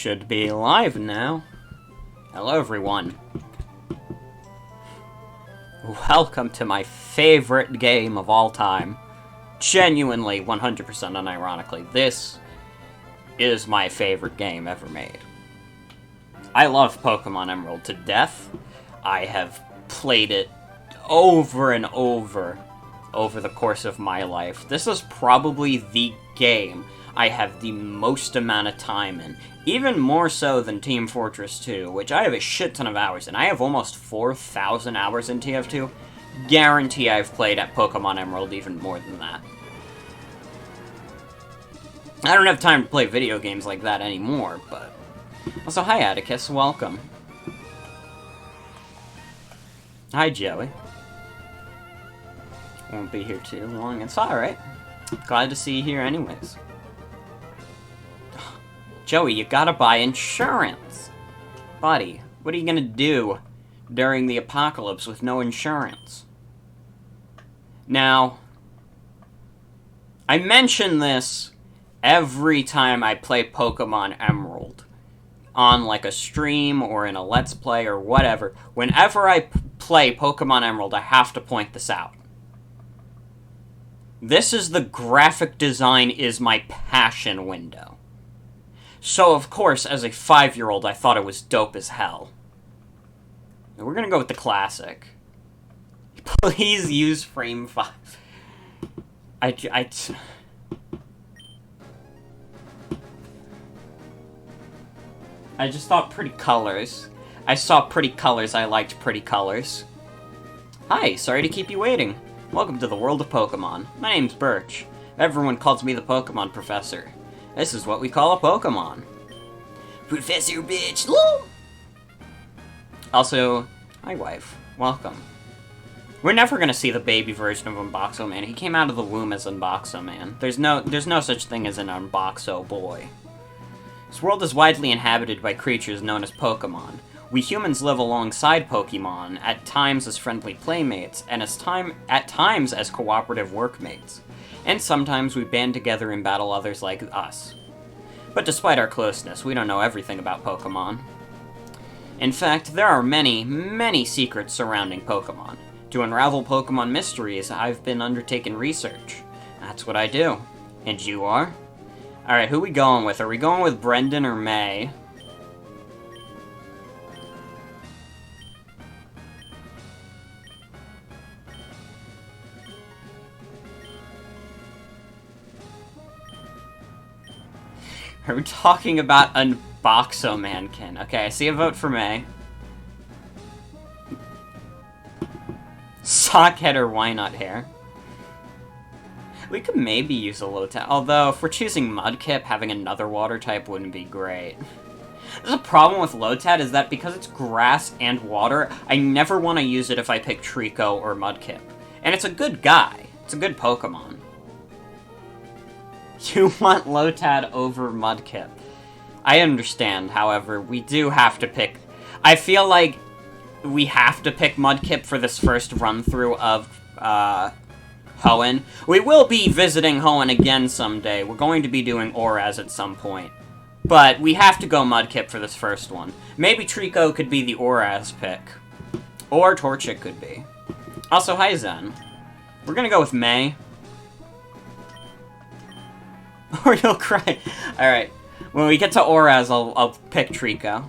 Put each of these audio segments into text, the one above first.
should be live now. Hello, everyone. Welcome to my favorite game of all time. Genuinely, 100% unironically, this is my favorite game ever made. I love Pokemon Emerald to death. I have played it over and over the course of my life. This is probably the game I have the most amount of time in. Even more so than Team Fortress 2, which I have a shit ton of hours in. I have almost 4,000 hours in TF2. Guarantee I've played at Pokemon Emerald even more than that. I don't have time to play video games like that anymore, but... Also, hi Atticus, welcome. Hi Joey. Won't be here too long, it's alright. Glad to see you here anyways. Joey, you gotta buy insurance! Buddy, what are you gonna do during the apocalypse with no insurance? Now, I mention this every time I play Pokemon Emerald. On like a stream or in a Let's Play or whatever. Whenever I play Pokemon Emerald, I have to point this out. This is the graphic design is my passion window. So, of course, as a 5-year-old, I thought it was dope as hell. Now, we're gonna go with the classic. Please use frame 5. I just thought pretty colors. I saw pretty colors, I liked pretty colors. Hi, sorry to keep you waiting. Welcome to the world of Pokemon. My name's Birch. Everyone calls me the Pokemon Professor. This is what we call a Pokemon. Professor Bitch! Also, hi wife. Welcome. We're never gonna see the baby version of Unboxo Man. He came out of the womb as Unboxo Man. There's no such thing as an Unboxo boy. This world is widely inhabited by creatures known as Pokemon. We humans live alongside Pokemon, at times as friendly playmates, and at times as cooperative workmates. And sometimes we band together and battle others like us. But despite our closeness, we don't know everything about Pokemon. In fact, there are many, many secrets surrounding Pokemon. To unravel Pokemon mysteries, I've been undertaking research. That's what I do. And you are? Alright, who we going with? Are we going with Brendan or May? Are we talking about Unboxo Mankin? Okay, I see a vote for May. Sockhead or Why Not Hair? We could maybe use a Lotad, although if we're choosing Mudkip, having another water type wouldn't be great. The problem with Lotad is that because it's grass and water, I never want to use it if I pick Trico or Mudkip. And it's a good guy. It's a good Pokemon. You want Lotad over Mudkip. I understand, however, we do have to pick... I feel like we have to pick Mudkip for this first run-through of, Hoenn. We will be visiting Hoenn again someday. We're going to be doing Oraz at some point. But we have to go Mudkip for this first one. Maybe Trico could be the Oraz pick. Or Torchic could be. Also, hi Zen. We're gonna go with May. Or you'll cry. Alright. When we get to Oraz, I'll pick Trico.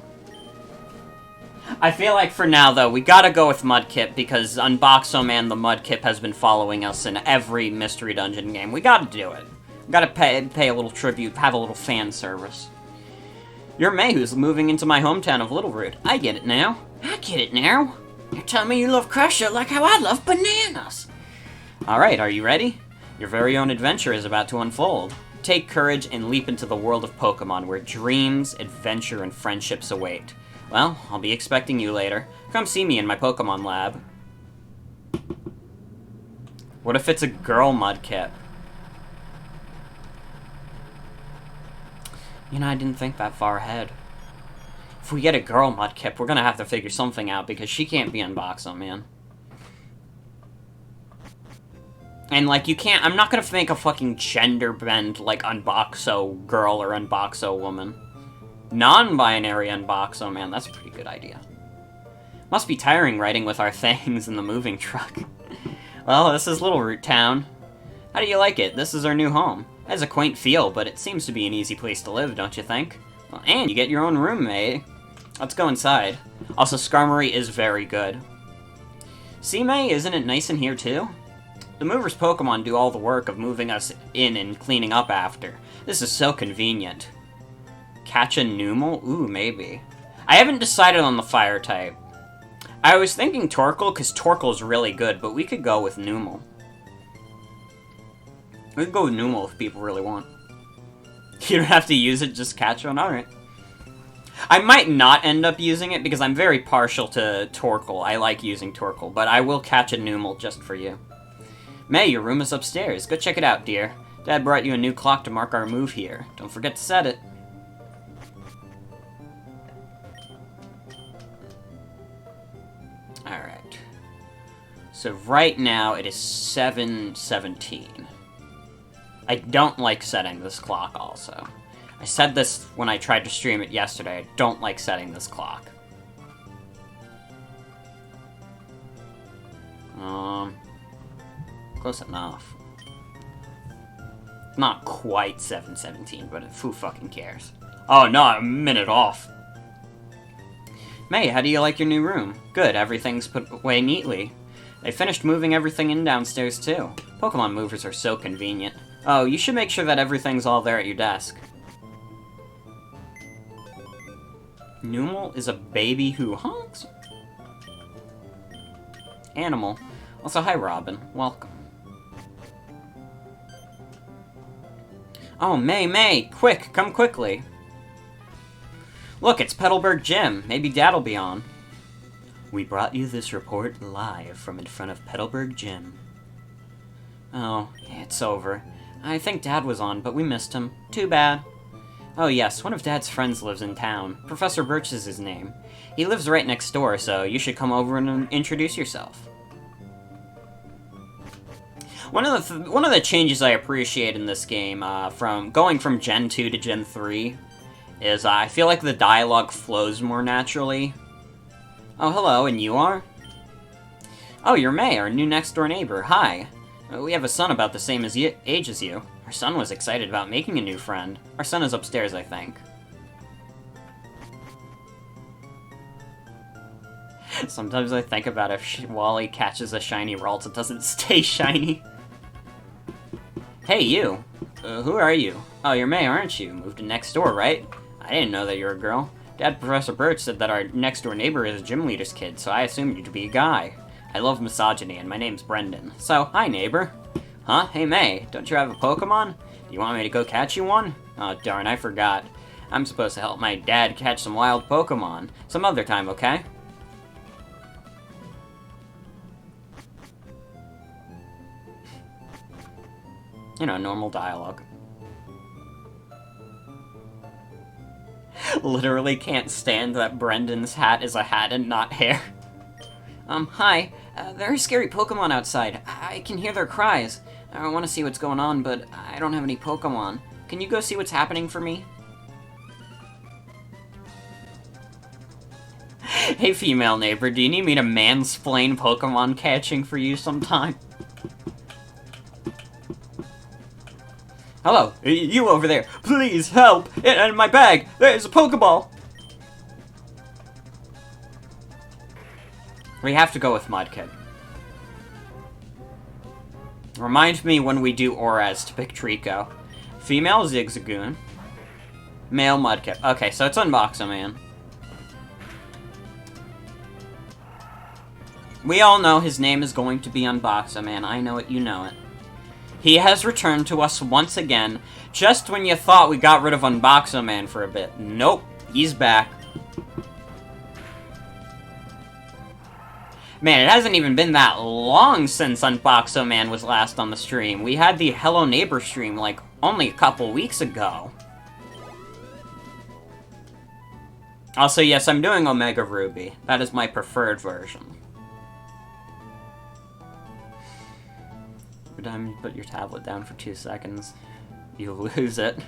I feel like for now, though, we gotta go with Mudkip, because Unboxo Man the Mudkip has been following us in every Mystery Dungeon game. We gotta do it. We gotta pay a little tribute, have a little fan service. You're May, who's moving into my hometown of Littleroot. I get it now. I get it now. You're telling me you love Crusher like how I love bananas. Alright, are you ready? Your very own adventure is about to unfold. Take courage and leap into the world of Pokemon, where dreams, adventure, and friendships await. Well, I'll be expecting you later. Come see me in my Pokemon lab. What if it's a girl Mudkip? You know, I didn't think that far ahead. If we get a girl Mudkip, we're gonna have to figure something out, because she can't be Unboxo Man. And, like, you can't... I'm not gonna make a fucking gender bend, like, Unboxo girl or Unboxo woman. Non-binary Unboxo Man, that's a pretty good idea. Must be tiring riding with our things in the moving truck. Well, this is Little Root Town. How do you like it? This is our new home. It has a quaint feel, but it seems to be an easy place to live, don't you think? Well, and you get your own roommate. Let's go inside. Also, Skarmory is very good. See, May, isn't it nice in here, too? The movers Pokemon do all the work of moving us in and cleaning up after. This is so convenient. Catch a Numel? Ooh, maybe. I haven't decided on the fire type. I was thinking Torkoal, because Torkoal's really good, but we could go with Numel. We could go with Numel if people really want. You don't have to use it, just catch one? Alright. I might not end up using it, because I'm very partial to Torkoal. I like using Torkoal, but I will catch a Numel just for you. May, your room is upstairs. Go check it out, dear. Dad brought you a new clock to mark our move here. Don't forget to set it. Alright. So right now it is 7:17. I don't like setting this clock also. I said this when I tried to stream it yesterday. I don't like setting this clock. Close enough. Not quite 7:17, but who fucking cares? Oh no, I'm a minute off. May, how do you like your new room? Good, everything's put away neatly. They finished moving everything in downstairs too. Pokemon movers are so convenient. Oh, you should make sure that everything's all there at your desk. Numel is a baby who honks. Animal. Also, hi Robin. Welcome. Oh, May, quick, come quickly. Look, it's Petalburg Gym. Maybe Dad'll be on. We brought you this report live from in front of Petalburg Gym. Oh, it's over. I think Dad was on, but we missed him. Too bad. Oh yes, one of Dad's friends lives in town. Professor Birch is his name. He lives right next door, so you should come over and introduce yourself. One of the changes I appreciate in this game, from going from Gen 2 to Gen 3, is I feel like the dialogue flows more naturally. Oh, hello, and you are? Oh, you're May, our new next-door neighbor. Hi. We have a son about the same age as you. Our son was excited about making a new friend. Our son is upstairs, I think. Sometimes I think about if Wally catches a shiny Ralts, it doesn't stay shiny. Hey, you! Who are you? Oh, you're May, aren't you? Moved to next door, right? I didn't know that you're a girl. Dad, Professor Birch, said that our next-door neighbor is a gym leader's kid, so I assumed you to be a guy. I love misogyny, and my name's Brendan. So, hi, neighbor. Huh? Hey, May, don't you have a Pokemon? Do you want me to go catch you one? Oh, darn, I forgot. I'm supposed to help my dad catch some wild Pokemon. Some other time, okay? You know, normal dialogue. Literally can't stand that Brendan's hat is a hat and not hair. Hi. There are scary Pokemon outside. I can hear their cries. I want to see what's going on, but I don't have any Pokemon. Can you go see what's happening for me? Hey, female neighbor, do you need me to mansplain Pokemon catching for you sometime? Hello, you over there. Please help! In my bag, there's a Pokeball! We have to go with Mudkip. Remind me when we do Auras to pick Trico. Female Zigzagoon. Male Mudkip. Okay, so it's Unboxo Man. We all know his name is going to be Unboxo Man. I know it, you know it. He has returned to us once again, just when you thought we got rid of Unboxo Man for a bit. Nope, he's back. Man, it hasn't even been that long since Unboxo Man was last on the stream. We had the Hello Neighbor stream, like, only a couple weeks ago. Also, yes, I'm doing Omega Ruby. That is my preferred version. Every time you put your tablet down for 2 seconds, you lose it.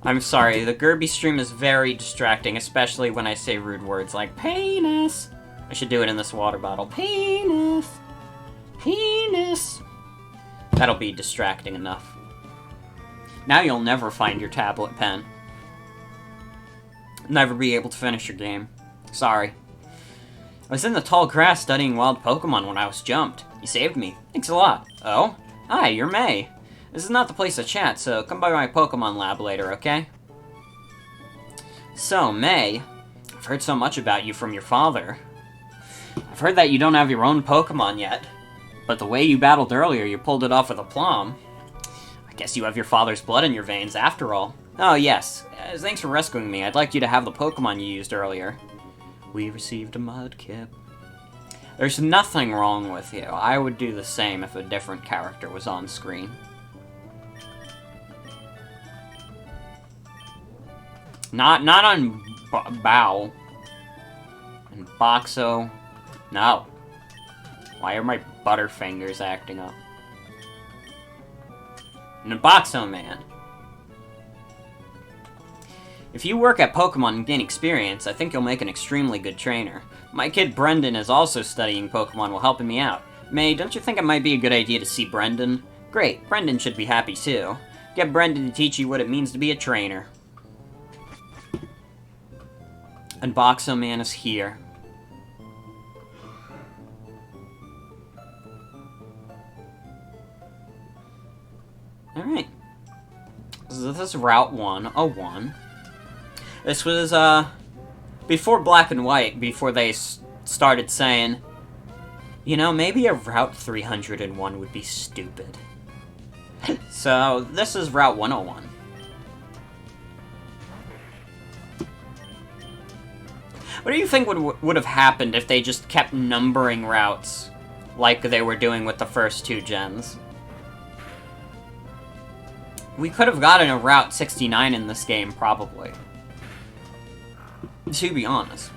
I'm sorry, the Gerby stream is very distracting, especially when I say rude words like penis. I should do it in this water bottle. Penis. Penis. That'll be distracting enough. Now you'll never find your tablet pen. Never be able to finish your game. Sorry. I was in the tall grass studying wild Pokemon when I was jumped. You saved me. Thanks a lot. Oh? Hi, you're May. This is not the place to chat, so come by my Pokemon lab later, okay? So, May, I've heard so much about you from your father. I've heard that you don't have your own Pokemon yet, but the way you battled earlier, you pulled it off with aplomb. I guess you have your father's blood in your veins, after all. Oh, yes. Thanks for rescuing me. I'd like you to have the Pokemon you used earlier. We received a Mudkip. There's nothing wrong with you. I would do the same if a different character was on screen. Not on Bow. And Boxo. No. Why are my Butterfingers acting up? And Boxo Man. If you work at Pokemon and gain experience, I think you'll make an extremely good trainer. My kid Brendan is also studying Pokemon while helping me out. May, don't you think it might be a good idea to see Brendan? Great, Brendan should be happy too. Get Brendan to teach you what it means to be a trainer. And Boxo Man is here. Alright. So this is Route 101. This was, before Black and White, before they started saying, you know, maybe a Route 301 would be stupid. So, this is Route 101. What do you think would have happened if they just kept numbering routes like they were doing with the first two gens? We could have gotten a Route 69 in this game, probably. To be honest.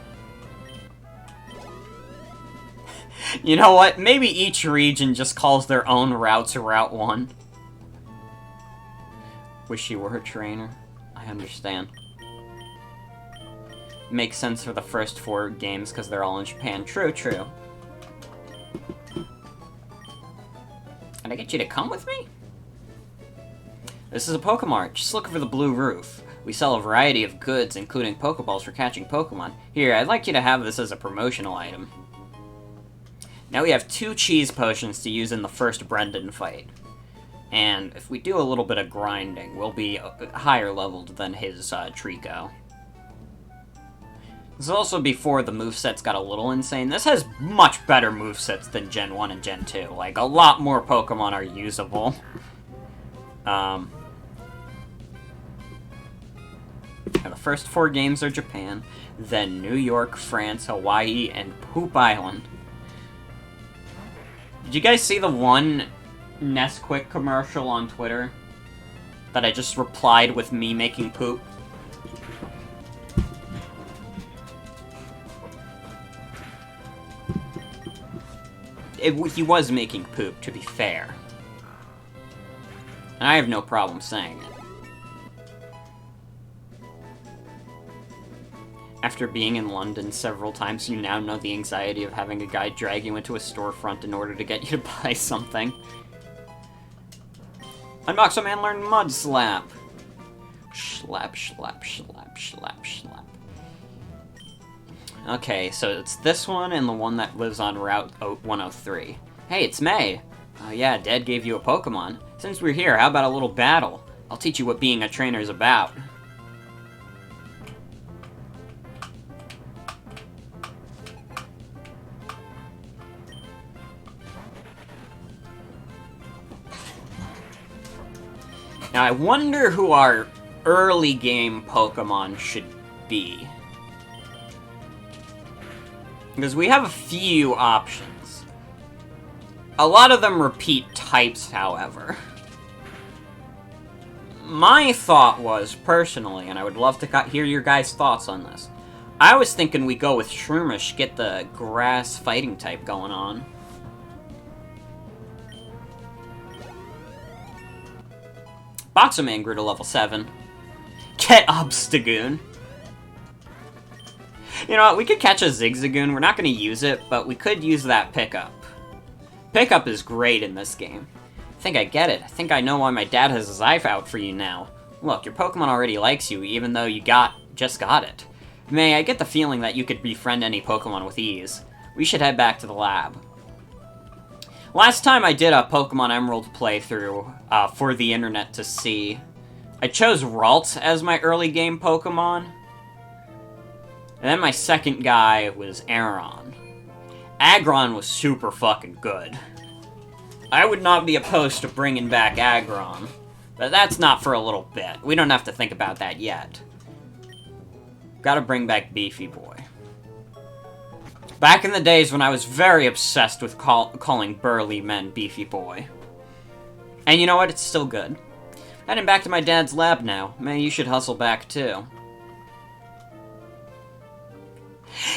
You know what? Maybe each region just calls their own routes Route 1. Wish you were a trainer. I understand. Makes sense for the first 4 games because they're all in Japan. True, true. Can I get you to come with me? This is a Pokemart. Just look for the blue roof. We sell a variety of goods, including Pokeballs for catching Pokemon. Here, I'd like you to have this as a promotional item. Now we have 2 cheese potions to use in the first Brendan fight. And if we do a little bit of grinding, we'll be higher leveled than his Trico. This is also before the movesets got a little insane. This has much better movesets than Gen 1 and Gen 2. Like, a lot more Pokemon are usable. The first 4 games are Japan, then New York, France, Hawaii, and Poop Island. Did you guys see the one Nesquik commercial on Twitter that I just replied with me making poop? He was making poop, to be fair. And I have no problem saying it. After being in London several times, you now know the anxiety of having a guy drag you into a storefront in order to get you to buy something. Unboxo Man learned Mud Slap. Slap, slap, slap, slap, slap. Okay, so it's this one and the one that lives on Route 103. Hey, it's May. Oh yeah, Dad gave you a Pokemon. Since we're here, how about a little battle? I'll teach you what being a trainer is about. Now, I wonder who our early game Pokemon should be. Because we have a few options. A lot of them repeat types, however. My thought was, personally, and I would love to hear your guys' thoughts on this, I was thinking we go with Shroomish, get the grass fighting type going on. Boxo Man grew to level 7. Get Obstagoon. You know what, we could catch a Zigzagoon. We're not going to use it, but we could use that pickup. Pickup is great in this game. I think I get it. I think I know why my dad has his eye out for you now. Look, your Pokemon already likes you, even though you just got it. May, I get the feeling that you could befriend any Pokemon with ease. We should head back to the lab. Last time I did a Pokemon Emerald playthrough for the internet to see, I chose Ralt as my early game Pokemon. And then my second guy was Aron. Aggron was super fucking good. I would not be opposed to bringing back Aggron, but that's not for a little bit. We don't have to think about that yet. Gotta bring back Beefy Boy. Back in the days when I was very obsessed with calling burly men Beefy Boy. And you know what? It's still good. Heading back to my dad's lab now. Man, you should hustle back too.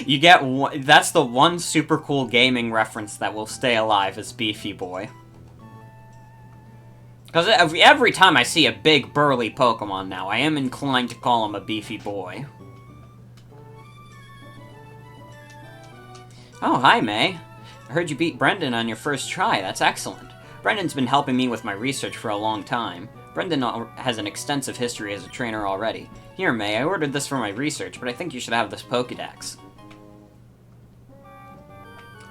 You get one, that's the one super cool gaming reference that will stay alive is Beefy Boy. Because every time I see a big burly Pokemon now, I am inclined to call him a Beefy Boy. Oh, hi, May. I heard you beat Brendan on your first try. That's excellent. Brendan's been helping me with my research for a long time. Brendan has an extensive history as a trainer already. Here, May, I ordered this for my research, but I think you should have this Pokédex.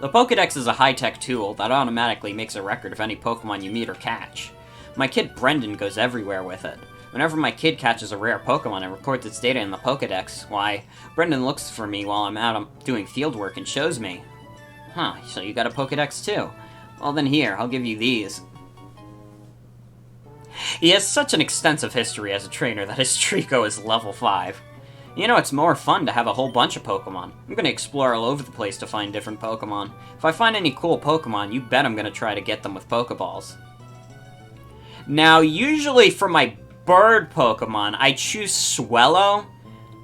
The Pokédex is a high-tech tool that automatically makes a record of any Pokemon you meet or catch. My kid Brendan goes everywhere with it. Whenever my kid catches a rare Pokemon and records its data in the Pokédex, why, Brendan looks for me while I'm out doing fieldwork and shows me. Huh, so you got a Pokédex too? Well then here, I'll give you these. He has such an extensive history as a trainer that his Trico is level 5. You know, it's more fun to have a whole bunch of Pokemon. I'm gonna explore all over the place to find different Pokemon. If I find any cool Pokemon, you bet I'm gonna try to get them with Pokeballs. Now, usually for my bird Pokemon, I choose Swellow,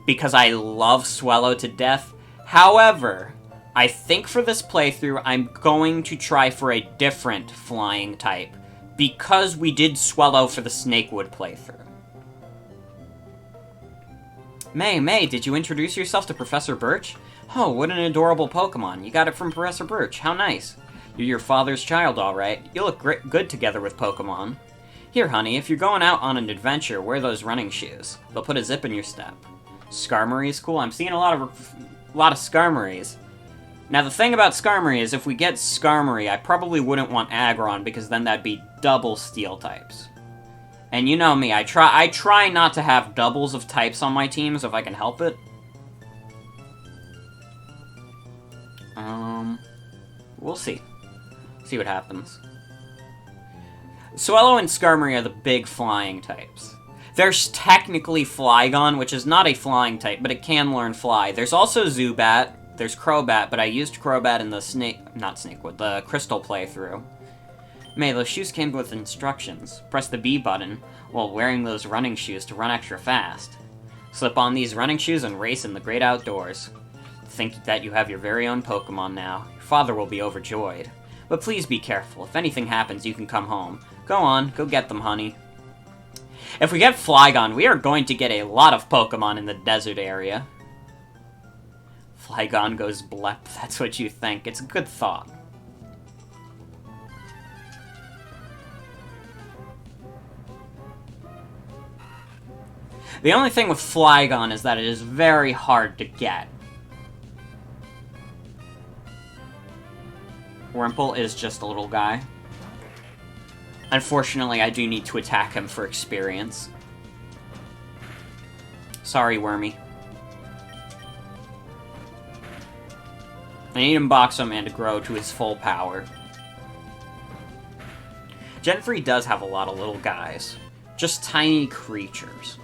because I love Swellow to death. However, I think for this playthrough, I'm going to try for a different flying type, because we did Swellow for the Snakewood playthrough. May, did you introduce yourself to Professor Birch? Oh, what an adorable Pokemon. You got it from Professor Birch. How nice. You're your father's child, alright. You look good together with Pokemon. Here, honey, if you're going out on an adventure, wear those running shoes. They'll put a zip in your step. Skarmory is cool. I'm seeing a lot of Skarmories. Now, the thing about Skarmory is if we get Skarmory, I probably wouldn't want Aggron, because then that'd be double steel types. And you know me, I try not to have doubles of types on my teams if I can help it. We'll see. See what happens. Swellow and Skarmory are the big flying types. There's technically Flygon, which is not a flying type, but it can learn Fly. There's also Zubat, there's Crobat, but I used Crobat in the the Crystal playthrough. May, those shoes came with instructions. Press the B button while wearing those running shoes to run extra fast. Slip on these running shoes and race in the great outdoors. Think that you have your very own Pokemon now. Your father will be overjoyed. But please be careful. If anything happens, you can come home. Go on, go get them, honey. If we get Flygon, we are going to get a lot of Pokemon in the desert area. Flygon goes blep, that's what you think. It's a good thought. The only thing with Flygon is that it is very hard to get. Wurmple is just a little guy. Unfortunately, I do need to attack him for experience. Sorry, Wormy. I need Boxo Man to grow to his full power. Gen 3 does have a lot of little guys. Just tiny creatures.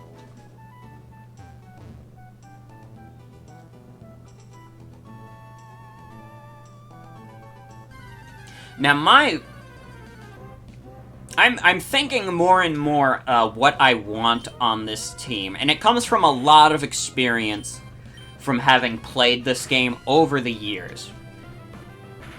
Now, I'm thinking more and more what I want on this team, and it comes from a lot of experience from having played this game over the years.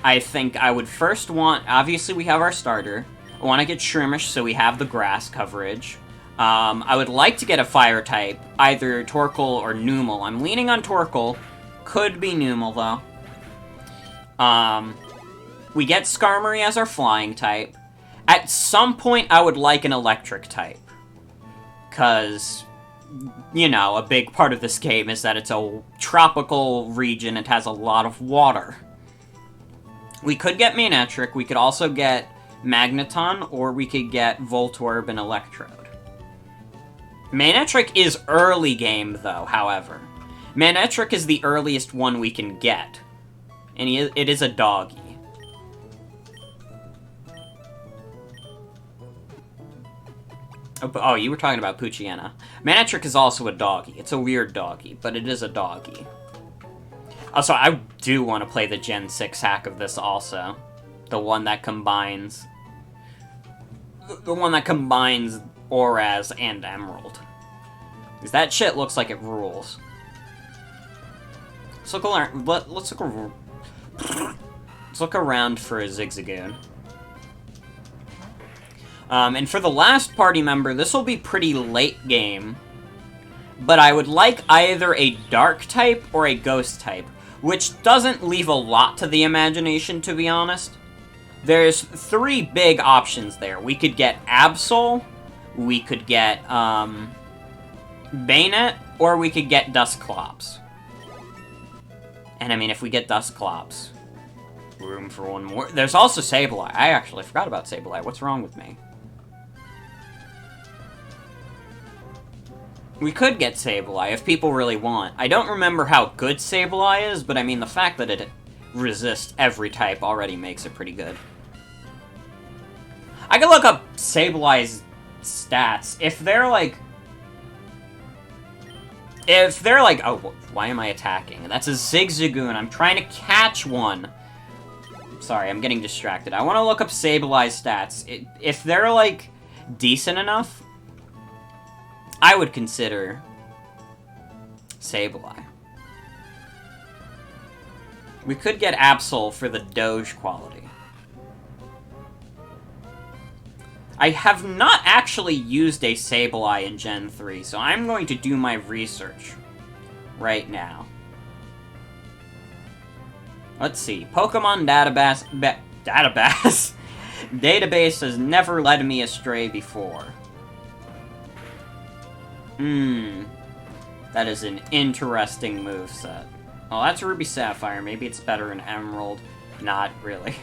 I think I would first want, obviously we have our starter, I want to get Shroomish so we have the grass coverage. I would like to get a fire type, either Torkoal or Numel. I'm leaning on Torkoal. Could be Numel, though. We get Skarmory as our flying type. At some point, I would like an electric type. Because, you know, a big part of this game is that it's a tropical region. It has a lot of water. We could get Manectric. We could also get Magneton, or we could get Voltorb and Electrode. Manectric is early game, though, however. Manectric is the earliest one we can get. And it is a doggy. Oh, you were talking about Poochyena. Manectric is also a doggy. It's a weird doggy, but it is a doggy. Also, I do want to play the Gen 6 hack of this also. The one that combines... The one that combines Oraz and Emerald. Because that shit looks like it rules. Let's look around... Let's look around for a Zigzagoon. And for the last party member, this will be pretty late game. But I would like either a Dark type or a Ghost type, which doesn't leave a lot to the imagination, to be honest. There's 3 big options there. We could get Absol, we could get, Bayonet, or we could get Dusclops. And I mean, if we get Dusclops, room for one more. There's also Sableye. I actually forgot about Sableye. What's wrong with me? We could get Sableye if people really want. I don't remember how good Sableye is, but I mean, the fact that it resists every type already makes it pretty good. I could look up Sableye's stats. If they're like... oh, why am I attacking? That's a Zigzagoon. I'm trying to catch one. Sorry, I'm getting distracted. I want to look up Sableye's stats. If they're, like, decent enough, I would consider Sableye. We could get Absol for the Doge quality. I have not actually used a Sableye in Gen 3, so I'm going to do my research right now. Let's see. Pokemon Database has never led me astray before. That is an interesting moveset. Oh, that's Ruby Sapphire. Maybe it's better in Emerald. Not really.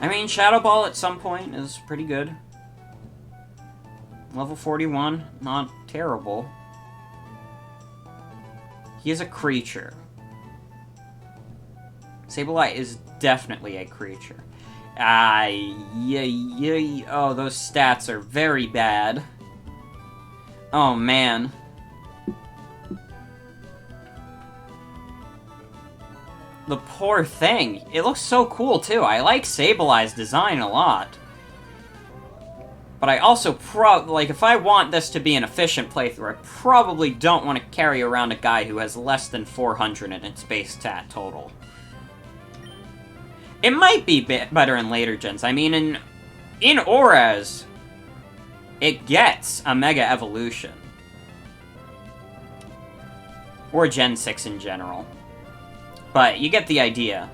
I mean, Shadow Ball at some point is pretty good. Level 41, not terrible. He is a creature. Sableye is definitely a creature. Oh, those stats are very bad. Oh, man. The poor thing. It looks so cool, too. I like Sableye's design a lot. But I also like, if I want this to be an efficient playthrough, I probably don't want to carry around a guy who has less than 400 in its base stat total. It might be better in later gens. I mean, in Oraz, it gets a Mega Evolution. Or Gen 6 in general. But you get the idea.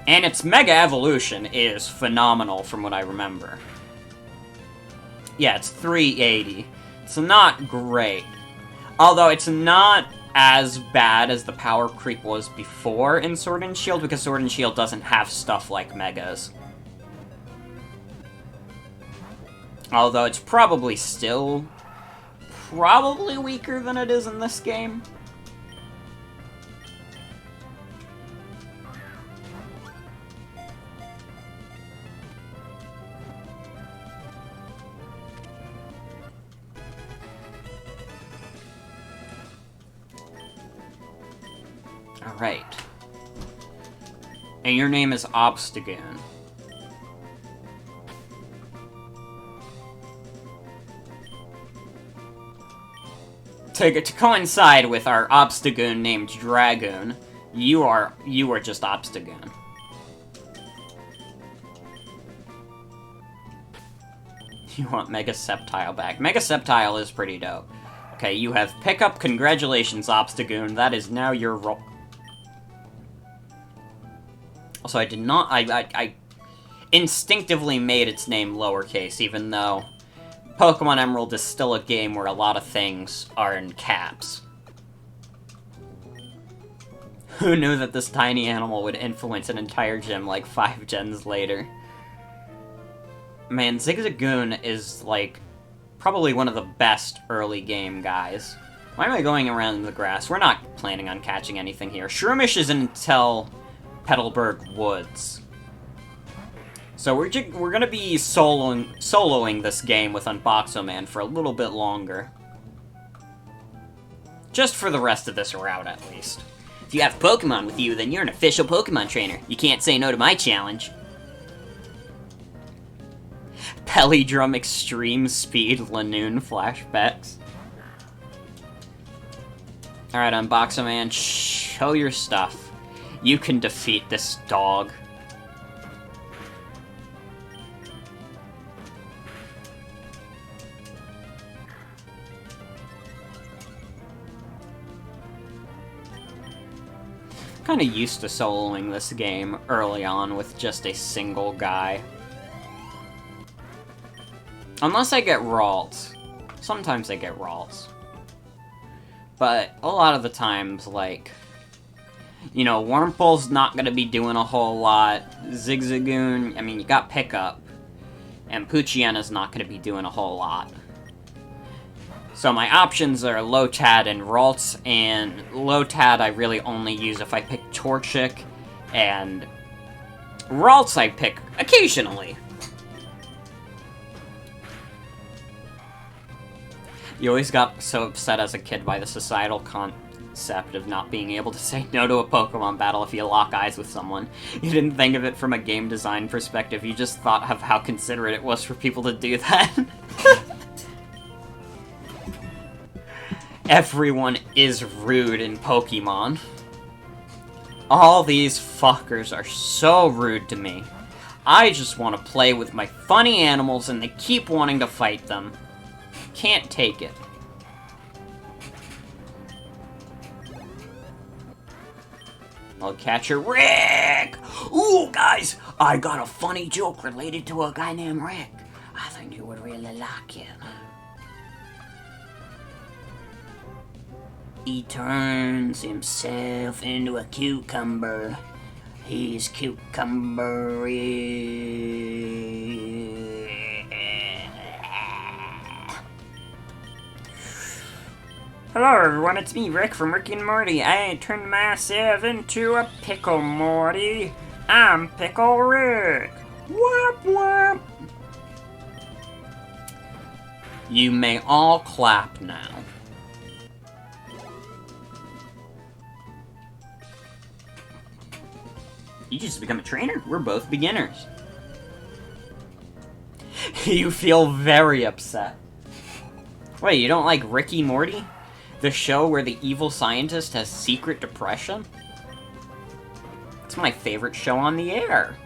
And its Mega Evolution is phenomenal from what I remember. Yeah, it's 380. It's not great. Although it's not as bad as the power creep was before in Sword and Shield, because Sword and Shield doesn't have stuff like Megas. Although it's probably still weaker than it is in this game. Alright. And your name is Obstagoon. To coincide with our Obstagoon named Dragoon, you are just Obstagoon. You want Mega Sceptile back. Mega Sceptile is pretty dope. Okay, you have pickup. Congratulations, Obstagoon. That is now your role. Also, I did not... I instinctively made its name lowercase, even though Pokemon Emerald is still a game where a lot of things are in caps. Who knew that this tiny animal would influence an entire gym like 5 gens later? Man, Zigzagoon is, like, probably one of the best early game guys. Why am I going around in the grass? We're not planning on catching anything here. Shroomish isn't until Petalburg Woods. So we're gonna be soloing this game with Unboxoman for a little bit longer. Just for the rest of this route, at least. If you have Pokemon with you, then you're an official Pokemon trainer. You can't say no to my challenge. Pelidrum Extreme Speed Lanoon flashbacks. Alright, Unboxoman, show your stuff. You can defeat this dog. Kinda used to soloing this game early on with just a single guy. Unless I get Ralts. Sometimes I get Ralts. But a lot of the times, like, you know, Wurmple's not gonna be doing a whole lot. Zigzagoon, I mean, you got Pickup. And Poochyena's not gonna be doing a whole lot. So my options are Lotad and Ralts, and Lotad I really only use if I pick Torchic, and Ralts I pick occasionally. You always got so upset as a kid by the societal concept of not being able to say no to a Pokemon battle if you lock eyes with someone. You didn't think of it from a game design perspective, you just thought of how considerate it was for people to do that. Everyone is rude in Pokemon. All these fuckers are so rude to me. I just want to play with my funny animals and they keep wanting to fight them. Can't take it. I'll catch a Rick! Ooh, guys! I got a funny joke related to a guy named Rick. I think you would really like it. He turns himself into a cucumber. He's cucumber. Hello everyone, it's me, Rick from Rick and Morty. I turned myself into a pickle, Morty. I'm Pickle Rick. Whap whap. You may all clap now. You just become a trainer? We're both beginners. You feel very upset. Wait, you don't like Ricky Morty? The show where the evil scientist has secret depression? It's my favorite show on the air.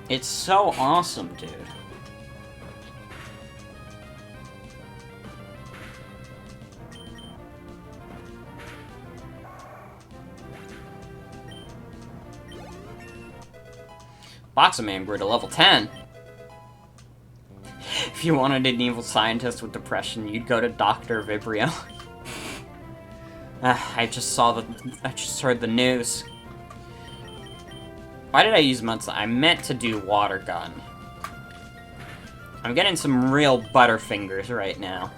It's so awesome, dude. Boxaman grew to level 10. If you wanted an evil scientist with depression, you'd go to Dr. Vibrio. I just heard the news. Why did I use Mudslide? I meant to do Water Gun. I'm getting some real Butterfingers right now.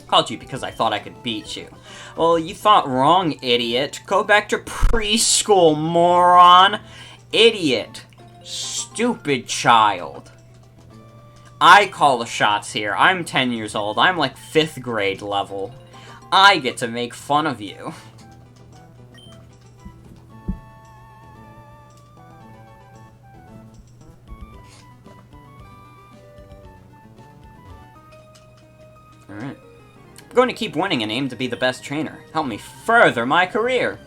Called you because I thought I could beat you. Well, you thought wrong, idiot. Go back to preschool, moron. Idiot. Stupid child. I call the shots here. I'm 10 years old. I'm like 5th grade level. I get to make fun of you. Alright. going to keep winning and aim to be the best trainer. Help me further my career.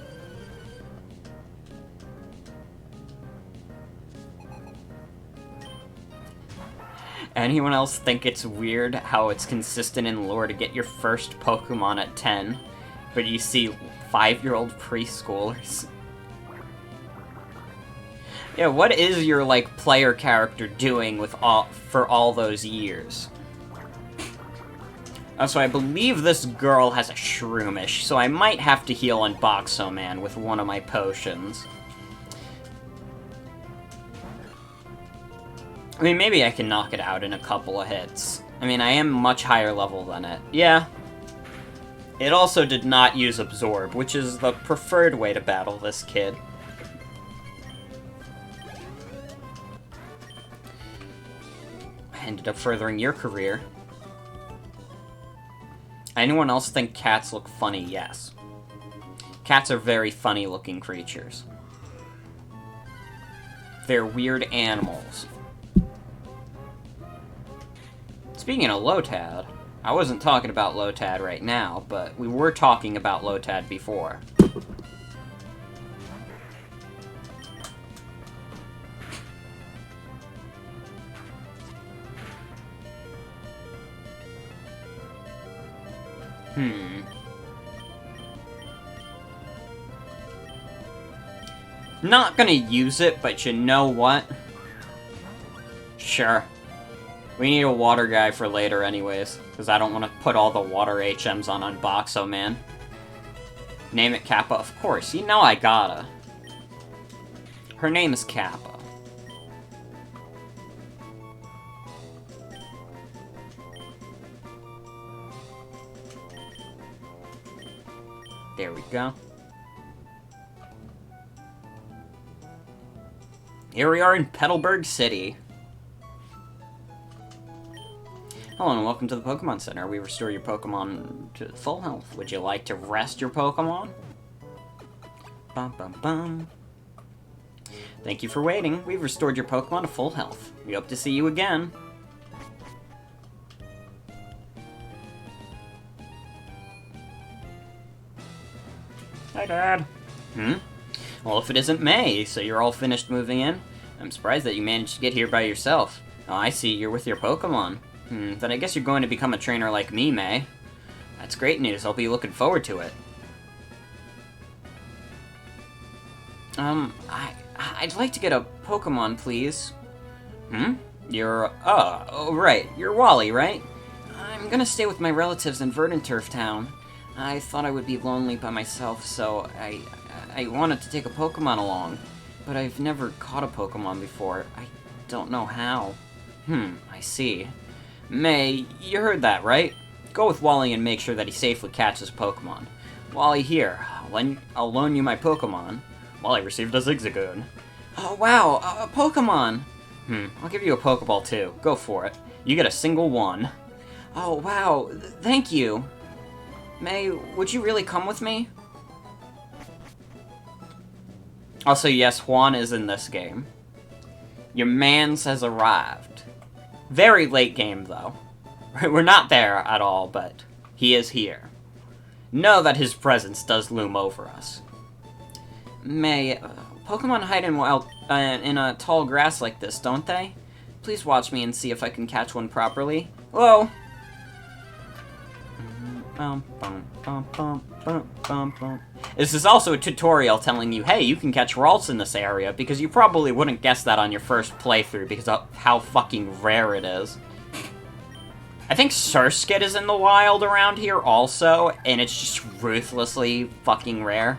Anyone else think it's weird how it's consistent in lore to get your first Pokemon at 10, but you see 5-year-old preschoolers? Yeah, what is your, like, player character doing for all those years? So I believe this girl has a Shroomish, so I might have to heal on Boxoman with one of my potions. I mean, maybe I can knock it out in a couple of hits. I mean, I am much higher level than it. Yeah. It also did not use Absorb, which is the preferred way to battle this kid. I ended up furthering your career. Anyone else think cats look funny? Yes. Cats are very funny-looking creatures. They're weird animals. Speaking of Lotad, I wasn't talking about Lotad right now, but we were talking about Lotad before. Not gonna use it, but you know what? Sure. We need a water guy for later anyways, because I don't want to put all the water HMs on Boxoman. Name it Kappa? Of course, you know I gotta. Her name is Kappa. There we go. Here we are in Petalburg City. Hello and welcome to the Pokemon Center. We restore your Pokemon to full health. Would you like to rest your Pokemon? Bum bum bum. Thank you for waiting. We've restored your Pokemon to full health. We hope to see you again. Hi, Dad. Well, if it isn't May, so you're all finished moving in? I'm surprised that you managed to get here by yourself. Oh, I see. You're with your Pokemon. Then I guess you're going to become a trainer like me, May. That's great news. I'll be looking forward to it. I'd like to get a Pokemon, please. You're, oh, right. You're Wally, right? I'm gonna stay with my relatives in Verdanturf Town. I thought I would be lonely by myself, so I wanted to take a Pokemon along. But I've never caught a Pokemon before. I don't know how. I see. May, you heard that, right? Go with Wally and make sure that he safely catches Pokemon. Wally here. I'll loan you my Pokemon. Wally received a Zigzagoon. Oh, wow, a Pokemon! I'll give you a Pokeball, too. Go for it. You get a single one. Oh, wow, thank you. May, would you really come with me? Also, yes, Juan is in this game. Your mans has arrived. Very late game, though. We're not there at all, but he is here. Know that his presence does loom over us. May, Pokemon hide in a tall grass like this, don't they? Please watch me and see if I can catch one properly. Hello? This is also a tutorial telling you, hey, you can catch Ralts in this area, because you probably wouldn't guess that on your first playthrough because of how fucking rare it is. I think Surskit is in the wild around here also, and it's just ruthlessly fucking rare.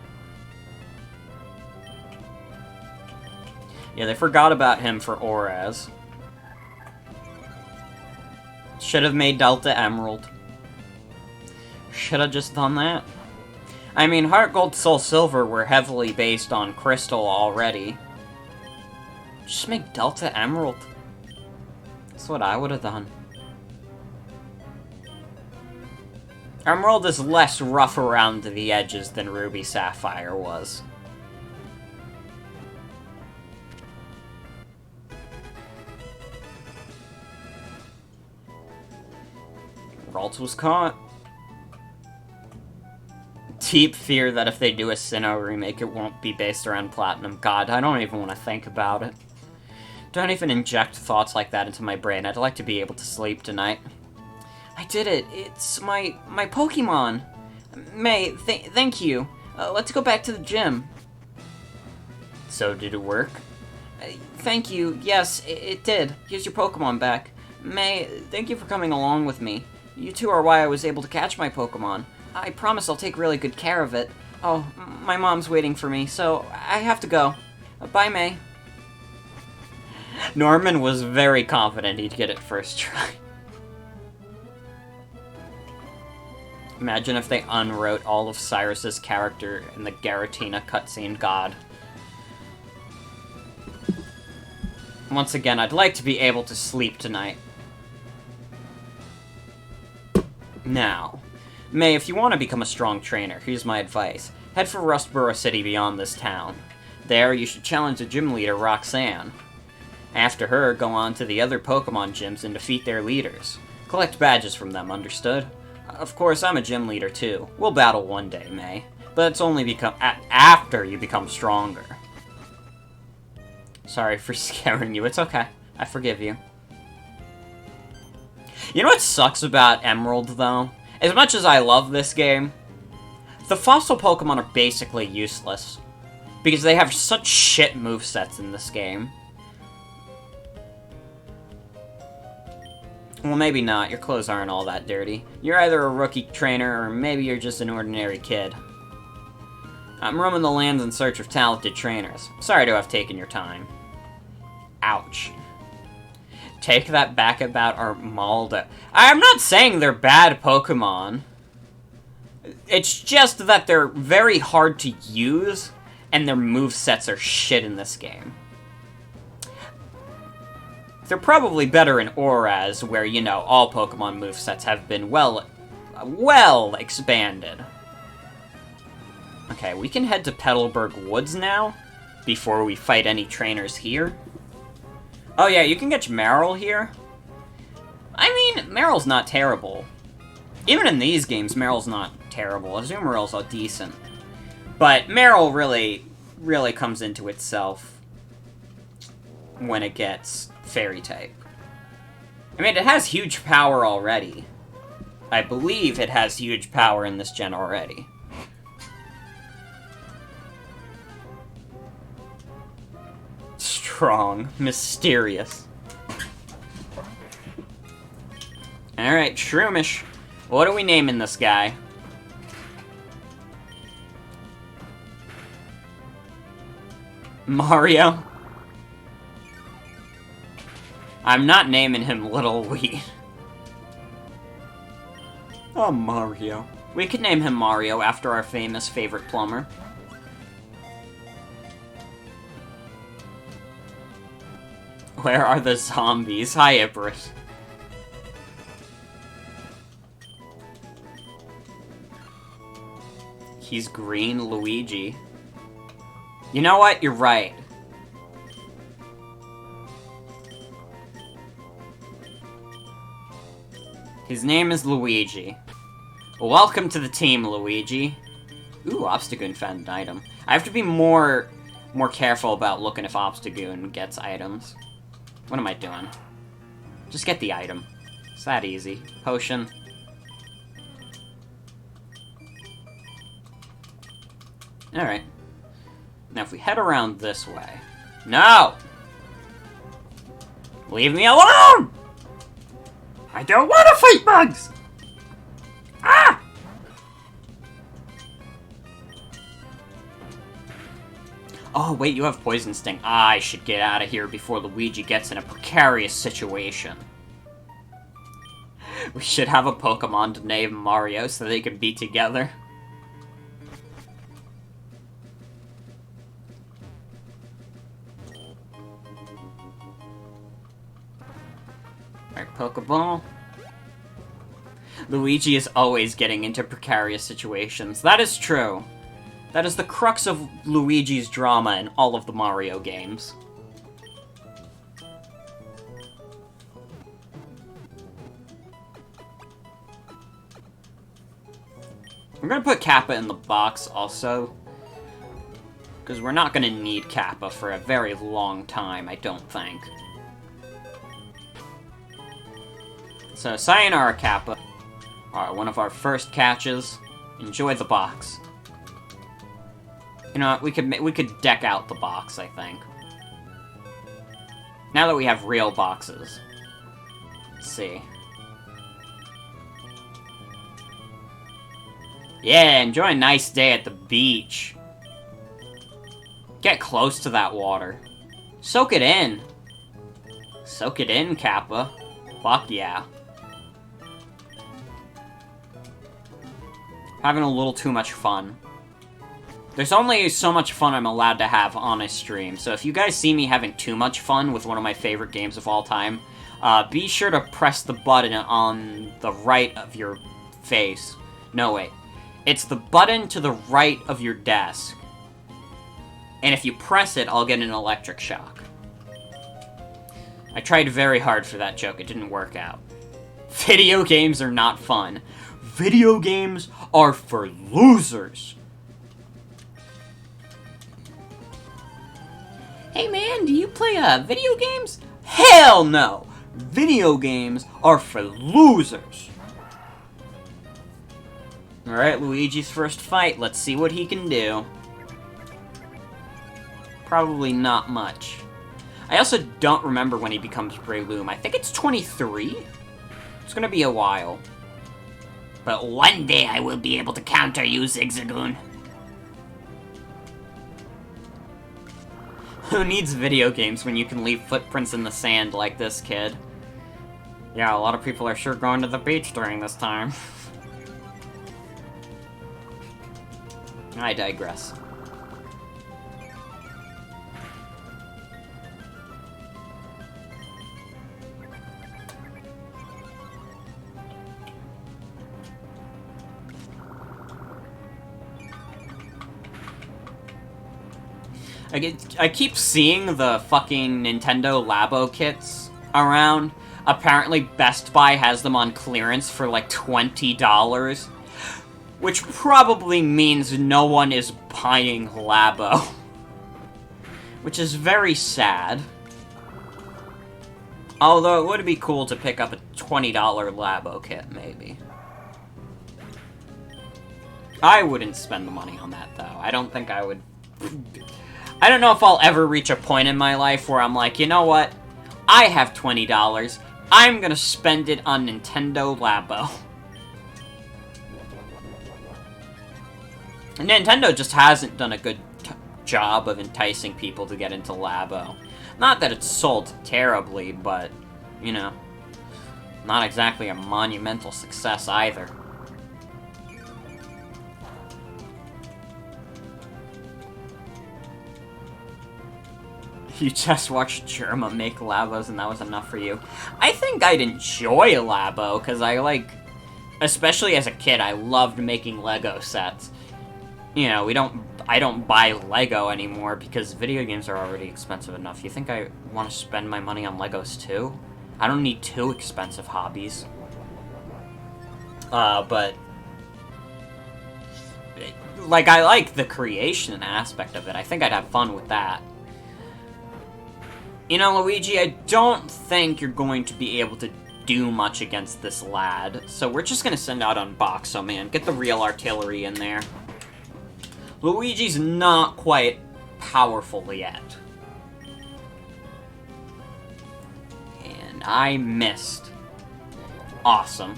Yeah, they forgot about him for Oraz. Should have made Delta Emerald. Should have just done that. I mean, Heart Gold, Soul Silver were heavily based on Crystal already. Just make Delta Emerald. That's what I would have done. Emerald is less rough around the edges than Ruby Sapphire was. Ralts was caught. deep fear that if they do a Sinnoh remake, it won't be based around Platinum. God, I don't even want to think about it. Don't even inject thoughts like that into my brain. I'd like to be able to sleep tonight. I did it. It's my Pokemon. May, thank you. Let's go back to the gym. So, did it work? Thank you. Yes, it did. Here's your Pokemon back. May, thank you for coming along with me. You two are why I was able to catch my Pokemon. I promise I'll take really good care of it. Oh, my mom's waiting for me, so I have to go. Bye, May. Norman was very confident he'd get it first try. Imagine if they unwrote all of Cyrus's character in the Giratina cutscene. God. Once again, I'd like to be able to sleep tonight. Now, May, if you want to become a strong trainer, here's my advice. Head for Rustboro City beyond this town. There, you should challenge the gym leader, Roxanne. After her, go on to the other Pokemon gyms and defeat their leaders. Collect badges from them, understood? Of course, I'm a gym leader too. We'll battle one day, May. But it's only after you become stronger. Sorry for scaring you, it's okay. I forgive you. You know what sucks about Emerald, though? As much as I love this game, the fossil Pokemon are basically useless. Because they have such shit movesets in this game. Well, maybe not. Your clothes aren't all that dirty. You're either a rookie trainer, or maybe you're just an ordinary kid. I'm roaming the lands in search of talented trainers. Sorry to have taken your time. Ouch. Take that back about Armaldo. I'm not saying they're bad Pokemon. It's just that they're very hard to use, and their movesets are shit in this game. They're probably better in Auras, where, you know, all Pokemon movesets have been well expanded. Okay, we can head to Petalburg Woods now, before we fight any trainers here. Oh yeah, you can get Marill here. I mean, Marill's not terrible. Even in these games, Marill's not terrible. Azumarill's all decent. But Marill really comes into itself when it gets Fairy type. I mean, it has huge power already. I believe it has huge power in this gen already. Strong. Mysterious. Alright, Shroomish. What are we naming this guy? Mario? I'm not naming him Little Wheat. Oh, Mario. We could name him Mario after our famous favorite plumber. Where are the zombies? Hi, Ibris. He's green Luigi. You know what? You're right. His name is Luigi. Welcome to the team, Luigi. Ooh, Obstagoon found an item. I have to be more careful about looking if Obstagoon gets items. What am I doing? Just get the item. It's that easy. Potion. Alright. Now if we head around this way... No! Leave me alone! I don't want to fight bugs! Ah! Oh, wait, you have Poison Sting. I should get out of here before Luigi gets in a precarious situation. We should have a Pokemon to name Mario so they can be together. Alright, Pokeball. Luigi is always getting into precarious situations. That is true. That is the crux of Luigi's drama in all of the Mario games. We're gonna put Kappa in the box also, because we're not gonna need Kappa for a very long time, I don't think. So, Sayonara Kappa. Alright, one of our first catches. Enjoy the box. You know what, we could deck out the box, I think. Now that we have real boxes. Let's see. Yeah, enjoy a nice day at the beach. Get close to that water. Soak it in. Soak it in, Kappa. Fuck yeah. Having a little too much fun. There's only so much fun I'm allowed to have on a stream, so if you guys see me having too much fun with one of my favorite games of all time, be sure to press the button on the right of your face. No, wait. It's the button to the right of your desk. And if you press it, I'll get an electric shock. I tried very hard for that joke, it didn't work out. Video games are not fun. Video games are for losers. Hey man, do you play video games? Hell no! Video games are for losers. Alright, Luigi's first fight. Let's see what he can do. Probably not much. I also don't remember when he becomes Breloom. I think it's 23? It's gonna be a while. But one day I will be able to counter you, Zigzagoon. Who needs video games when you can leave footprints in the sand like this kid? Yeah, a lot of people are sure going to the beach during this time. I digress. I keep seeing the fucking Nintendo Labo kits around. Apparently Best Buy has them on clearance for like $20. Which probably means no one is buying Labo. Which is very sad. Although it would be cool to pick up a $20 Labo kit, maybe. I wouldn't spend the money on that, though. I don't think I would... I don't know if I'll ever reach a point in my life where I'm like, you know what? I have $20. I'm gonna spend it on Nintendo Labo. Nintendo just hasn't done a good job of enticing people to get into Labo. Not that it's sold terribly, but, you know, not exactly a monumental success either. You just watched Germa make Labos and that was enough for you. I think I'd enjoy a Labo, because I like, especially as a kid, I loved making Lego sets. You know, I don't buy Lego anymore because video games are already expensive enough. You think I want to spend my money on Legos too? I don't need two expensive hobbies. But... like, I like the creation aspect of it. I think I'd have fun with that. You know, Luigi, I don't think you're going to be able to do much against this lad. So we're just gonna send out Unboxo, man. Get the real artillery in there. Luigi's not quite powerful yet. And I missed. Awesome.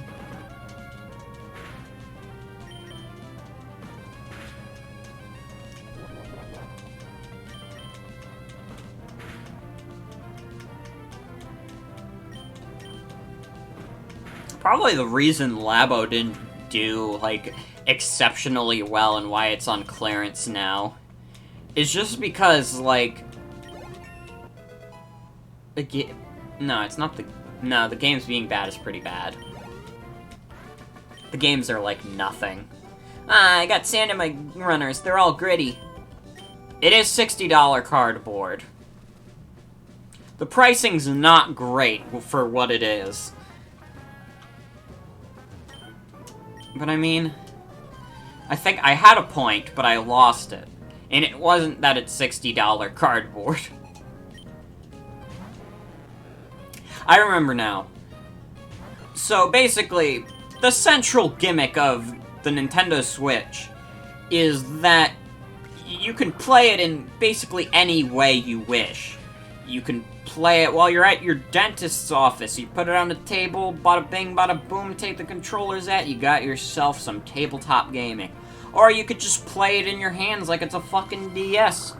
Probably the reason Labo didn't do, like, exceptionally well and why it's on clearance now is just because, like, the game... No, it's not the... No, the game's being bad is pretty bad. The games are, like, nothing. Ah, I got sand in my runners. They're all gritty. It is $60 cardboard. The pricing's not great for what it is. But I mean, I think I had a point, but I lost it. And it wasn't that it's $60 cardboard. I remember now. So basically, the central gimmick of the Nintendo Switch is that you can play it in basically any way you wish. You can play it while you're at your dentist's office. You put it on the table, bada bing, bada boom, take the controllers out, you got yourself some tabletop gaming. Or you could just play it in your hands like it's a fucking DS.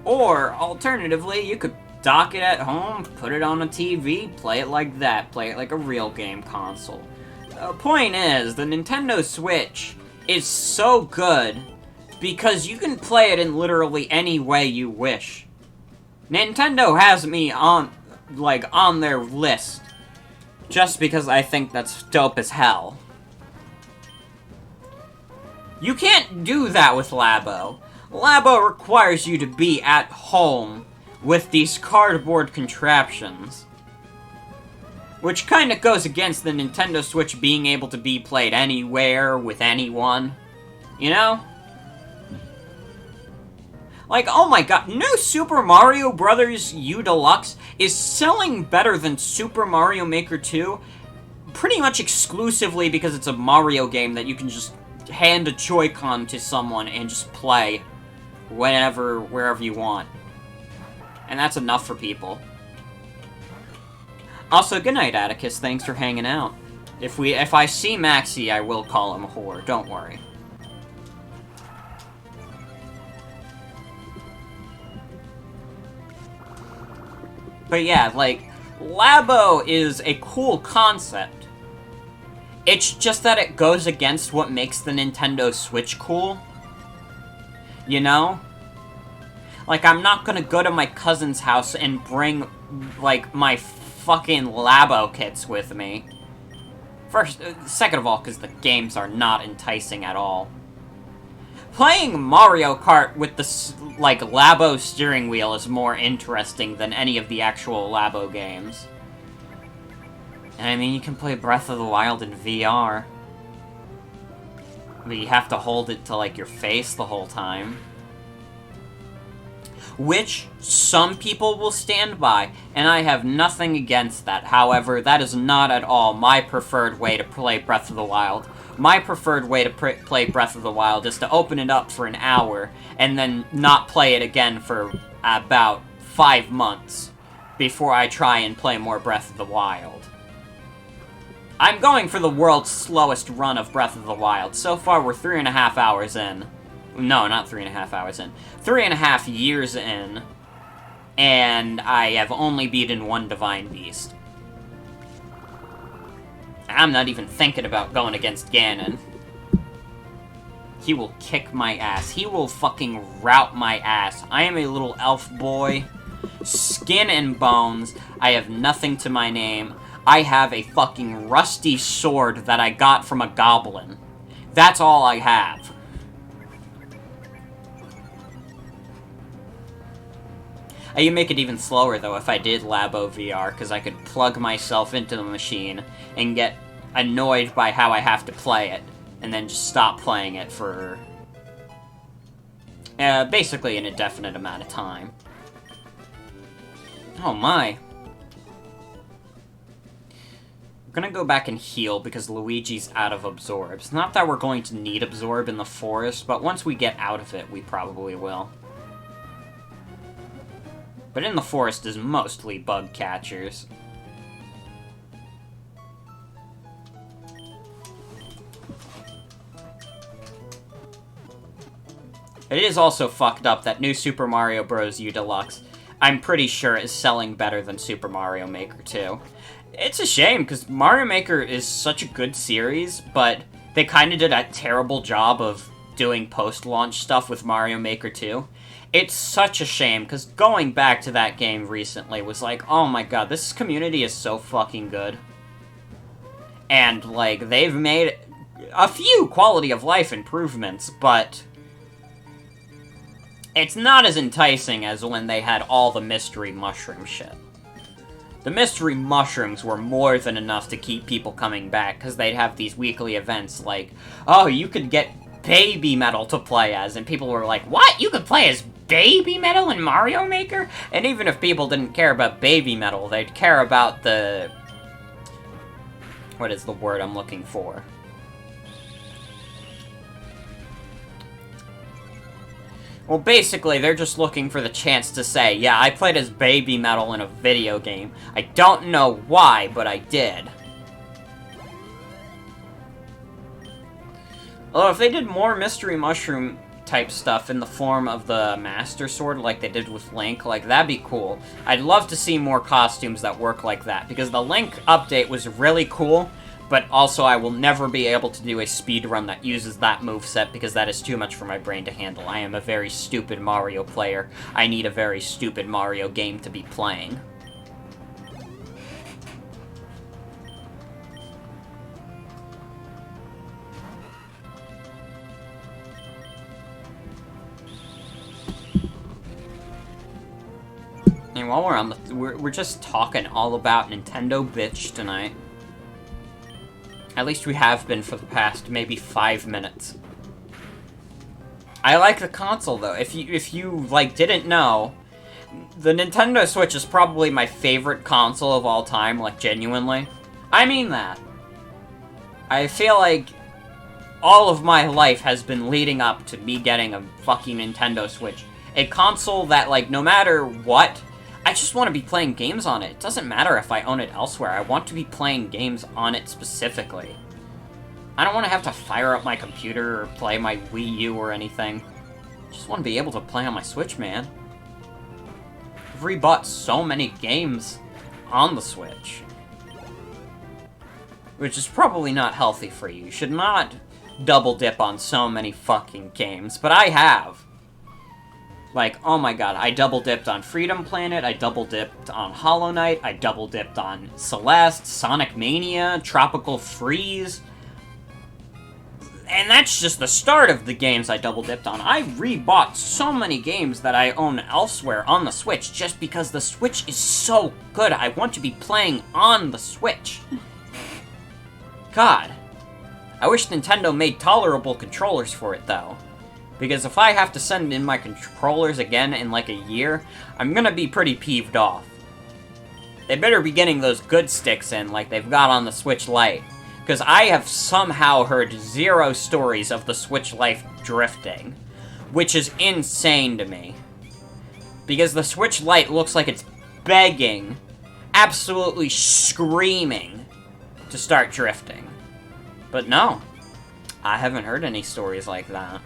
Or, alternatively, you could dock it at home, put it on a TV, play it like that, play it like a real game console. The point is, the Nintendo Switch is so good because you can play it in literally any way you wish. Nintendo has me on their list just because I think that's dope as hell. You can't do that with Labo. Labo requires you to be at home with these cardboard contraptions. Which kinda goes against the Nintendo Switch being able to be played anywhere with anyone. You know? Like, oh my god, new Super Mario Bros. U Deluxe is selling better than Super Mario Maker 2, pretty much exclusively because it's a Mario game that you can just hand a Joy-Con to someone and just play whenever, wherever you want. And that's enough for people. Also, good night, Atticus. Thanks for hanging out. If I see Maxie, I will call him a whore. Don't worry. But yeah, like, Labo is a cool concept. It's just that it goes against what makes the Nintendo Switch cool. You know? Like, I'm not gonna go to my cousin's house and bring, like, my fucking Labo kits with me. Second of all, because the games are not enticing at all. Playing Mario Kart with the, like, Labo steering wheel is more interesting than any of the actual Labo games. And I mean, you can play Breath of the Wild in VR. But you have to hold it to, like, your face the whole time. Which some people will stand by, and I have nothing against that. However, that is not at all my preferred way to play Breath of the Wild. My preferred way to play Breath of the Wild is to open it up for an hour, and then not play it again for about 5 months before I try and play more Breath of the Wild. I'm going for the world's slowest run of Breath of the Wild. So far, we're 3.5 hours in. No, not 3.5 hours in. 3.5 years in. And I have only beaten one Divine Beast. I'm not even thinking about going against Ganon. He will kick my ass. He will fucking rout my ass. I am a little elf boy. Skin and bones. I have nothing to my name. I have a fucking rusty sword that I got from a goblin. That's all I have. You'd make it even slower, though, if I did Labo VR, because I could plug myself into the machine and get annoyed by how I have to play it, and then just stop playing it for basically an indefinite amount of time. Oh my. We're gonna go back and heal because Luigi's out of absorbs. Not that we're going to need absorb in the forest, but once we get out of it, we probably will. But in the forest is mostly bug catchers. It is also fucked up that new Super Mario Bros. U Deluxe, I'm pretty sure, is selling better than Super Mario Maker 2. It's a shame, because Mario Maker is such a good series, but they kind of did a terrible job of doing post-launch stuff with Mario Maker 2. It's such a shame, because going back to that game recently was like, oh my god, this community is so fucking good. And, like, they've made a few quality of life improvements, but it's not as enticing as when they had all the mystery mushroom shit. The mystery mushrooms were more than enough to keep people coming back, because they'd have these weekly events like, oh, you could get Baby Metal to play as, and people were like, what? You could play as Baby Metal in Mario Maker? And even if people didn't care about Baby Metal, they'd care about the... What is the word I'm looking for? Well, basically, they're just looking for the chance to say, yeah, I played as Baby Metal in a video game. I don't know why, but I did. Although, if they did more Mystery Mushroom type stuff in the form of the Master Sword like they did with Link, like, that'd be cool. I'd love to see more costumes that work like that, because the Link update was really cool, but also I will never be able to do a speedrun that uses that moveset because that is too much for my brain to handle. I am a very stupid Mario player. I need a very stupid Mario game to be playing. And while we're on the... We're just talking all about Nintendo bitch tonight. At least we have been for the past maybe 5 minutes. I like the console though. If you like didn't know, the Nintendo Switch is probably my favorite console of all time, like genuinely. I mean that. I feel like all of my life has been leading up to me getting a fucking Nintendo Switch. A console that, like, no matter what, I just want to be playing games on it. It doesn't matter if I own it elsewhere. I want to be playing games on it specifically. I don't want to have to fire up my computer or play my Wii U or anything. I just want to be able to play on my Switch, man. I've rebought so many games on the Switch. Which is probably not healthy for you. You should not double dip on so many fucking games, but I have. Like, oh my god, I double-dipped on Freedom Planet, I double-dipped on Hollow Knight, I double-dipped on Celeste, Sonic Mania, Tropical Freeze. And that's just the start of the games I double-dipped on. I rebought so many games that I own elsewhere on the Switch just because the Switch is so good. I want to be playing on the Switch. God. I wish Nintendo made tolerable controllers for it, though. Because if I have to send in my controllers again in like a year, I'm gonna be pretty peeved off. They better be getting those good sticks in like they've got on the Switch Lite. Because I have somehow heard 0 stories of the Switch Lite drifting. Which is insane to me. Because the Switch Lite looks like it's begging, absolutely screaming, to start drifting. But no, I haven't heard any stories like that.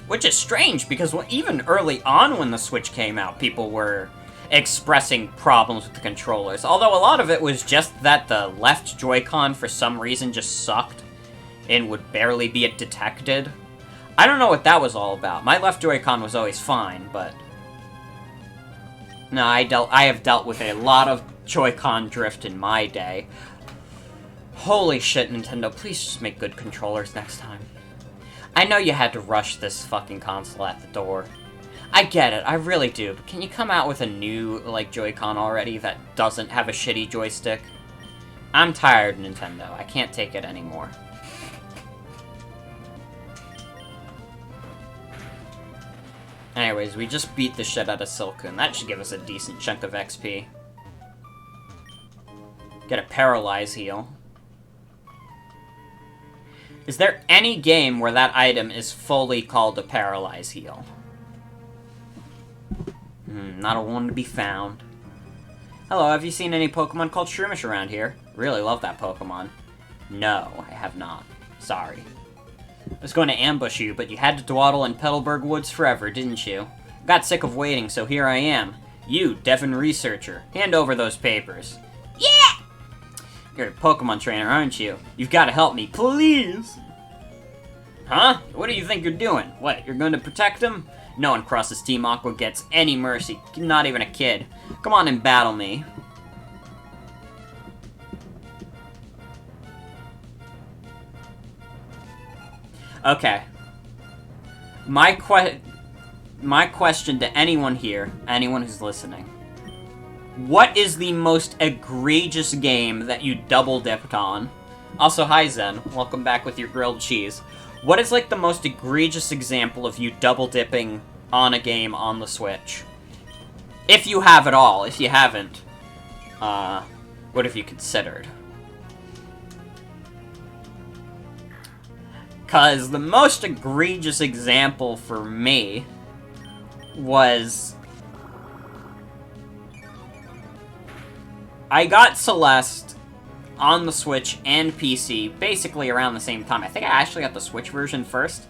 Which is strange, because even early on when the Switch came out, people were expressing problems with the controllers. Although a lot of it was just that the left Joy-Con, for some reason, just sucked and would barely be detected. I don't know what that was all about. My left Joy-Con was always fine, but... No, I have dealt with a lot of Joy-Con drift in my day. Holy shit, Nintendo, please just make good controllers next time. I know you had to rush this fucking console at the door. I get it, I really do, but can you come out with a new, like, Joy-Con already that doesn't have a shitty joystick? I'm tired, Nintendo. I can't take it anymore. Anyways, we just beat the shit out of Silcoon. That should give us a decent chunk of XP. Get a Paralyze heal. Is there any game where that item is fully called a Paralyze heal? Not a one to be found. Hello, have you seen any Pokemon called Shroomish around here? Really love that Pokemon. No, I have not. Sorry. I was going to ambush you, but you had to dawdle in Petalburg Woods forever, didn't you? Got sick of waiting, so here I am. You, Devon Researcher, hand over those papers. Yeah! You're a Pokemon trainer, aren't you? You've got to help me, please! Huh? What do you think you're doing? What, you're going to protect him? No one crosses Team Aqua gets any mercy, not even a kid. Come on and battle me. Okay. my question to anyone here, anyone who's listening. What is the most egregious game that you double-dipped on? Also, hi Zen. Welcome back with your grilled cheese. What is, like, the most egregious example of you double-dipping on a game on the Switch? If you have at all. If you haven't, what have you considered? Because the most egregious example for me was... I got Celeste on the Switch and PC basically around the same time. I think I actually got the Switch version first.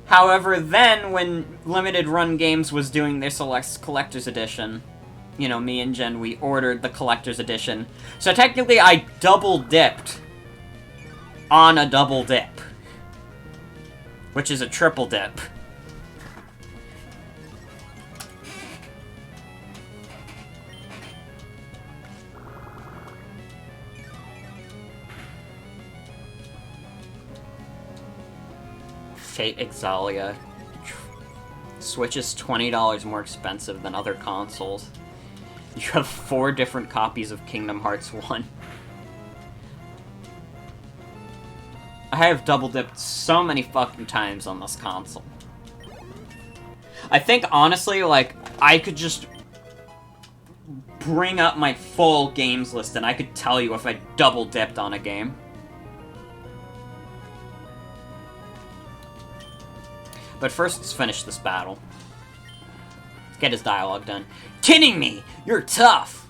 However, then, when Limited Run Games was doing their Celeste Collector's Edition, you know, me and Jen, we ordered the Collector's Edition. So technically, I double-dipped on a double dip. Which is a triple dip. Fate Exalia. Switch is $20 more expensive than other consoles. You have 4 different copies of Kingdom Hearts 1. I have double-dipped so many fucking times on this console. I think, honestly, like, I could just bring up my full games list and I could tell you if I double-dipped on a game. But first, let's finish this battle. Let's get his dialogue done. Kidding me! You're tough!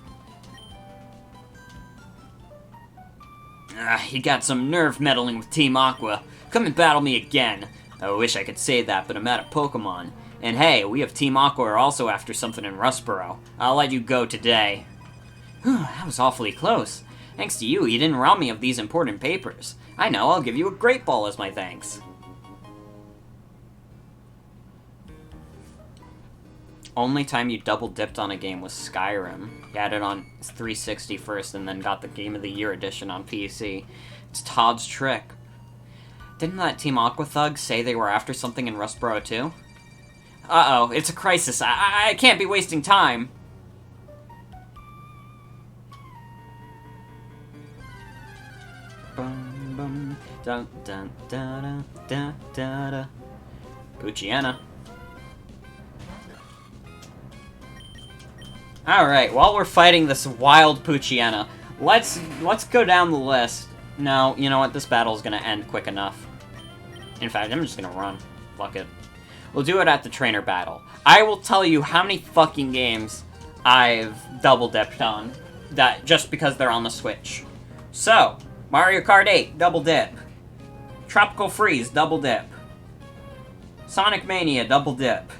You got some nerve meddling with Team Aqua. Come and battle me again. I wish I could say that, but I'm out of Pokemon. And hey, we have Team Aqua are also after something in Rustboro. I'll let you go today. That was awfully close. Thanks to you, you didn't rob me of these important papers. I know, I'll give you a Great Ball as my thanks. Only time you double-dipped on a game was Skyrim. You had it on 360 first and then got the Game of the Year edition on PC. It's Todd's trick. Didn't that Team Aqua Thug say they were after something in Rustboro too? Uh-oh, it's a crisis. I can't be wasting time. Bum, bum, dun, dun, dun, dun, dun, dun. Poochyena. Alright, while we're fighting this wild Poochyena, let's go down the list. No, you know what? This battle's gonna end quick enough. In fact, I'm just gonna run. Fuck it. We'll do it at the trainer battle. I will tell you how many fucking games I've double-dipped on, that just because they're on the Switch. So, Mario Kart 8, double-dip. Tropical Freeze, double-dip. Sonic Mania, double-dip.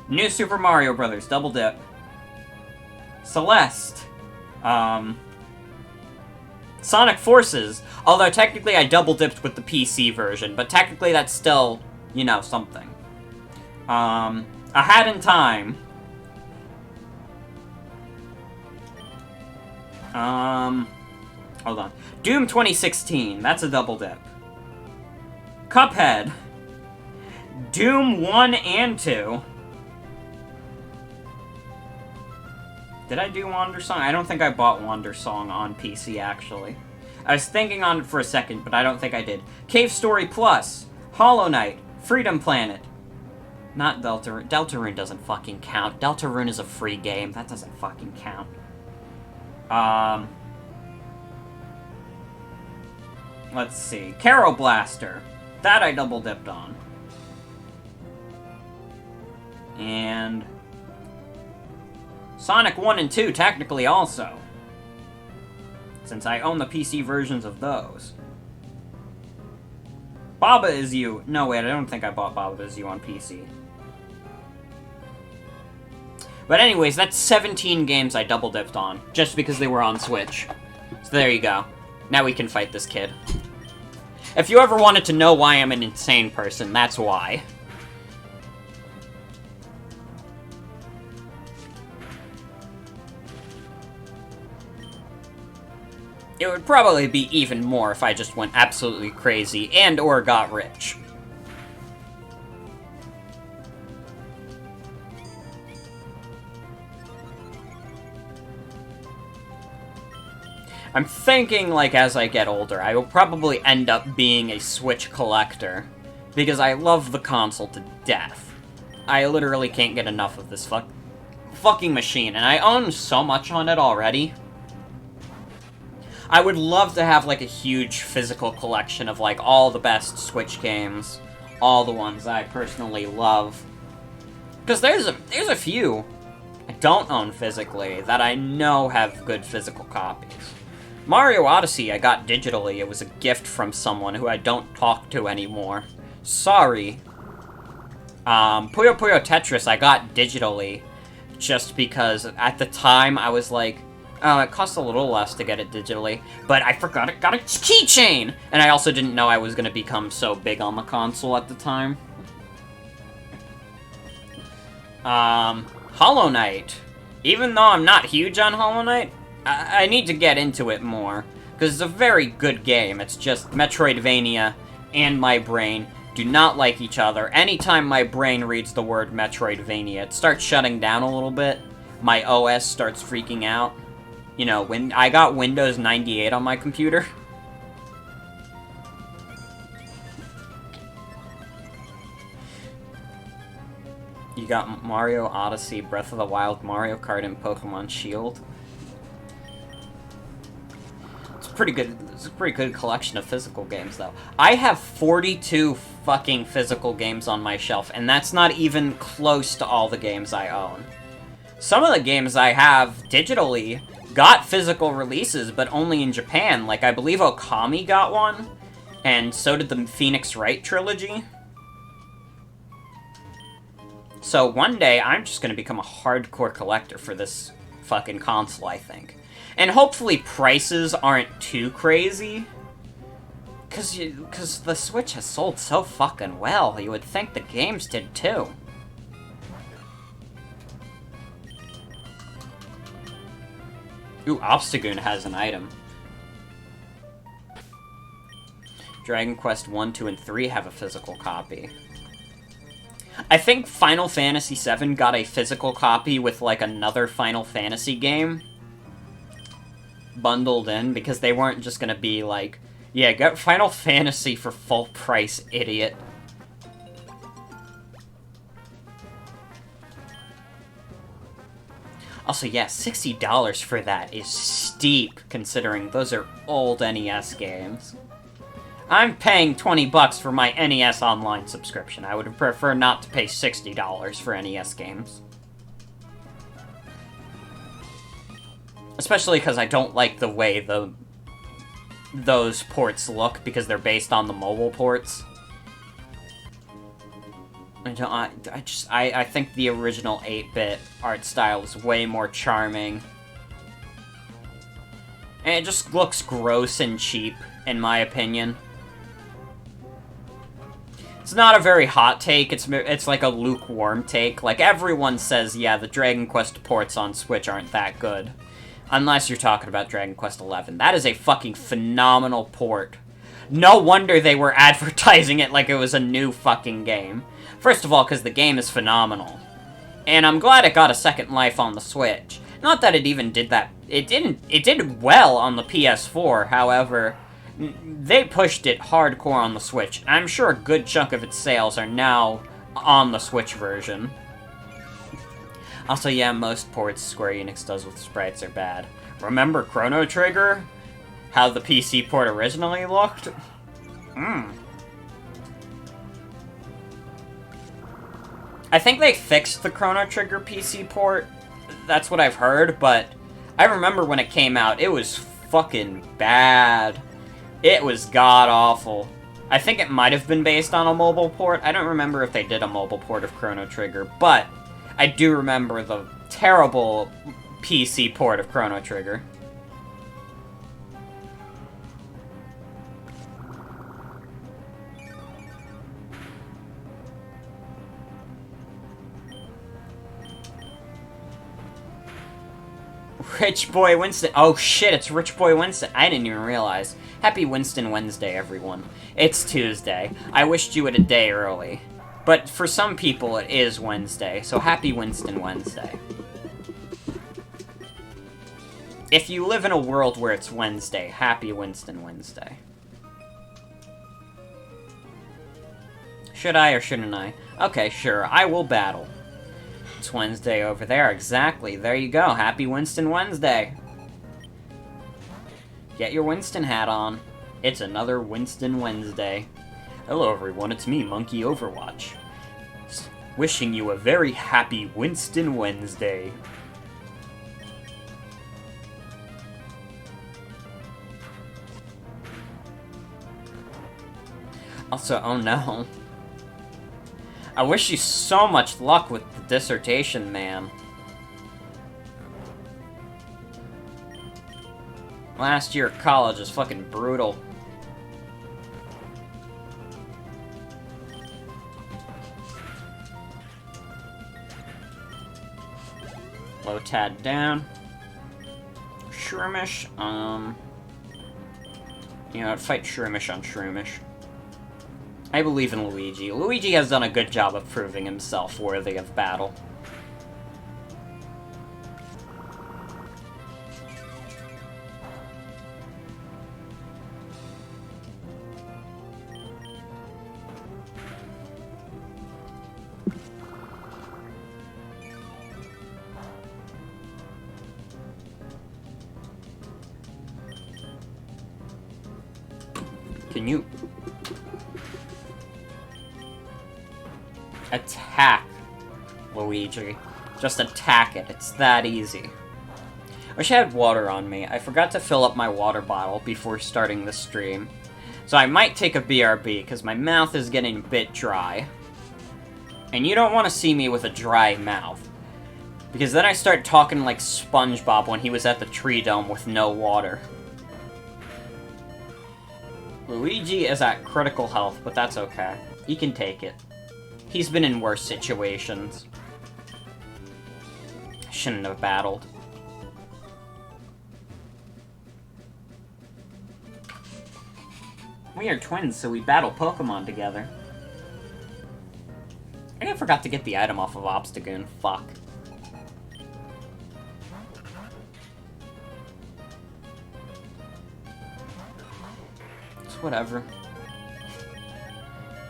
New Super Mario Bros., double-dip. Celeste. Sonic Forces. Although technically I double-dipped with the PC version, but technically that's still, you know, something. A Hat in Time. Hold on. Doom 2016. That's a double-dip. Cuphead. Doom 1 and 2. Did I do Wander Song? I don't think I bought Wander Song on PC, actually. I was thinking on it for a second, but I don't think I did. Cave Story Plus, Hollow Knight, Freedom Planet. Not Deltarune. Deltarune doesn't fucking count. Deltarune is a free game. That doesn't fucking count. Let's see. Caro Blaster. That I double-dipped on. And Sonic 1 and 2, technically, also. Since I own the PC versions of those. Baba Is You. No, wait, I don't think I bought Baba Is You on PC. But anyways, that's 17 games I double-dipped on, just because they were on Switch. So there you go. Now we can fight this kid. If you ever wanted to know why I'm an insane person, that's why. It would probably be even more if I just went absolutely crazy and or got rich. I'm thinking, like, as I get older, I will probably end up being a Switch collector. Because I love the console to death. I literally can't get enough of this fucking machine, and I own so much on it already. I would love to have, like, a huge physical collection of, like, all the best Switch games. All the ones I personally love. Because there's a few I don't own physically that I know have good physical copies. Mario Odyssey I got digitally. It was a gift from someone who I don't talk to anymore. Sorry. Puyo Puyo Tetris I got digitally. Just because at the time I was like, oh, it costs a little less to get it digitally. But I forgot it got a keychain! And I also didn't know I was going to become so big on the console at the time. Hollow Knight. Even though I'm not huge on Hollow Knight, I need to get into it more. Because it's a very good game. It's just Metroidvania and my brain do not like each other. Anytime my brain reads the word Metroidvania, it starts shutting down a little bit. My OS starts freaking out. You know, when I got Windows 98 on my computer. You got Mario Odyssey, Breath of the Wild, Mario Kart, and Pokemon Shield. It's pretty good. It's a pretty good collection of physical games, though. I have 42 fucking physical games on my shelf, and that's not even close to all the games I own. Some of the games I have digitally got physical releases, but only in Japan. Like, I believe Okami got one, and so did the Phoenix Wright trilogy. So one day, I'm just gonna become a hardcore collector for this fucking console, I think. And hopefully prices aren't too crazy. Cause the Switch has sold so fucking well, you would think the games did too. Ooh, Obstagoon has an item. Dragon Quest 1, 2, and 3 have a physical copy. I think Final Fantasy VII got a physical copy with, like, another Final Fantasy game bundled in, because they weren't just gonna be like, yeah, get Final Fantasy for full price, idiot. Also, yeah, $60 for that is steep, considering those are old NES games. I'm paying $20 for my NES Online subscription. I would prefer not to pay $60 for NES games. Especially because I don't like the way those ports look, because they're based on the mobile ports. I think the original 8-bit art style is way more charming. And it just looks gross and cheap, in my opinion. It's not a very hot take, it's like a lukewarm take. Like, everyone says, yeah, the Dragon Quest ports on Switch aren't that good. Unless you're talking about Dragon Quest XI. That is a fucking phenomenal port. No wonder they were advertising it like it was a new fucking game. First of all, because the game is phenomenal. And I'm glad it got a second life on the Switch. Not that it even did that. It did well on the PS4, however, they pushed it hardcore on the Switch. I'm sure a good chunk of its sales are now on the Switch version. Also, yeah, most ports Square Enix does with sprites are bad. Remember Chrono Trigger? How the PC port originally looked? I think they fixed the Chrono Trigger PC port. That's what I've heard, but I remember when it came out, it was fucking bad. It was god-awful. I think it might have been based on a mobile port. I don't remember if they did a mobile port of Chrono Trigger, but I do remember the terrible PC port of Chrono Trigger. Rich Boy Winston. Oh shit, it's Rich Boy Winston. I didn't even realize. Happy Winston Wednesday, everyone. It's Tuesday. I wished you it a day early. But for some people, it is Wednesday, so happy Winston Wednesday. If you live in a world where it's Wednesday, happy Winston Wednesday. Should I or shouldn't I? Okay, sure, I will battle. It's Wednesday over there, exactly. There you go, happy Winston Wednesday. Get your Winston hat on. It's another Winston Wednesday. Hello everyone, it's me, Monkey Overwatch. Wishing you a very happy Winston Wednesday. Also, oh no. I wish you so much luck with the dissertation, man. Last year at college was fucking brutal. Lotad down. Shroomish, you know, I'd fight Shroomish on Shroomish. I believe in Luigi. Luigi has done a good job of proving himself worthy of battle. Can you attack Luigi? Just attack it. It's that easy. Wish I had water on me. I forgot to fill up my water bottle before starting the stream. So I might take a BRB, because my mouth is getting a bit dry. And you don't want to see me with a dry mouth. Because then I start talking like SpongeBob when he was at the Tree Dome with no water. Luigi is at critical health, but that's okay. He can take it. He's been in worse situations. Shouldn't have battled. We are twins, so we battle Pokemon together. I think I forgot to get the item off of Obstagoon. Fuck. Whatever.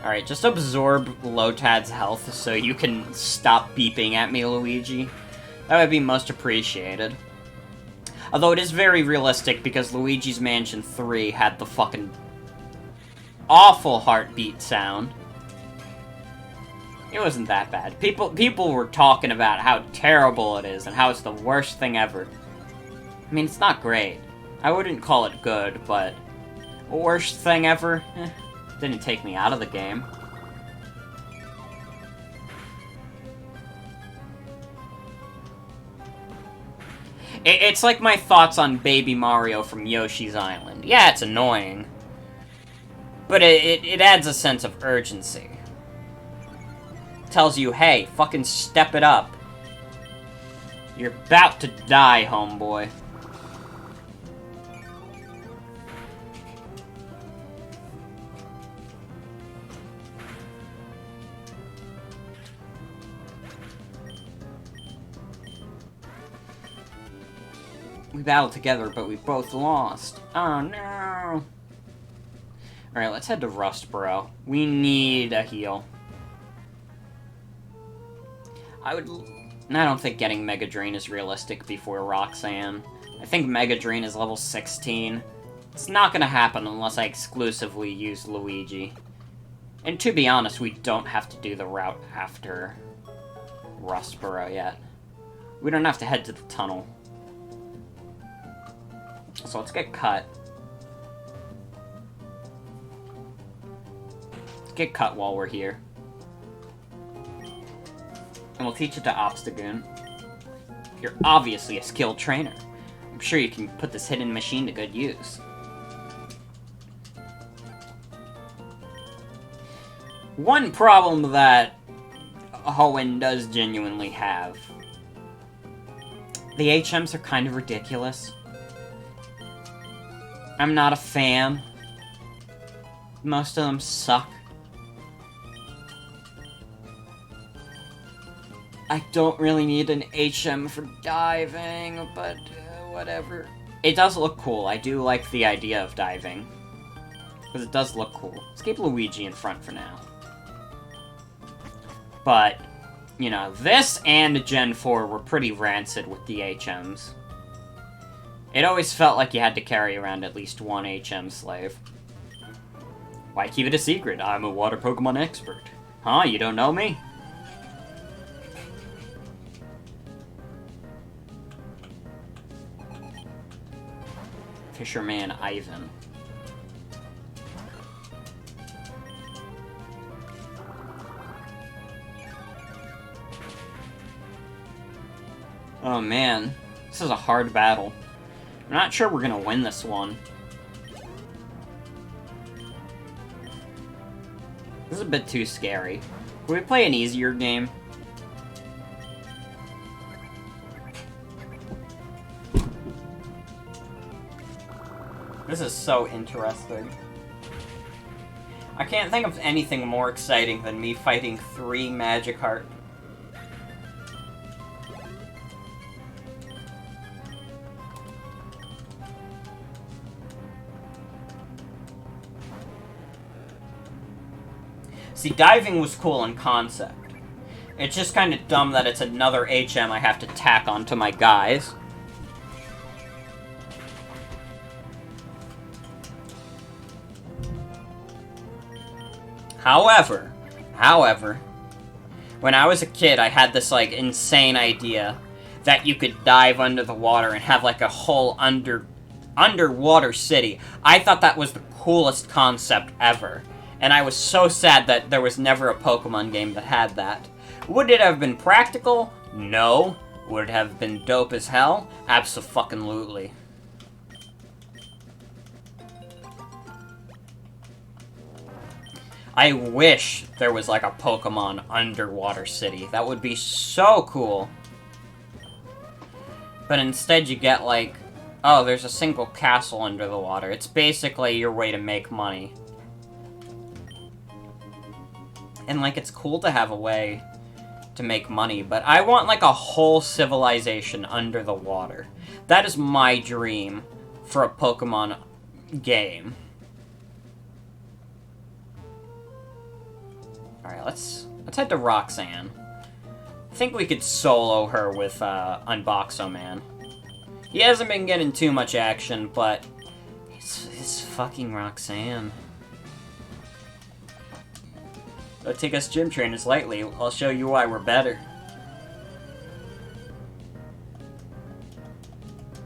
Alright, just absorb Lotad's health so you can stop beeping at me, Luigi. That would be most appreciated. Although it is very realistic because Luigi's Mansion 3 had the fucking awful heartbeat sound. It wasn't that bad. People were talking about how terrible it is and how it's the worst thing ever. I mean, it's not great. I wouldn't call it good, but worst thing ever? Didn't take me out of the game. It's like my thoughts on Baby Mario from Yoshi's Island. Yeah, it's annoying. But it adds a sense of urgency. Tells you, hey, fucking step it up. You're about to die, homeboy. We battled together, but we both lost. Oh, no. Alright, let's head to Rustboro. We need a heal. I don't think getting Mega Drain is realistic before Roxanne. I think Mega Drain is level 16. It's not gonna happen unless I exclusively use Luigi. And to be honest, we don't have to do the route after Rustboro yet. We don't have to head to the tunnel. So let's get cut. Let's get cut while we're here. And we'll teach it to Obstagoon. You're obviously a skilled trainer. I'm sure you can put this hidden machine to good use. One problem that Hoenn does genuinely have. The HMs are kind of ridiculous. I'm not a fan. Most of them suck. I don't really need an HM for diving, but whatever. It does look cool. I do like the idea of diving. Because it does look cool. Let's keep Luigi in front for now. But, you know, this and Gen 4 were pretty rancid with the HMs. It always felt like you had to carry around at least one HM slave. Why keep it a secret? I'm a water Pokemon expert. Huh? You don't know me? Fisherman Ivan. Oh man, this is a hard battle. I'm not sure we're gonna win this one. This is a bit too scary. Can we play an easier game? This is so interesting. I can't think of anything more exciting than me fighting 3 Magikarp. See, diving was cool in concept. It's just kind of dumb that it's another HM I have to tack onto my guys. However, when I was a kid, I had this, like, insane idea that you could dive under the water and have, like, a whole underwater city. I thought that was the coolest concept ever. And I was so sad that there was never a Pokemon game that had that. Would it have been practical? No. Would it have been dope as hell? Abso-fucking-lutely. I wish there was, like, a Pokemon underwater city. That would be so cool. But instead you get, like, oh, there's a single castle under the water. It's basically your way to make money. And, like, it's cool to have a way to make money, but I want, like, a whole civilization under the water. That is my dream for a Pokemon game. Alright, let's head to Roxanne. I think we could solo her with Unboxo-Man. He hasn't been getting too much action, but it's fucking Roxanne. Don't take us gym trainers lightly. I'll show you why we're better.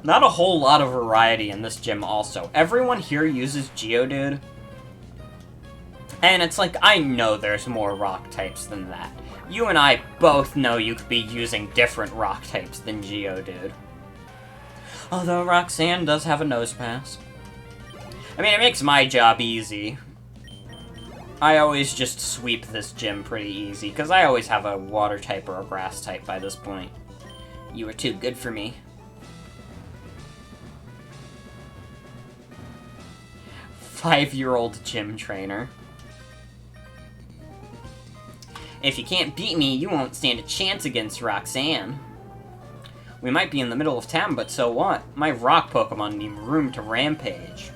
Not a whole lot of variety in this gym also. Everyone here uses Geodude. And it's like, I know there's more rock types than that. You and I both know you could be using different rock types than Geodude. Although Roxanne does have a nose pass. I mean, it makes my job easy. I always just sweep this gym pretty easy, because I always have a water type or a grass type by this point. You were too good for me. 5-year-old gym trainer. If you can't beat me, you won't stand a chance against Roxanne. We might be in the middle of town, but so what? My rock Pokemon need room to rampage.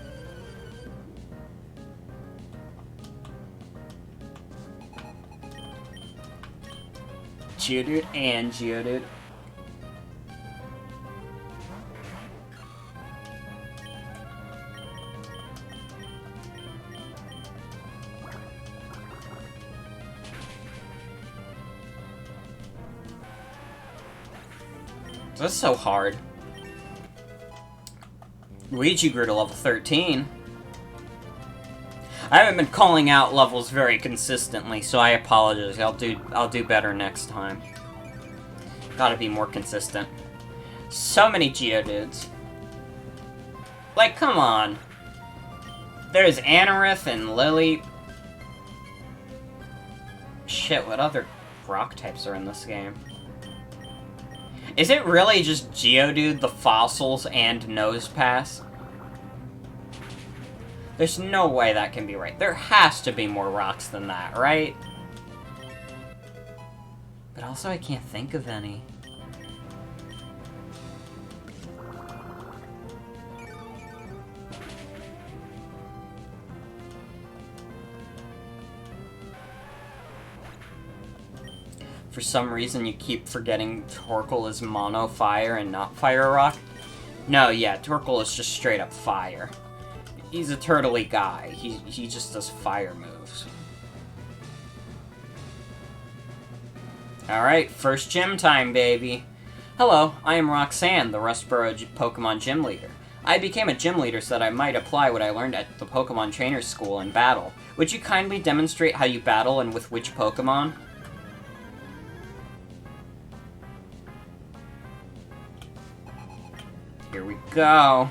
Geodude and Geodude. This is so hard. Luigi grew to level 13. I haven't been calling out levels very consistently, so I apologize. I'll do better next time. Gotta be more consistent. So many Geodudes. Like, come on. There's Anorith and Lily. Shit, what other rock types are in this game? Is it really just Geodude, the fossils, and Nosepass? There's no way that can be right. There has to be more rocks than that, right? But also, I can't think of any. For some reason, you keep forgetting Torkoal is mono fire and not fire rock. No, yeah, Torkoal is just straight up fire. He's a turtley guy. He just does fire moves. Alright, first gym time, baby. Hello, I am Roxanne, the Rustboro Pokemon Gym Leader. I became a gym leader so that I might apply what I learned at the Pokemon Trainer School in battle. Would you kindly demonstrate how you battle and with which Pokemon? Here we go.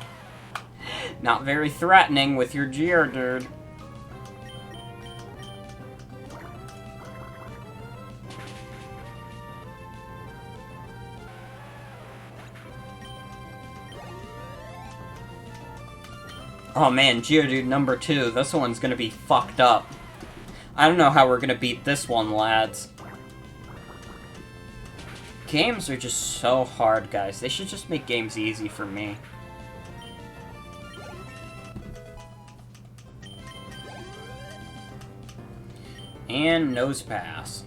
Not very threatening with your Geodude. Oh man, Geodude number 2. This one's gonna be fucked up. I don't know how we're gonna beat this one, lads. Games are just so hard, guys. They should just make games easy for me. And Nose Pass.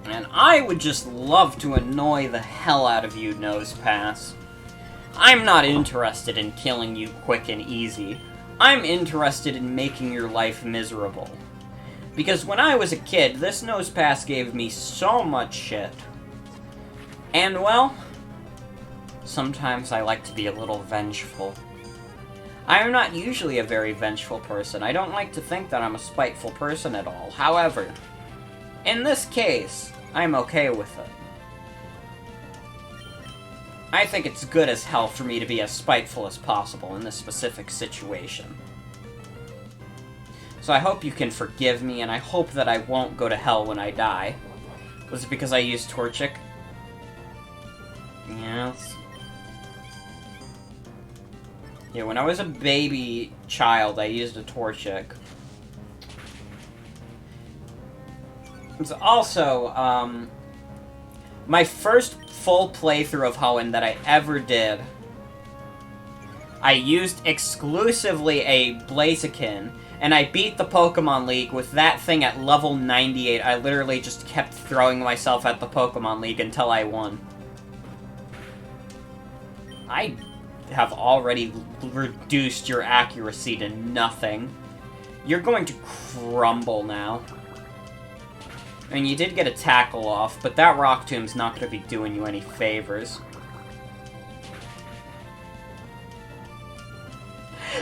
And I would just love to annoy the hell out of you, Nose Pass. I'm not interested in killing you quick and easy. I'm interested in making your life miserable. Because when I was a kid, this Nose Pass gave me so much shit. And, well, sometimes I like to be a little vengeful. I am not usually a very vengeful person. I don't like to think that I'm a spiteful person at all. However, in this case, I'm okay with it. I think it's good as hell for me to be as spiteful as possible in this specific situation. So I hope you can forgive me, and I hope that I won't go to hell when I die. Was it because I used Torchic? Yes. Yeah, when I was a baby child, I used a Torchic. It's also, my first full playthrough of Hoenn that I ever did, I used exclusively a Blaziken, and I beat the Pokemon League with that thing at level 98. I literally just kept throwing myself at the Pokemon League until I won. I have already reduced your accuracy to nothing. You're going to crumble now. I mean, you did get a tackle off, but that Rock Tomb's not going to be doing you any favors.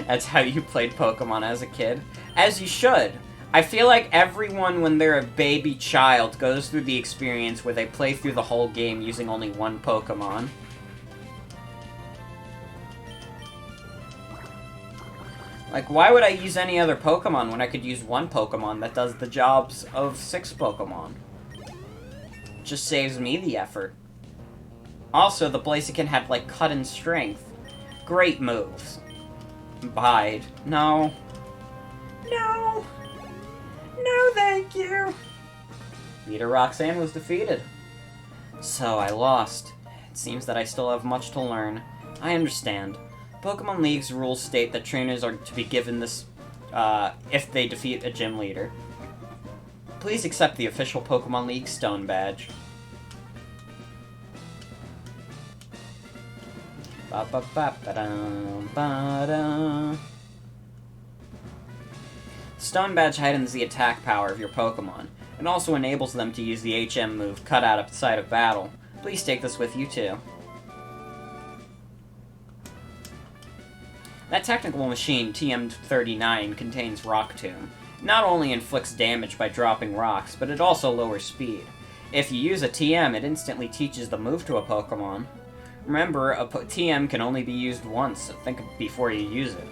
That's how you played Pokemon as a kid. As you should. I feel like everyone, when they're a baby child, goes through the experience where they play through the whole game using only one Pokemon. Like, why would I use any other Pokemon when I could use one Pokemon that does the jobs of 6 Pokemon? Just saves me the effort. Also, the Blaziken had, like, Cut and Strength. Great moves. Bide. No. No. No, thank you. Leader Roxanne was defeated. So, I lost. It seems that I still have much to learn. I understand. Pokemon League's rules state that trainers are to be given this, if they defeat a gym leader. Please accept the official Pokemon League Stone Badge. Stone Badge heightens the attack power of your Pokemon, and also enables them to use the HM move Cut Out at the side of battle. Please take this with you too. That technical machine, TM39, contains Rock Tomb. It not only inflicts damage by dropping rocks, but it also lowers speed. If you use a TM, it instantly teaches the move to a Pokemon. Remember, a TM can only be used once, so think before you use it.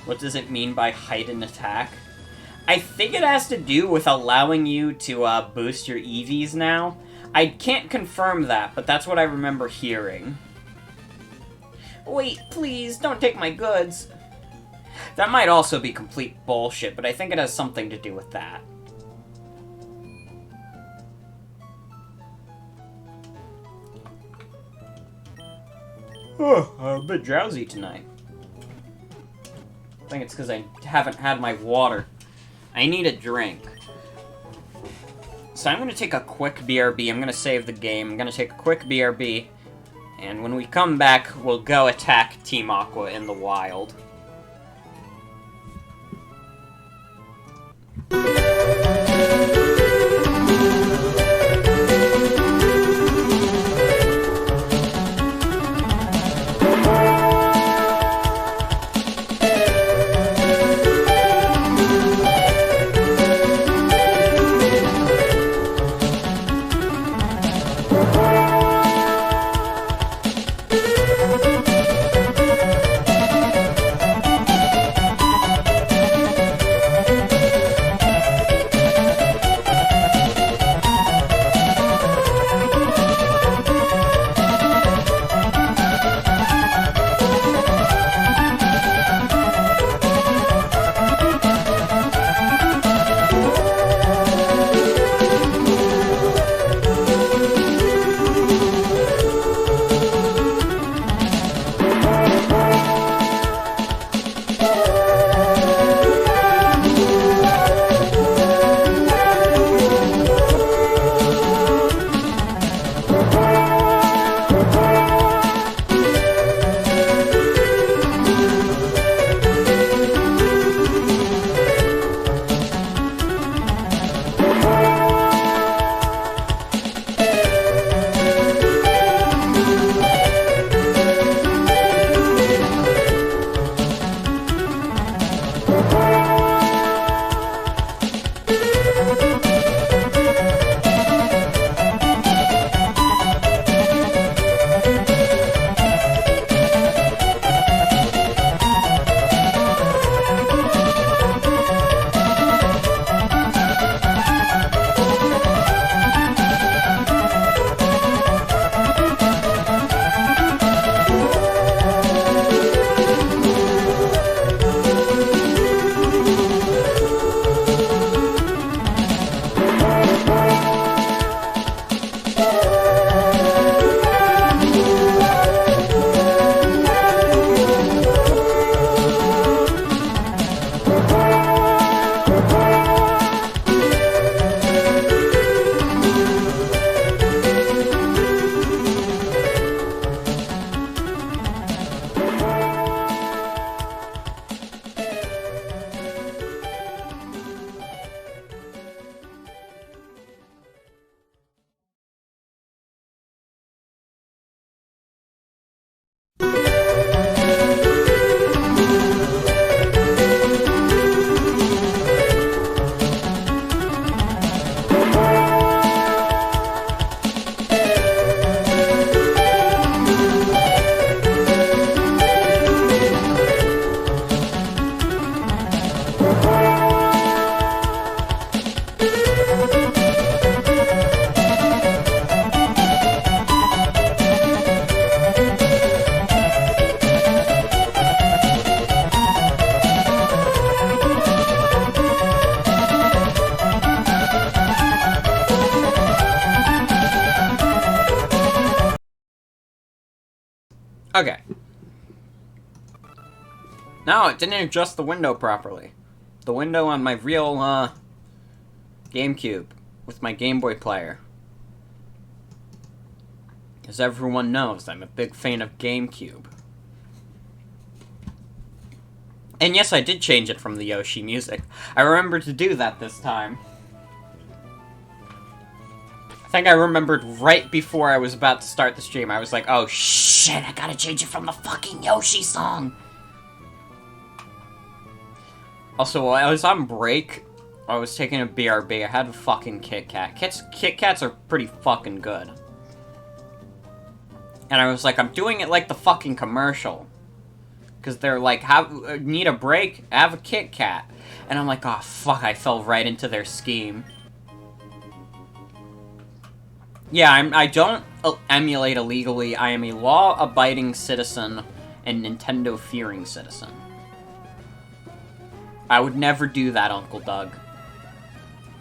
What does it mean by heightened attack? I think it has to do with allowing you to boost your EVs now. I can't confirm that, but that's what I remember hearing. Wait, please, don't take my goods. That might also be complete bullshit, but I think it has something to do with that. Oh, I'm a bit drowsy tonight. I think it's because I haven't had my water. I need a drink. So I'm going to take a quick BRB. I'm going to save the game. I'm going to take a quick BRB. And when we come back, we'll go attack Team Aqua in the wild. Okay. No, it didn't adjust the window properly. The window on my real, GameCube with my Game Boy player. As everyone knows, I'm a big fan of GameCube. And yes, I did change it from the Yoshi music. I remembered to do that this time. I think I remembered right before I was about to start the stream. I was like, oh shit, I gotta change it from the fucking Yoshi song. Also, while I was on break, I was taking a BRB. I had a fucking Kit Kat. Kit Kats are pretty fucking good. And I was like, I'm doing it like the fucking commercial. Because they're like, need a break? Have a Kit Kat. And I'm like, oh fuck, I fell right into their scheme. Yeah, I don't emulate illegally. I am a law-abiding citizen and Nintendo-fearing citizen. I would never do that, Uncle Doug.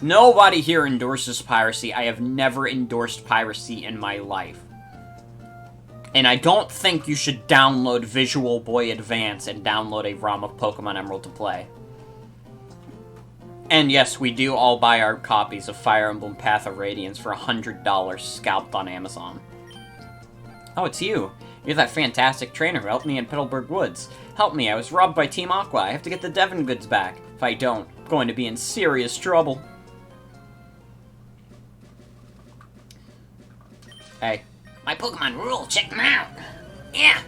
Nobody here endorses piracy. I have never endorsed piracy in my life. And I don't think you should download Visual Boy Advance and download a ROM of Pokemon Emerald to play. And yes, we do all buy our copies of Fire Emblem Path of Radiance for $100 scalped on Amazon. Oh, it's you. You're that fantastic trainer who helped me in Petalburg Woods. Help me, I was robbed by Team Aqua. I have to get the Devon goods back. If I don't, I'm going to be in serious trouble. Hey. My Pokemon rule, check them out. Yeah.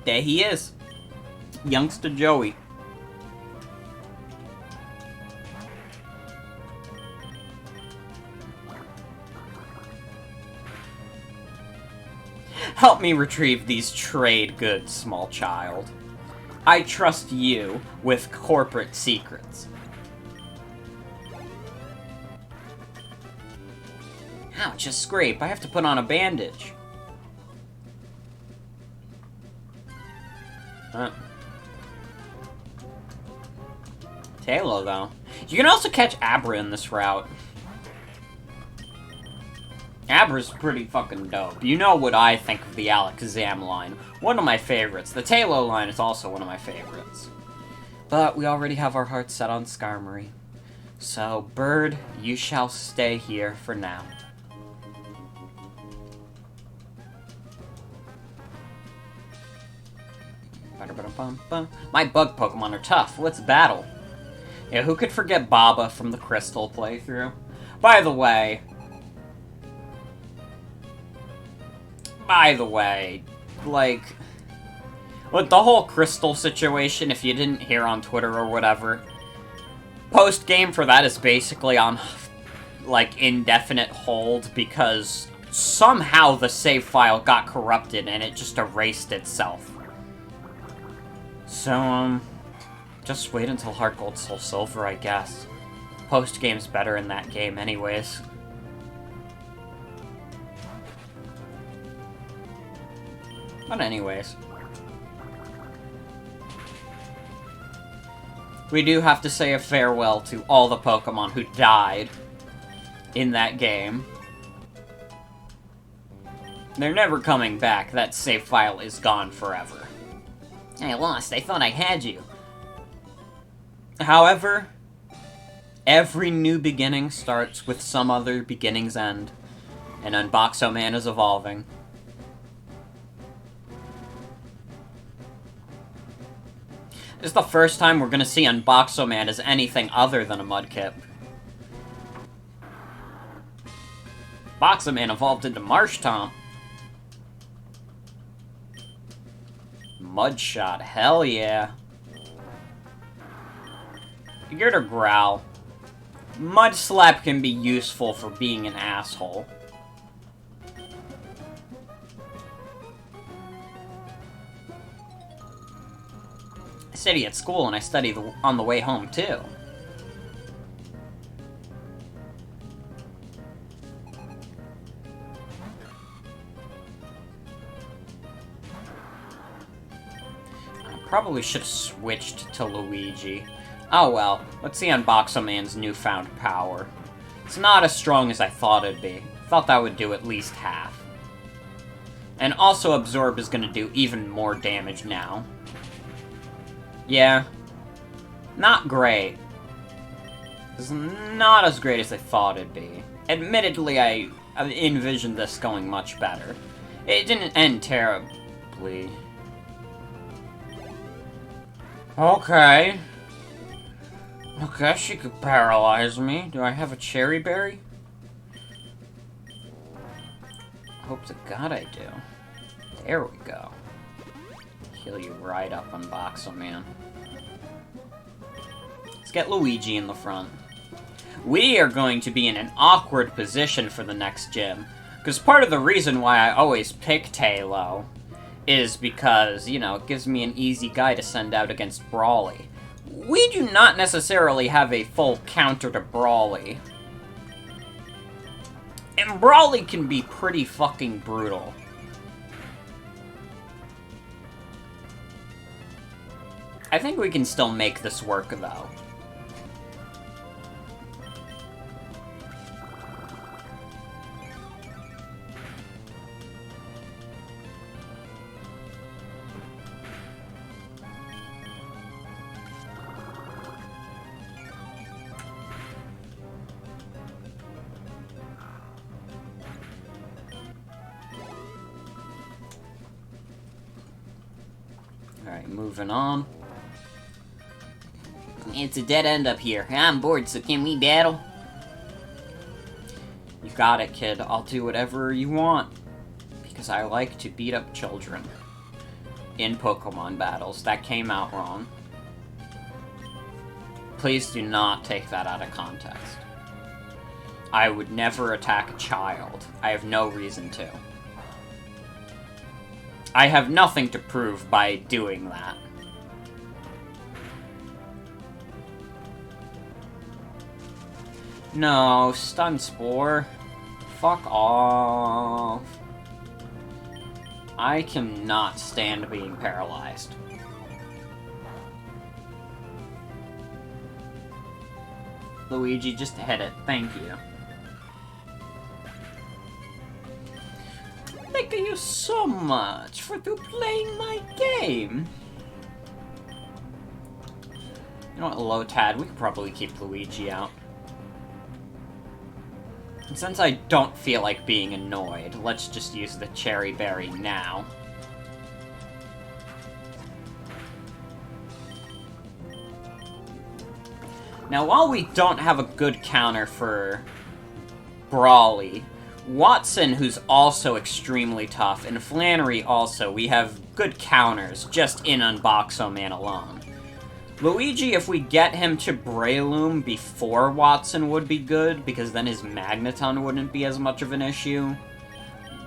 There he is. Youngster Joey. Help me retrieve these trade goods, small child. I trust you with corporate secrets. Ouch, a scrape. I have to put on a bandage. Tailo, though. You can also catch Abra in this route. Abra's pretty fucking dope. You know what I think of the Alakazam line. One of my favorites. The Tailo line is also one of my favorites. But we already have our hearts set on Skarmory. So, Bird, you shall stay here for now. My bug Pokemon are tough. Let's battle. Yeah, who could forget Baba from the Crystal playthrough? By the way, like, with the whole Crystal situation, if you didn't hear on Twitter or whatever, post-game for that is basically on, like, indefinite hold because somehow the save file got corrupted and it just erased itself. So, just wait until Heart Gold, Soul Silver, I guess. Post-game's better in that game anyways. But anyways. We do have to say a farewell to all the Pokemon who died in that game. They're never coming back. That save file is gone forever. I lost. I thought I had you. However, every new beginning starts with some other beginning's end. And Unboxoman is evolving. This is the first time we're gonna see Unboxoman as anything other than a Mudkip. Boxoman evolved into Marshtomp. Mudshot, hell yeah. You're to Growl. Mudslap can be useful for being an asshole. I study at school and I study on the way home too. Probably should have switched to Luigi. Oh well, let's see Unboxoman's newfound power. It's not as strong as I thought it'd be. Thought that would do at least half. And also Absorb is gonna do even more damage now. Yeah. Not great. It's not as great as I thought it'd be. Admittedly, I envisioned this going much better. It didn't end terribly. Okay. I guess she could paralyze me. Do I have a cherry berry? Hope to God I do. There we go. Heal you right up, Unboxoman. Let's get Luigi in the front. We are going to be in an awkward position for the next gym. Because part of the reason why I always pick Tailo is because, you know, it gives me an easy guy to send out against Brawly. We do not necessarily have a full counter to Brawly. And Brawly can be pretty fucking brutal. I think we can still make this work, though. Alright, moving on. It's a dead end up here. I'm bored, so can we battle? You got it, kid. I'll do whatever you want. Because I like to beat up children. In Pokemon battles. That came out wrong. Please do not take that out of context. I would never attack a child. I have no reason to. I have nothing to prove by doing that. No, Stun Spore. Fuck off. I cannot stand being paralyzed. Luigi, just hit it. Thank you. Thank you so much for playing my game. You know what, Lotad, we could probably keep Luigi out. And since I don't feel like being annoyed, let's just use the Cherry Berry now. Now, while we don't have a good counter for Brawly, Watson, who's also extremely tough, and Flannery also, we have good counters just in Unboxoman alone. Luigi, if we get him to Breloom before Watson would be good, because then his Magneton wouldn't be as much of an issue.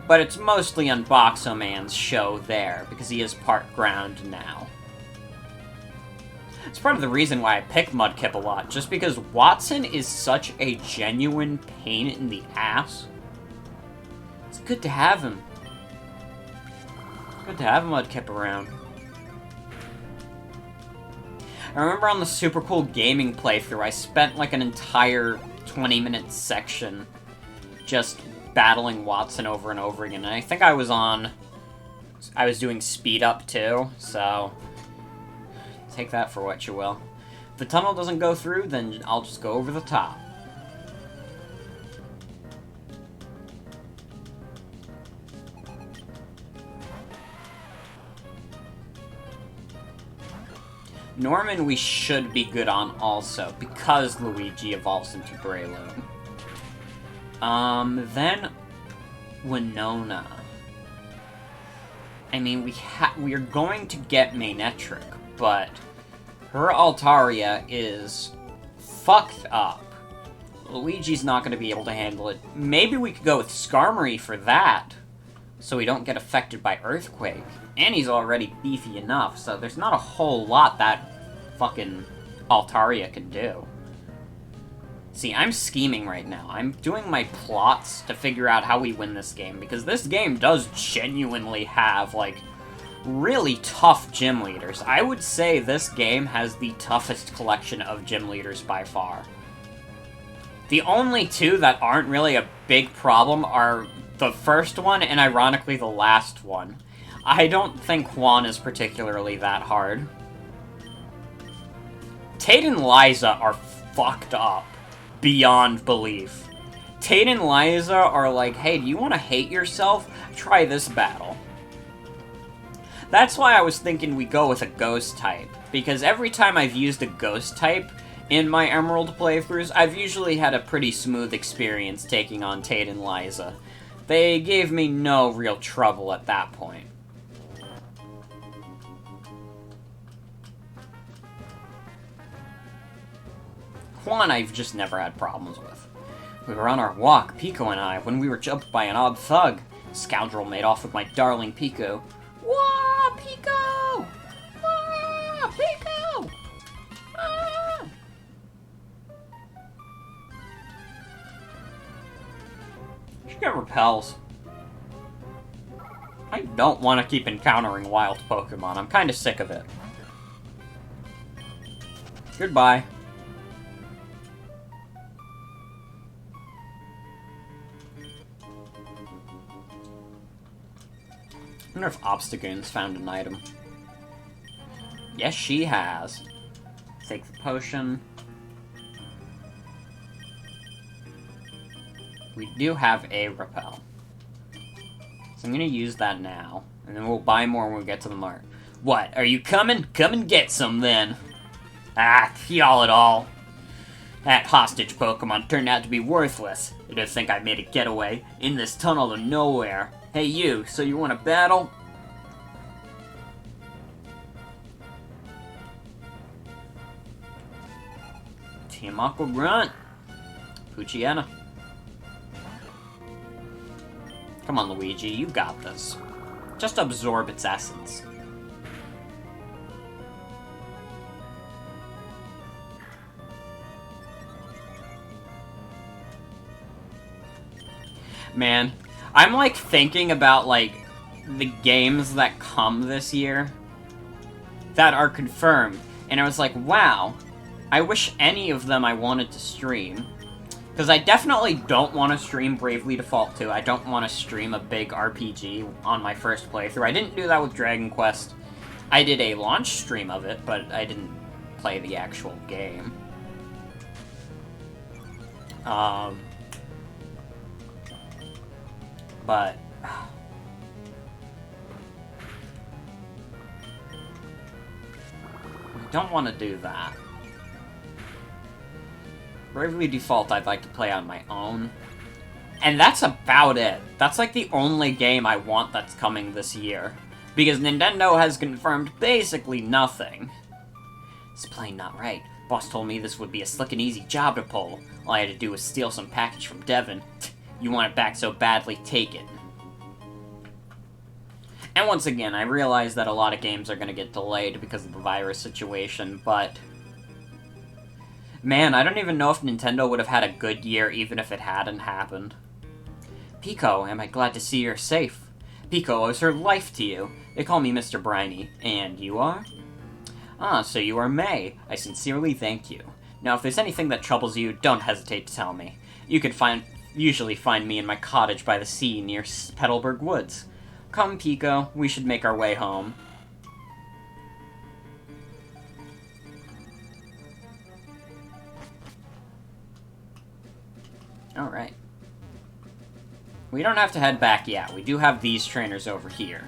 But it's mostly Unboxoman's show there, because he is part ground now. It's part of the reason why I pick Mudkip a lot, just because Watson is such a genuine pain in the ass. It's good to have him. It's good to have Mudkip around. I remember on the Super Cool Gaming playthrough, I spent like an entire 20-minute section just battling Watson over and over again. And I think I was doing speed up too, so take that for what you will. If the tunnel doesn't go through, then I'll just go over the top. Norman we should be good on also, because Luigi evolves into Breloom. Then Winona. I mean, we are going to get Manectric, but her Altaria is fucked up. Luigi's not going to be able to handle it. Maybe we could go with Skarmory for that, so we don't get affected by Earthquake. And he's already beefy enough, so there's not a whole lot that fucking Altaria can do. See, I'm scheming right now. I'm doing my plots to figure out how we win this game, because this game does genuinely have, like, really tough gym leaders. I would say this game has the toughest collection of gym leaders by far. The only two that aren't really a big problem are the first one and, ironically, the last one. I don't think Juan is particularly that hard. Tate and Liza are fucked up beyond belief. Tate and Liza are like, hey, do you want to hate yourself? Try this battle. That's why I was thinking we go with a ghost type, because every time I've used a ghost type in my Emerald playthroughs, I've usually had a pretty smooth experience taking on Tate and Liza. They gave me no real trouble at that point. Juan I've just never had problems with. We were on our walk, Pico and I, when we were jumped by an odd thug. Scoundrel made off with my darling Pico. Wah, Pico! Wah, Pico! Ah! She got repels. I don't want to keep encountering wild Pokemon. I'm kind of sick of it. Goodbye. I wonder if Obstagoon's found an item. Yes, she has. Take the potion. We do have a repel. So I'm gonna use that now, and then we'll buy more when we get to the mart. What, are you coming? Come and get some, then. Ah, y'all at all. That hostage Pokemon turned out to be worthless. You don't think I made a getaway in this tunnel of nowhere. Hey you, so you want to battle? Team Aqua Grunt. Poochyena. Come on, Luigi, you got this. Just absorb its essence. Man, I'm like thinking about like the games that come this year that are confirmed, and I was like, wow, I wish any of them I wanted to stream. Because I definitely don't want to stream Bravely Default 2. I don't want to stream a big RPG on my first playthrough. I didn't do that with Dragon Quest. I did a launch stream of it, but I didn't play the actual game. But I don't want to do that. Bravely Default I'd like to play on my own. And that's about it. That's like the only game I want that's coming this year. Because Nintendo has confirmed basically nothing. It's plain not right. Boss told me this would be a slick and easy job to pull. All I had to do was steal some package from Devin. You want it back so badly, take it. And once again, I realize that a lot of games are going to get delayed because of the virus situation, but... man, I don't even know if Nintendo would have had a good year even if it hadn't happened. Pico, am I glad to see you're safe. Pico owes her life to you. They call me Mr. Briny. And you are? Ah, so you are May. I sincerely thank you. Now, if there's anything that troubles you, don't hesitate to tell me. You can usually find me in my cottage by the sea near Petalburg Woods. Come, Pico, we should make our way home. Alright. We don't have to head back yet. We do have these trainers over here.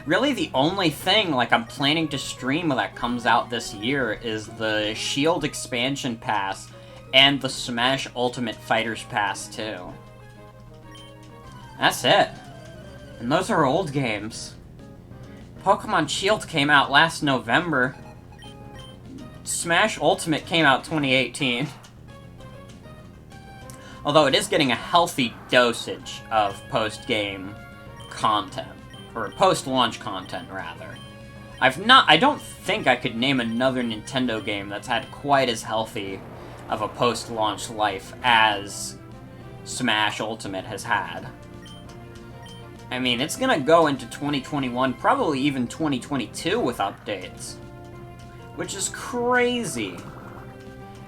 Really, the only thing, like, I'm planning to stream that comes out this year is the Shield Expansion Pass and the Smash Ultimate Fighters Pass, too. That's it. And those are old games. Pokemon Shield came out last November. Smash Ultimate came out 2018. Although it is getting a healthy dosage of post-game content. Or post-launch content, rather. I don't think I could name another Nintendo game that's had quite as healthy of a post-launch life as Smash Ultimate has had. I mean, it's gonna go into 2021, probably even 2022 with updates. Which is crazy.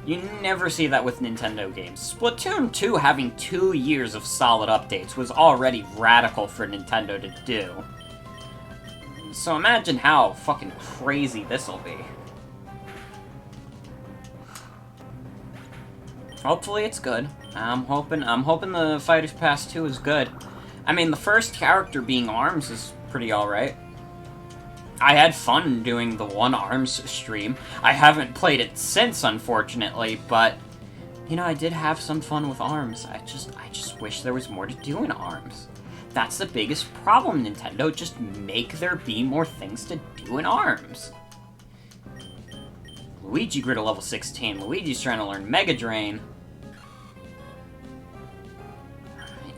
You never see that with Nintendo games. Splatoon 2 having 2 years of solid updates was already radical for Nintendo to do. So imagine how fucking crazy this'll be. Hopefully it's good. I'm hoping the Fighters Pass 2 is good. I mean, the first character being ARMS is pretty alright. I had fun doing the one ARMS stream. I haven't played it since, unfortunately, but, you know, I did have some fun with ARMS. I just wish there was more to do in ARMS. That's the biggest problem, Nintendo. Just make there be more things to do in ARMS. Luigi grew to level 16. Luigi's trying to learn Mega Drain.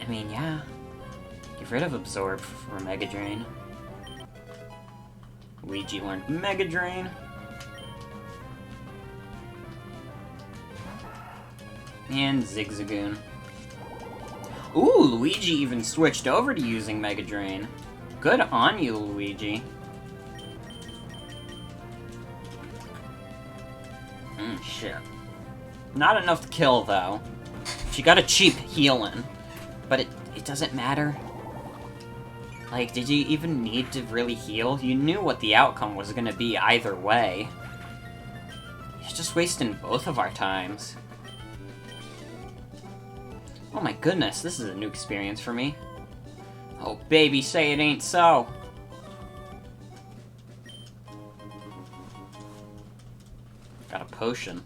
I mean, yeah. Get rid of Absorb for Mega Drain. Luigi learned Mega Drain. And Zigzagoon. Ooh, Luigi even switched over to using Mega Drain. Good on you, Luigi. Shit. Not enough to kill, though. She got a cheap heal-in. But it doesn't matter. Like, did you even need to really heal? You knew what the outcome was gonna be either way. You're just wasting both of our times. Oh my goodness, this is a new experience for me. Oh, baby, say it ain't so. Got a potion.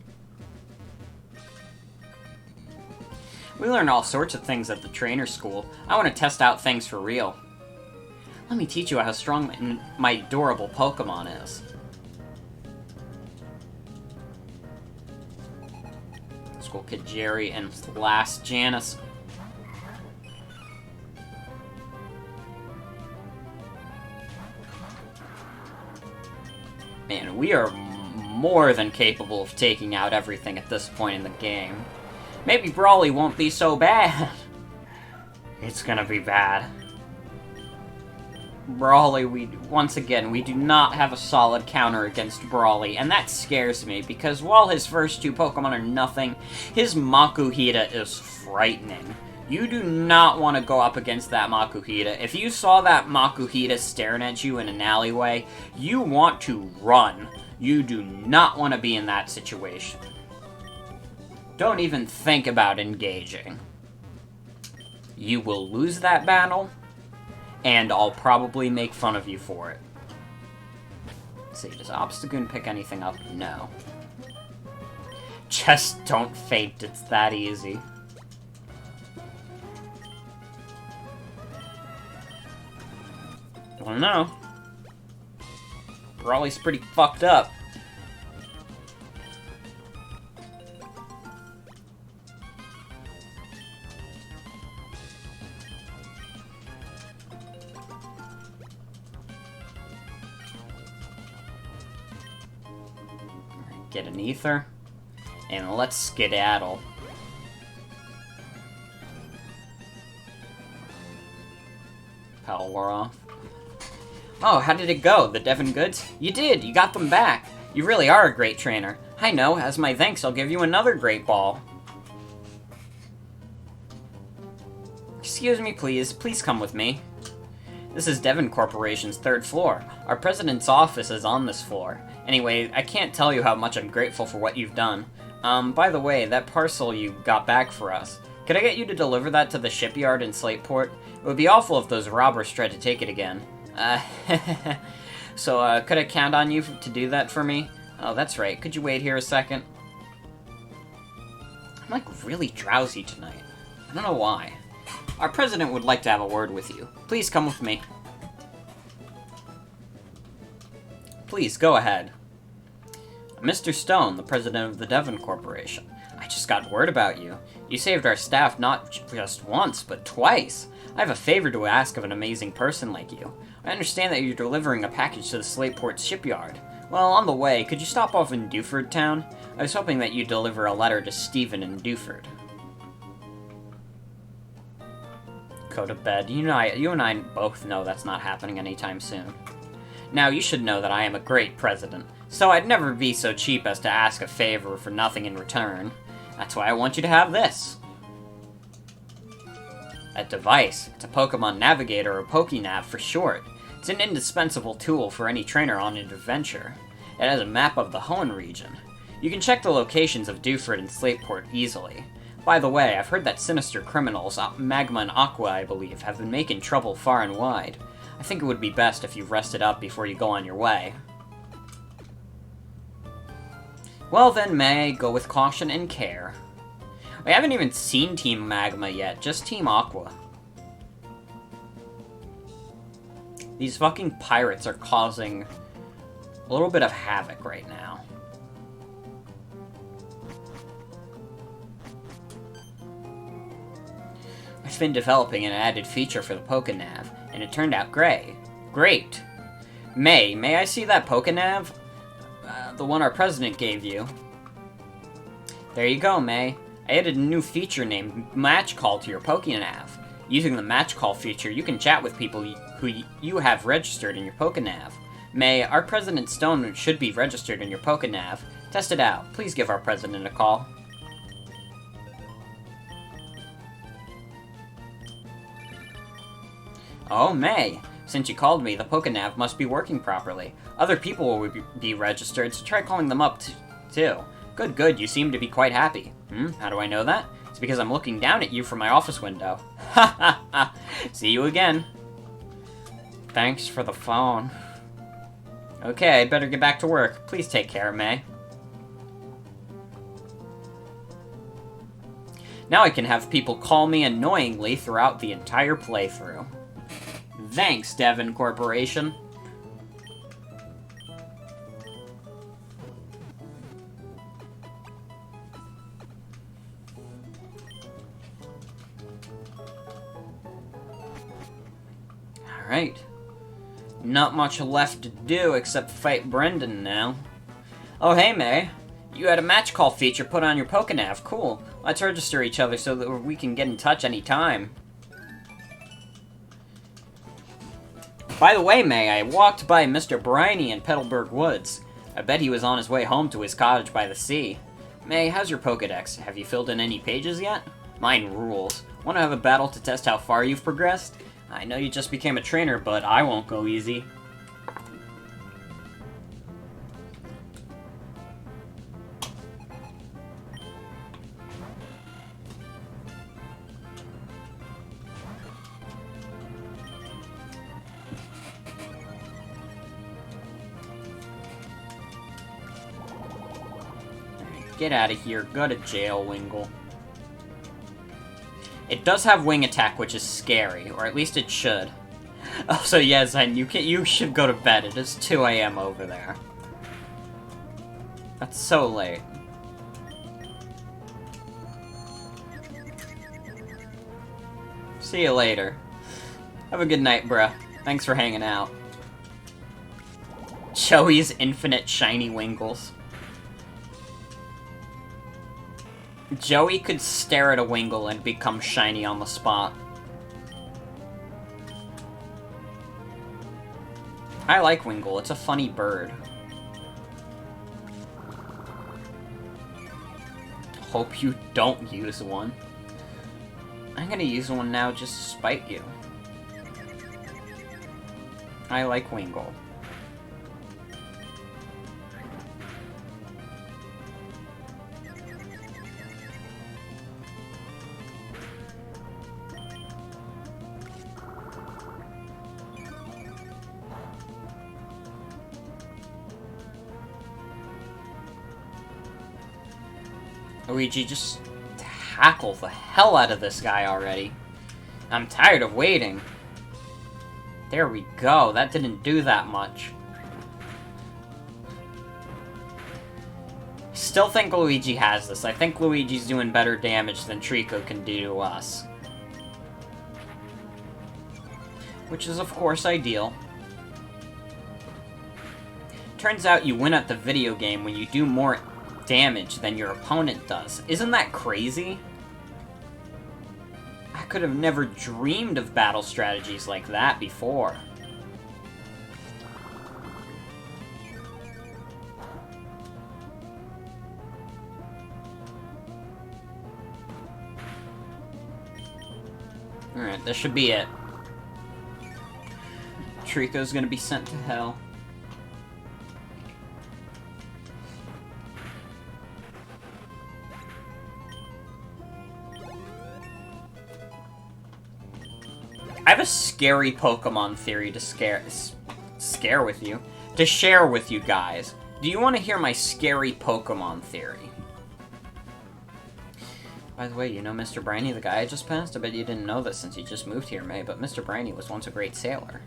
We learn all sorts of things at the trainer school. I want to test out things for real. Let me teach you how strong my adorable Pokemon is. School Kid Jerry and last Janice. Man, we are more than capable of taking out everything at this point in the game. Maybe Brawly won't be so bad. It's gonna be bad. Brawly, once again, we do not have a solid counter against Brawly, and that scares me, because while his first two Pokemon are nothing, his Makuhita is frightening. You do not want to go up against that Makuhita. If you saw that Makuhita staring at you in an alleyway, you want to run. You do not want to be in that situation. Don't even think about engaging. You will lose that battle, and I'll probably make fun of you for it. Let's see, does Obstagoon pick anything up? No. Just don't faint, it's that easy. I don't know. Brawly's pretty fucked up. Get an ether, and let's skedaddle. Power off. Oh, how did it go? The Devon goods? You did! You got them back! You really are a great trainer. I know, as my thanks, I'll give you another great ball. Excuse me, please. Please come with me. This is Devon Corporation's third floor. Our president's office is on this floor. Anyway, I can't tell you how much I'm grateful for what you've done. By the way, that parcel you got back for us, could I get you to deliver that to the shipyard in Slateport? It would be awful if those robbers tried to take it again. So, could I count on you to do that for me? Oh, that's right. Could you wait here a second? I'm, like, really drowsy tonight. I don't know why. Our president would like to have a word with you. Please come with me. Please, go ahead. Mr. Stone, the president of the Devon Corporation. I just got word about you. You saved our staff not just once, but twice. I have a favor to ask of an amazing person like you. I understand that you're delivering a package to the Slateport shipyard. Well, on the way, could you stop off in Dewford Town? I was hoping that you'd deliver a letter to Stephen in Dewford. Go to bed. You and I both know that's not happening anytime soon. Now, you should know that I am a great president, so I'd never be so cheap as to ask a favor for nothing in return. That's why I want you to have this. A device. It's a Pokemon Navigator, or PokéNav for short. It's an indispensable tool for any trainer on an adventure. It has a map of the Hoenn region. You can check the locations of Dewford and Slateport easily. By the way, I've heard that sinister criminals, Magma and Aqua, I believe, have been making trouble far and wide. I think it would be best if you rested up before you go on your way. Well then, May, go with caution and care. We haven't even seen Team Magma yet, just Team Aqua. These fucking pirates are causing a little bit of havoc right now. I've been developing an added feature for the PokéNav, and it turned out great. May I see that PokéNav? The one our president gave you. There you go, May. I added a new feature named Match Call to your PokéNav. Using the Match Call feature, you can chat with people who you have registered in your PokéNav. May, our President Stone should be registered in your PokéNav. Test it out. Please give our president a call. Oh, May. Since you called me, the PokéNav must be working properly. Other people will be registered, so try calling them up too. Good, you seem to be quite happy. How do I know that? It's because I'm looking down at you from my office window. Ha ha ha! See you again. Thanks for the phone. Okay, I'd better get back to work. Please take care, May. Now I can have people call me annoyingly throughout the entire playthrough. Thanks, Devon Corporation. Alright. Not much left to do except fight Brendan now. Oh, hey, May. You had a match call feature put on your Pokénav. Cool. Let's register each other so that we can get in touch anytime. By the way, May, I walked by Mr. Briny in Petalburg Woods. I bet he was on his way home to his cottage by the sea. May, how's your Pokedex? Have you filled in any pages yet? Mine rules. Want to have a battle to test how far you've progressed? I know you just became a trainer, but I won't go easy. Get out of here. Go to jail, Wingull. It does have wing attack, which is scary, or at least it should. Oh, so yeah, Zen, you should go to bed. It is 2 a.m. over there. That's so late. See you later. Have a good night, bruh. Thanks for hanging out. Joey's infinite shiny Wingulls. Joey could stare at a Wingull and become shiny on the spot. I like Wingull, it's a funny bird. Hope you don't use one. I'm gonna use one now just to spite you. I like Wingull. Luigi, just tackle the hell out of this guy already. I'm tired of waiting. There we go. That didn't do that much. Still think Luigi has this. I think Luigi's doing better damage than Trico can do to us. Which is, of course, ideal. Turns out you win at the video game when you do more damage than your opponent does. Isn't that crazy? I could have never dreamed of battle strategies like that before. Alright, this should be it. Trico's gonna be sent to hell. I have a scary Pokemon theory to share with you guys. Do you want to hear my scary Pokemon theory? By the way, you know Mr. Briny, the guy I just passed? I bet you didn't know this since you just moved here, May, but Mr. Briny was once a great sailor.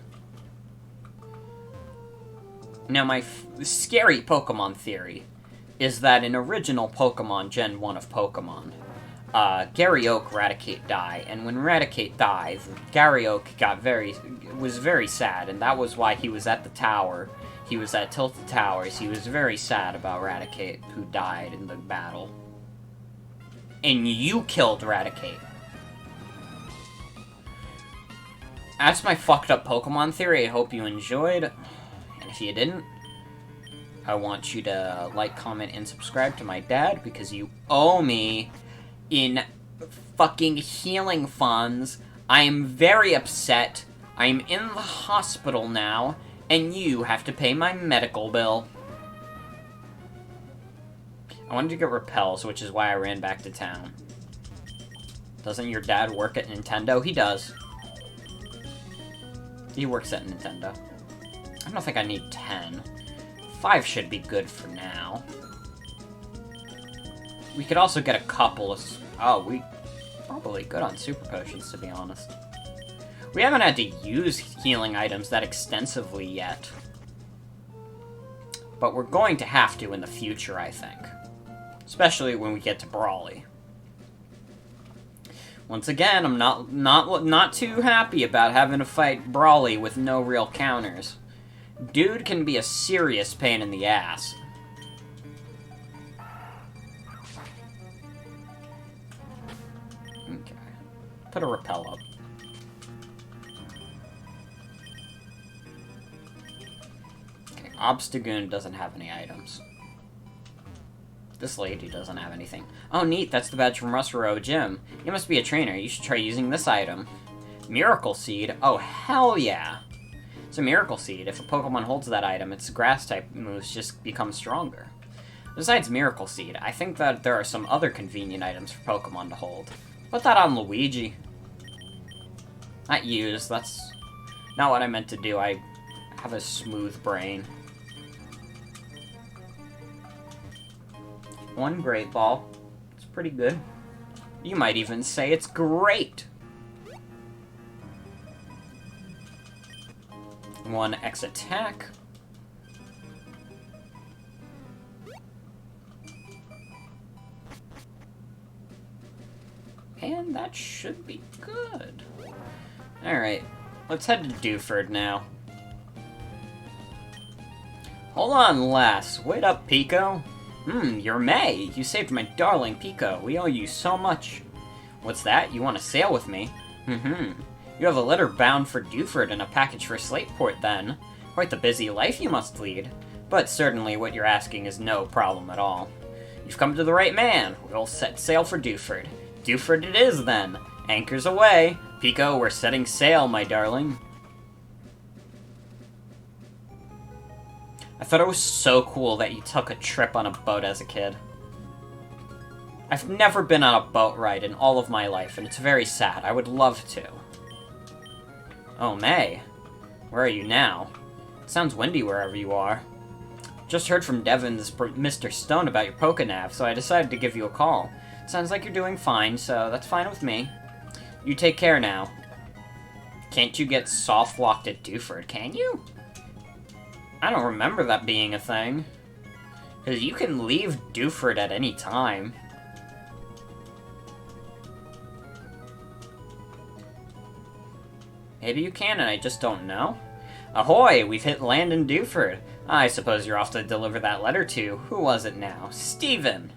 Now, my scary Pokemon theory is that in original Pokemon Gen 1 of Pokemon, Gary Oak, Raticate die, and when Raticate dies, Gary Oak was very sad, and that was why he was at the tower. He was at Tilted Towers. He was very sad about Raticate, who died in the battle. And you killed Raticate. That's my fucked up Pokemon theory. I hope you enjoyed. And if you didn't, I want you to like, comment, and subscribe to my dad, because you owe me in fucking healing funds. I am very upset. I am in the hospital now, and you have to pay my medical bill. I wanted to get repels, which is why I ran back to town. Doesn't your dad work at Nintendo? He does. He works at Nintendo. I don't think I need 10. 5 should be good for now. We could also get a couple of... Oh, we probably good on super potions, to be honest. We haven't had to use healing items that extensively yet. But we're going to have to in the future, I think. Especially when we get to Brawly. Once again, I'm not too happy about having to fight Brawly with no real counters. Dude can be a serious pain in the ass. Okay. Put a repel up. Okay, Obstagoon doesn't have any items. This lady doesn't have anything. Oh, neat, that's the badge from Rustro Gym. You must be a trainer. You should try using this item. Miracle Seed? Oh, hell yeah! It's a Miracle Seed. If a Pokemon holds that item, its Grass-type moves just become stronger. Besides Miracle Seed, I think that there are some other convenient items for Pokemon to hold. Put that on Luigi. Not use, that's not what I meant to do. I have a smooth brain. One Great Ball. It's pretty good. You might even say it's great! One X attack. And that should be good. Alright, let's head to Dewford now. Hold on, lass. Wait up, Pico. You're May. You saved my darling Pico. We owe you so much. What's that? You want to sail with me? You have a letter bound for Dewford and a package for Slateport, then. Quite the busy life you must lead. But certainly what you're asking is no problem at all. You've come to the right man. We'll set sail for Dewford. Dewford it is, then. Anchors away. Pico, we're setting sail, my darling. I thought it was so cool that you took a trip on a boat as a kid. I've never been on a boat ride in all of my life, and it's very sad. I would love to. Oh, May. Where are you now? It sounds windy wherever you are. Just heard from Devin's Mr. Stone about your Pokenav, so I decided to give you a call. Sounds like you're doing fine, so that's fine with me. You take care now. Can't you get soft-locked at Dewford, can you? I don't remember that being a thing. Because you can leave Dewford at any time. Maybe you can and I just don't know? Ahoy! We've hit land in Dewford. I suppose you're off to deliver that letter to... Who was it now? Steven!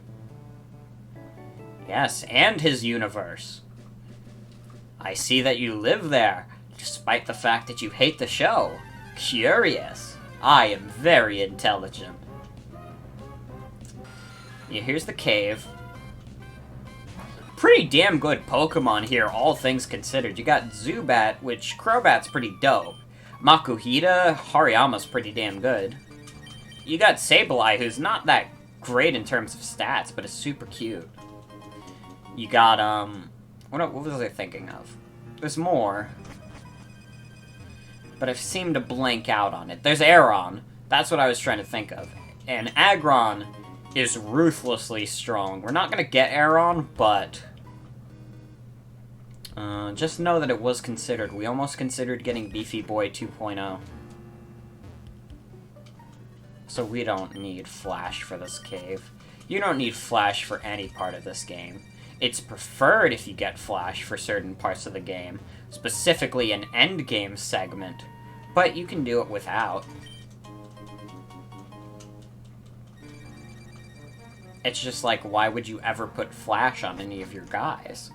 Yes, and his universe. I see that you live there, despite the fact that you hate the show. Curious. I am very intelligent. Yeah, here's the cave. Pretty damn good Pokemon here, all things considered. You got Zubat, which Crobat's pretty dope. Makuhita, Hariyama's pretty damn good. You got Sableye, who's not that great in terms of stats, but is super cute. You got, what was I thinking of? There's more. But I've seemed to blank out on it. There's Aron. That's what I was trying to think of. And Aggron is ruthlessly strong. We're not gonna get Aron, but... just know that it was considered. We almost considered getting Beefy Boy 2.0. So we don't need Flash for this cave. You don't need Flash for any part of this game. It's preferred if you get Flash for certain parts of the game, specifically an endgame segment, but you can do it without. It's just like, why would you ever put Flash on any of your guys?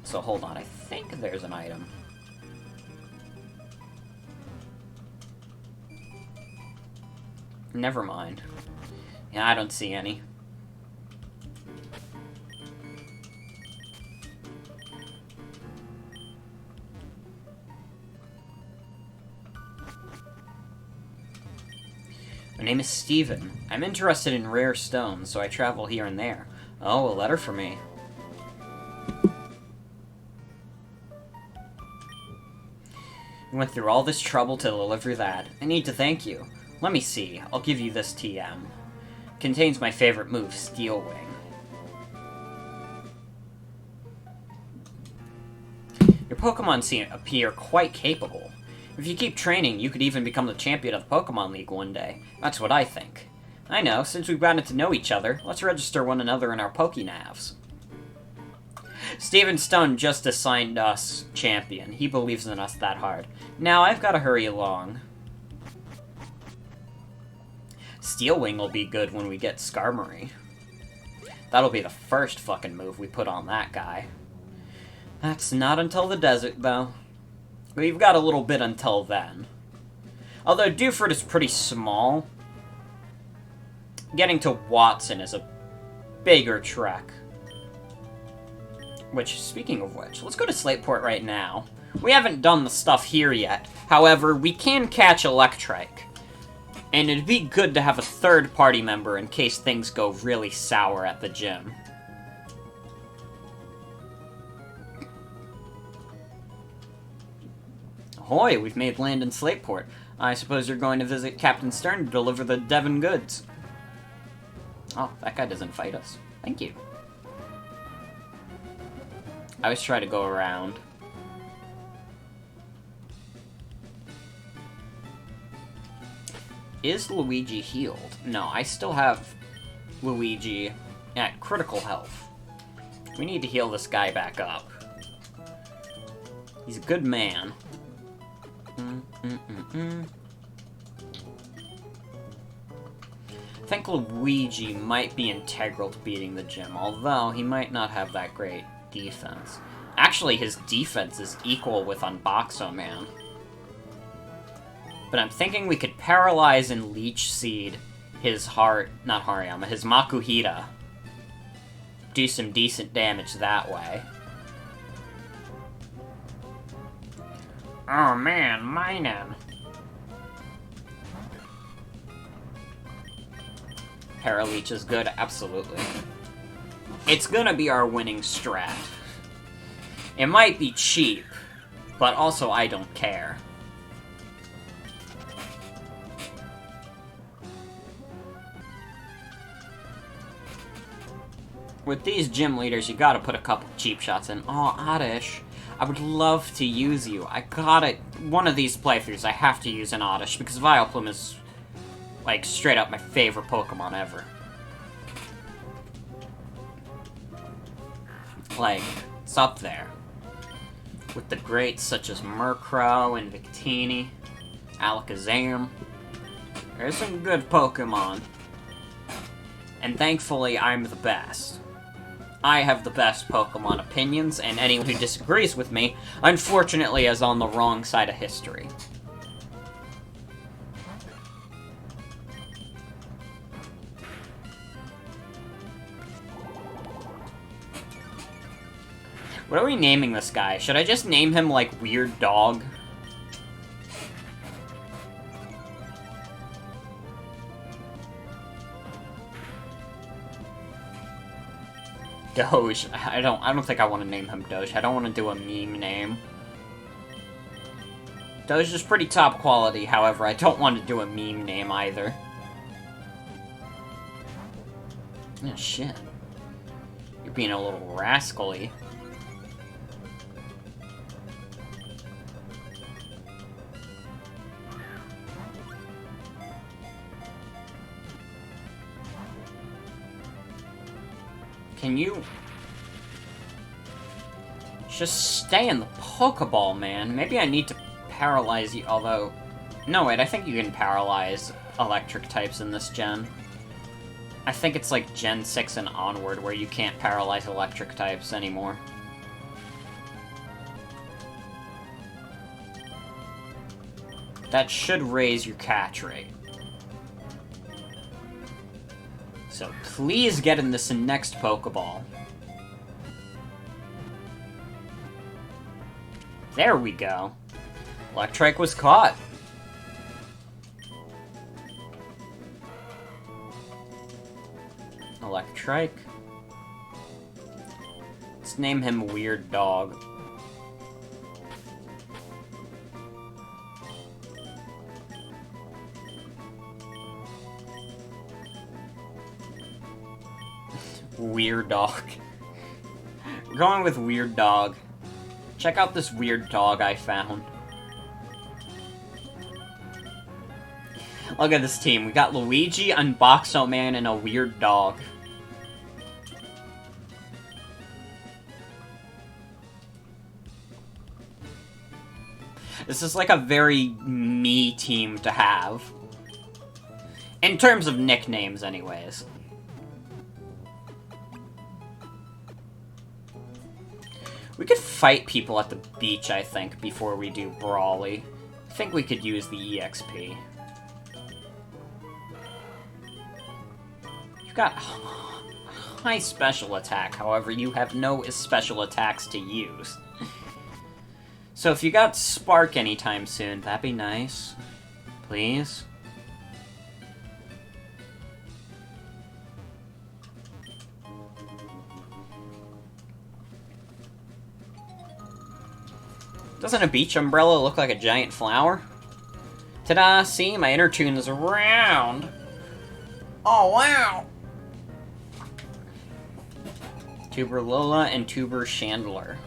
So hold on, I think there's an item. Never mind. Yeah, I don't see any. My name is Steven. I'm interested in rare stones, so I travel here and there. Oh, a letter for me. You went through all this trouble to deliver that. I need to thank you. Let me see. I'll give you this TM. Contains my favorite move, Steel Wing. Your Pokemon appear quite capable. If you keep training, you could even become the champion of the Pokemon League one day. That's what I think. I know, since we've gotten to know each other, let's register one another in our Pokénavs. Steven Stone just assigned us champion. He believes in us that hard. Now, I've got to hurry along. Steel Wing will be good when we get Skarmory. That'll be the first fucking move we put on that guy. That's not until the desert, though. We've got a little bit until then. Although Dewford is pretty small, getting to Watson is a bigger trek. Which, speaking of which, let's go to Slateport right now. We haven't done the stuff here yet. However, we can catch Electrike. And it'd be good to have a third party member in case things go really sour at the gym. Ahoy, we've made land in Slateport. I suppose you're going to visit Captain Stern to deliver the Devon goods. Oh, that guy doesn't fight us. Thank you. I always try to go around. Is Luigi healed? No, I still have Luigi at critical health. We need to heal this guy back up. He's a good man. I think Luigi might be integral to beating the gym, although he might not have that great defense. Actually, his defense is equal with Unboxo Man. But I'm thinking we could paralyze and Leech Seed his not Hariyama, his Makuhita. Do some decent damage that way. Oh man, Minun. Paraleech is good, absolutely. It's gonna be our winning strat. It might be cheap, but also I don't care. With these gym leaders, you gotta put a couple cheap shots in. Oh, Oddish. I would love to use you. I gotta... One of these playthroughs, I have to use an Oddish, because Vileplume is, like, straight up my favorite Pokemon ever. Like, it's up there. With the greats such as Murkrow and Victini, Alakazam. There's some good Pokemon. And thankfully, I'm the best. I have the best Pokemon opinions, and anyone who disagrees with me, unfortunately, is on the wrong side of history. What are we naming this guy? Should I just name him, like, Weird Dog? Doge. I don't think I want to name him Doge. I don't want to do a meme name. Doge is pretty top quality, however, I don't want to do a meme name either. Oh, shit. You're being a little rascally. Can you just stay in the Pokeball, man? Maybe I need to paralyze you, although... No, wait, I think you can paralyze electric types in this gen. I think it's like Gen 6 and onward where you can't paralyze electric types anymore. That should raise your catch rate. So please get in this next Pokeball. There we go. Electrike was caught. Electrike. Let's name him Weird Dog. Weird dog. We're going with weird dog. Check out this weird dog I found. Look at this team. We got Luigi, Unboxo Man, and a weird dog. This is like a very me team to have. In terms of nicknames, anyways. We could fight people at the beach, I think, before we do Brawly. I think we could use the EXP. You've got high special attack, however, you have no special attacks to use. So if you got Spark anytime soon, that'd be nice. Please? Doesn't a beach umbrella look like a giant flower? Ta-da! See? My inner tune is round! Oh, wow! Tuber Lola and Tuber Chandler.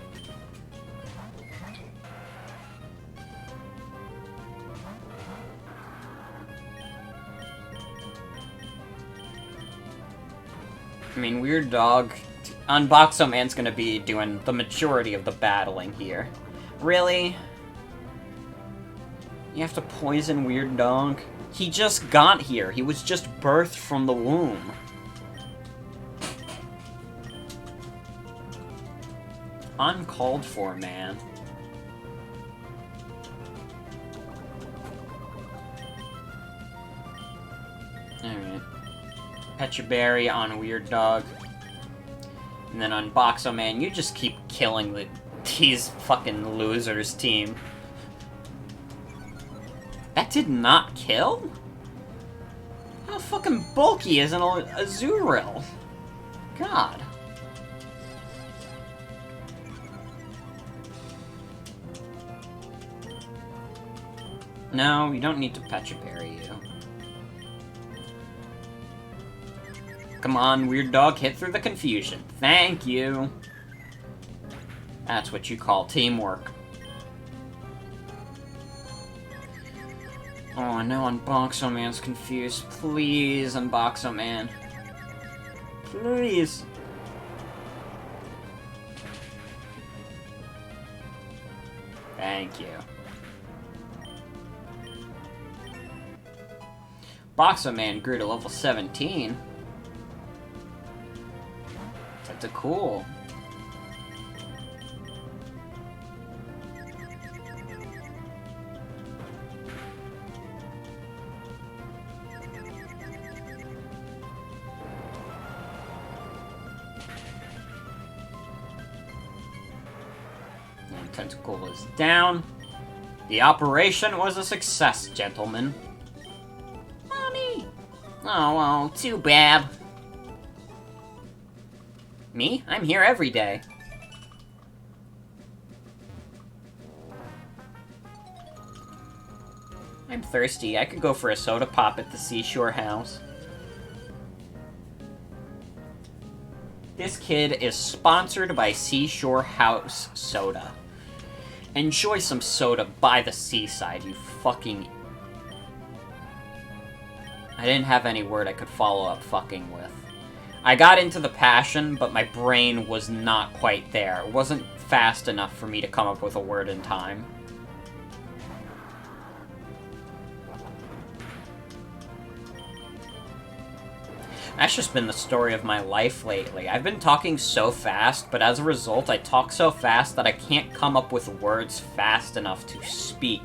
I mean, Weird Dog... Unboxo Man's gonna be doing the majority of the battling here. Really? You have to poison Weird Dog? He just got here. He was just birthed from the womb. Uncalled for, man. Alright. Pecha Berry on Weird Dog. And then on Unboxo Man, you just keep killing these fucking losers team. That did not kill? How fucking bulky is an Azurill? God. No, you don't need to Pecha Berry you. Come on, Weird Dog, hit through the confusion. Thank you. That's what you call teamwork. Oh, I know Unboxo Man's confused. Please, Unboxo Man. Please. Thank you. Boxo Man grew to level 17. That's a cool. Tentacle is down. The operation was a success, gentlemen. Mommy! Oh, well, too bad. Me? I'm here every day. I'm thirsty. I could go for a soda pop at the Seashore House. This kid is sponsored by Seashore House Soda. Enjoy some soda by the seaside, you fucking... I didn't have any word I could follow up fucking with. I got into the passion, but my brain was not quite there. It wasn't fast enough for me to come up with a word in time. That's just been the story of my life lately. I've been talking so fast, but as a result, I talk so fast that I can't come up with words fast enough to speak.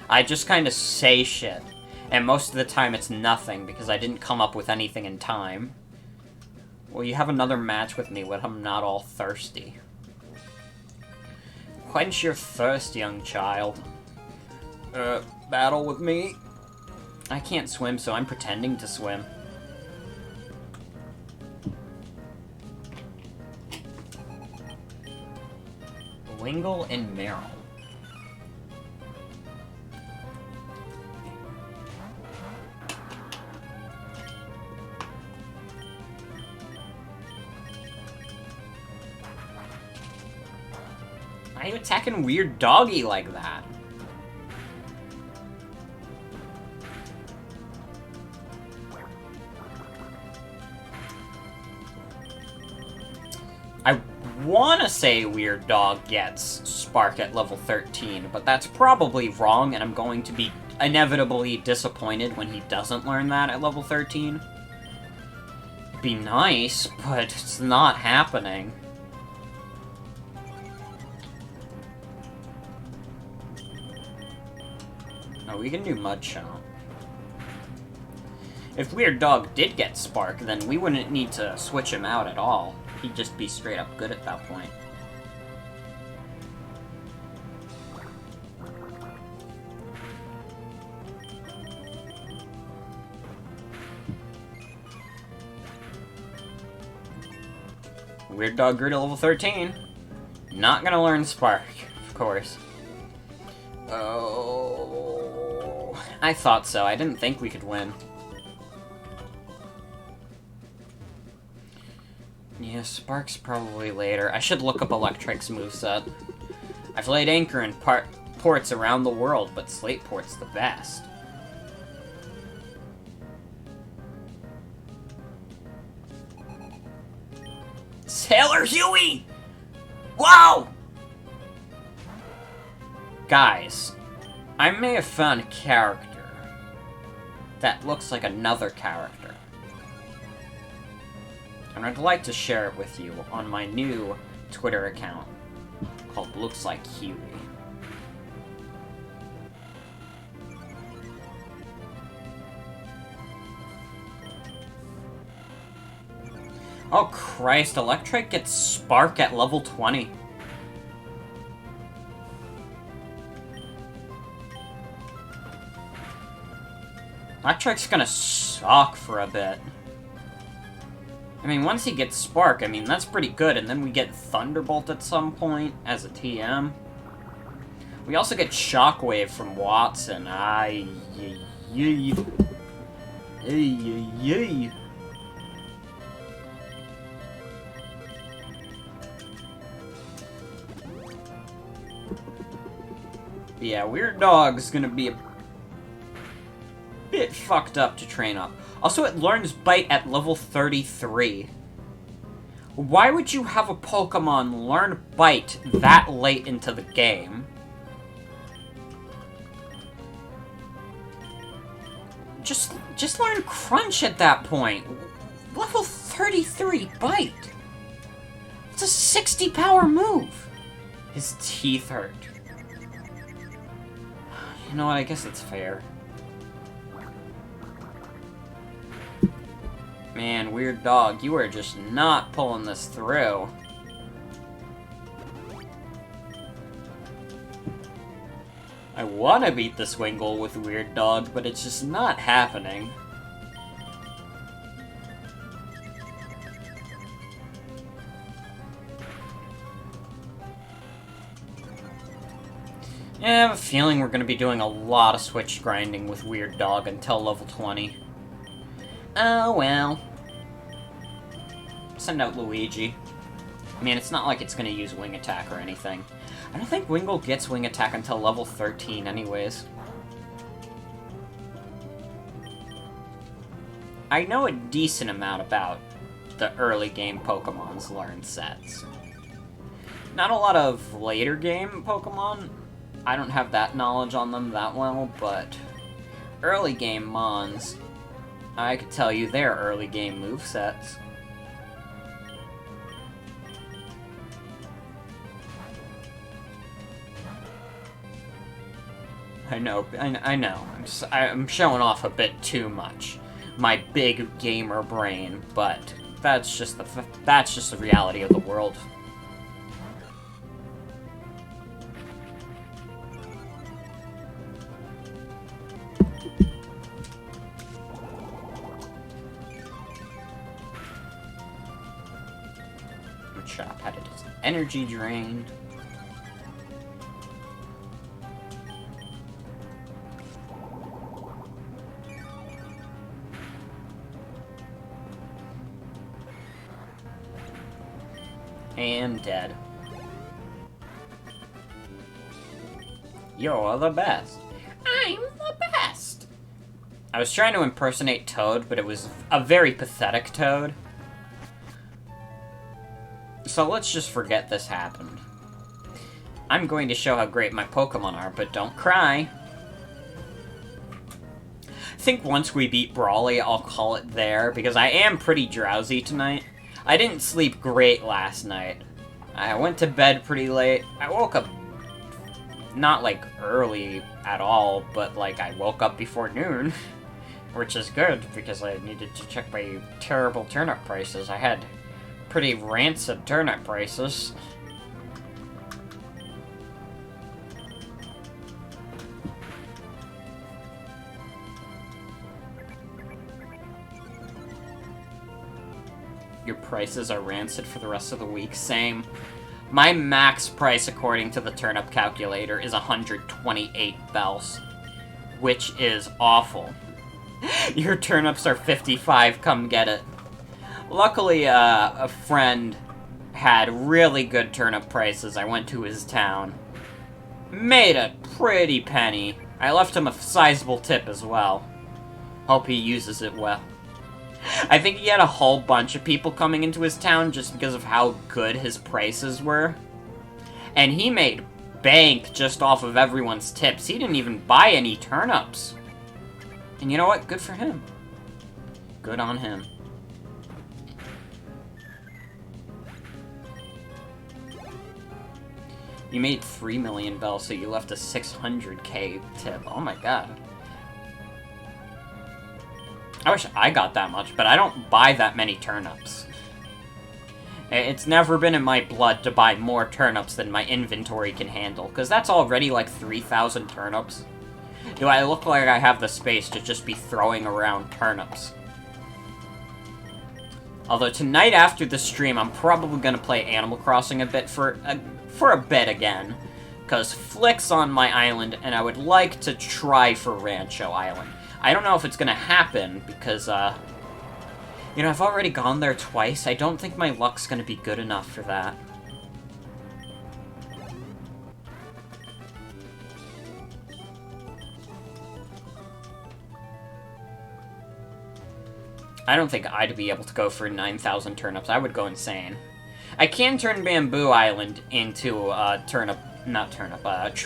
I just kind of say shit, and most of the time it's nothing because I didn't come up with anything in time. Will you have another match with me when I'm not all thirsty? Quench your thirst, young child. Battle with me? I can't swim, so I'm pretending to swim. Wingull and Meryl. attacking Weird Doggy like that? I want to say Weird Dog gets Spark at level 13, but that's probably wrong, and I'm going to be inevitably disappointed when he doesn't learn that at level 13. It'd be nice, but it's not happening. Oh, we can do Mud Chomp. If Weird Dog did get Spark, then we wouldn't need to switch him out at all. He'd just be straight up good at that point. Weird Dog grew to level 13. Not gonna learn Spark, of course. Oh, I thought so. I didn't think we could win. Yeah, Spark's probably later. I should look up Electric's moveset. I've laid anchor in ports around the world, but Slate Port's the best. Sailor Huey! Wow! Guys, I may have found a character that looks like another character. And I'd like to share it with you on my new Twitter account called Looks Like Huey. Oh Christ, Electric gets Spark at level 20. Electric's gonna suck for a bit. I mean, once he gets Spark, I mean, that's pretty good, and then we get Thunderbolt at some point as a TM. We also get Shockwave from Watson. Yeah, Weird Dog's gonna be a bit fucked up to train up. Also, it learns Bite at level 33. Why would you have a Pokemon learn Bite that late into the game? Just learn Crunch at that point. Level 33 Bite. It's a 60 power move. His teeth hurt. You know what, I guess it's fair. Man, Weird Dog, you are just not pulling this through. I want to beat the Swingle with Weird Dog, but it's just not happening. Yeah, I have a feeling we're going to be doing a lot of switch grinding with Weird Dog until level 20. Oh, well. Send out Luigi. I mean, it's not like it's going to use Wing Attack or anything. I don't think Wingull gets Wing Attack until level 13 anyways. I know a decent amount about the early game Pokemon's learned sets. Not a lot of later game Pokemon. I don't have that knowledge on them that well, but early game Mons, I could tell you their early game movesets. I know. I'm showing off a bit too much. My big gamer brain, but that's just the reality of the world. Chop had its energy drained. And dead. You're the best. I'm the best. I was trying to impersonate Toad, but it was a very pathetic Toad. So let's just forget this happened. I'm going to show how great my Pokemon are, but don't cry. I think once we beat Brawly, I'll call it there, because I am pretty drowsy tonight. I didn't sleep great last night. I went to bed pretty late. I woke up not, like, early at all, but, like, I woke up before noon. Which is good, because I needed to check my terrible turnip prices. I had pretty rancid turnip prices. Your prices are rancid for the rest of the week. Same. My max price, according to the turnip calculator, is 128 bells, which is awful. Your turnips are 55, come get it. Luckily, a friend had really good turnip prices. I went to his town. Made a pretty penny. I left him a sizable tip as well. Hope he uses it well. I think he had a whole bunch of people coming into his town just because of how good his prices were. And he made bank just off of everyone's tips. He didn't even buy any turnips. And you know what? Good for him. Good on him. You made 3 million bells, so you left a 600k tip. Oh my god. I wish I got that much, but I don't buy that many turnips. It's never been in my blood to buy more turnips than my inventory can handle, because that's already like 3,000 turnips. Do I look like I have the space to just be throwing around turnips? Although tonight after the stream, I'm probably going to play Animal Crossing a bit for a bit again. Because Flick's on my island, and I would like to try for Rancho Island. I don't know if it's going to happen, because, you know, I've already gone there twice. I don't think my luck's going to be good enough for that. I don't think I'd be able to go for 9,000 turnips. I would go insane. I can turn Bamboo Island into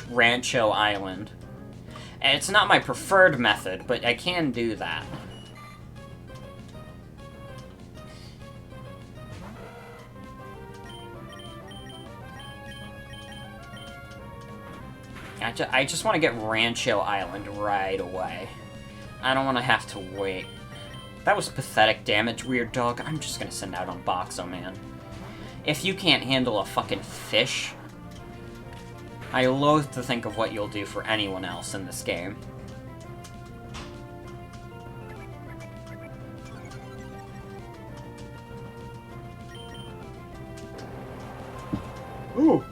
Rancho Island. And it's not my preferred method, but I can do that. I just want to get Rancho Island right away. I don't want to have to wait. That was pathetic damage, weird dog. I'm just gonna send out on Boxo, man. If you can't handle a fucking fish, I loathe to think of what you'll do for anyone else in this game. Ooh!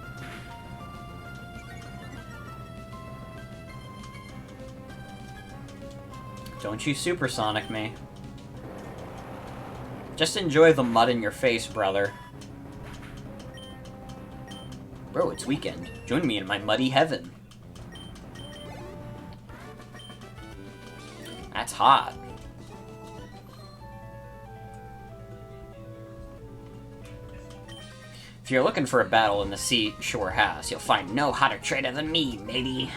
Don't you supersonic me. Just enjoy the mud in your face, brother. Bro, it's weekend. Join me in my muddy heaven. That's hot. If you're looking for a battle in the Seashore House, you'll find no hotter trader than me, matey.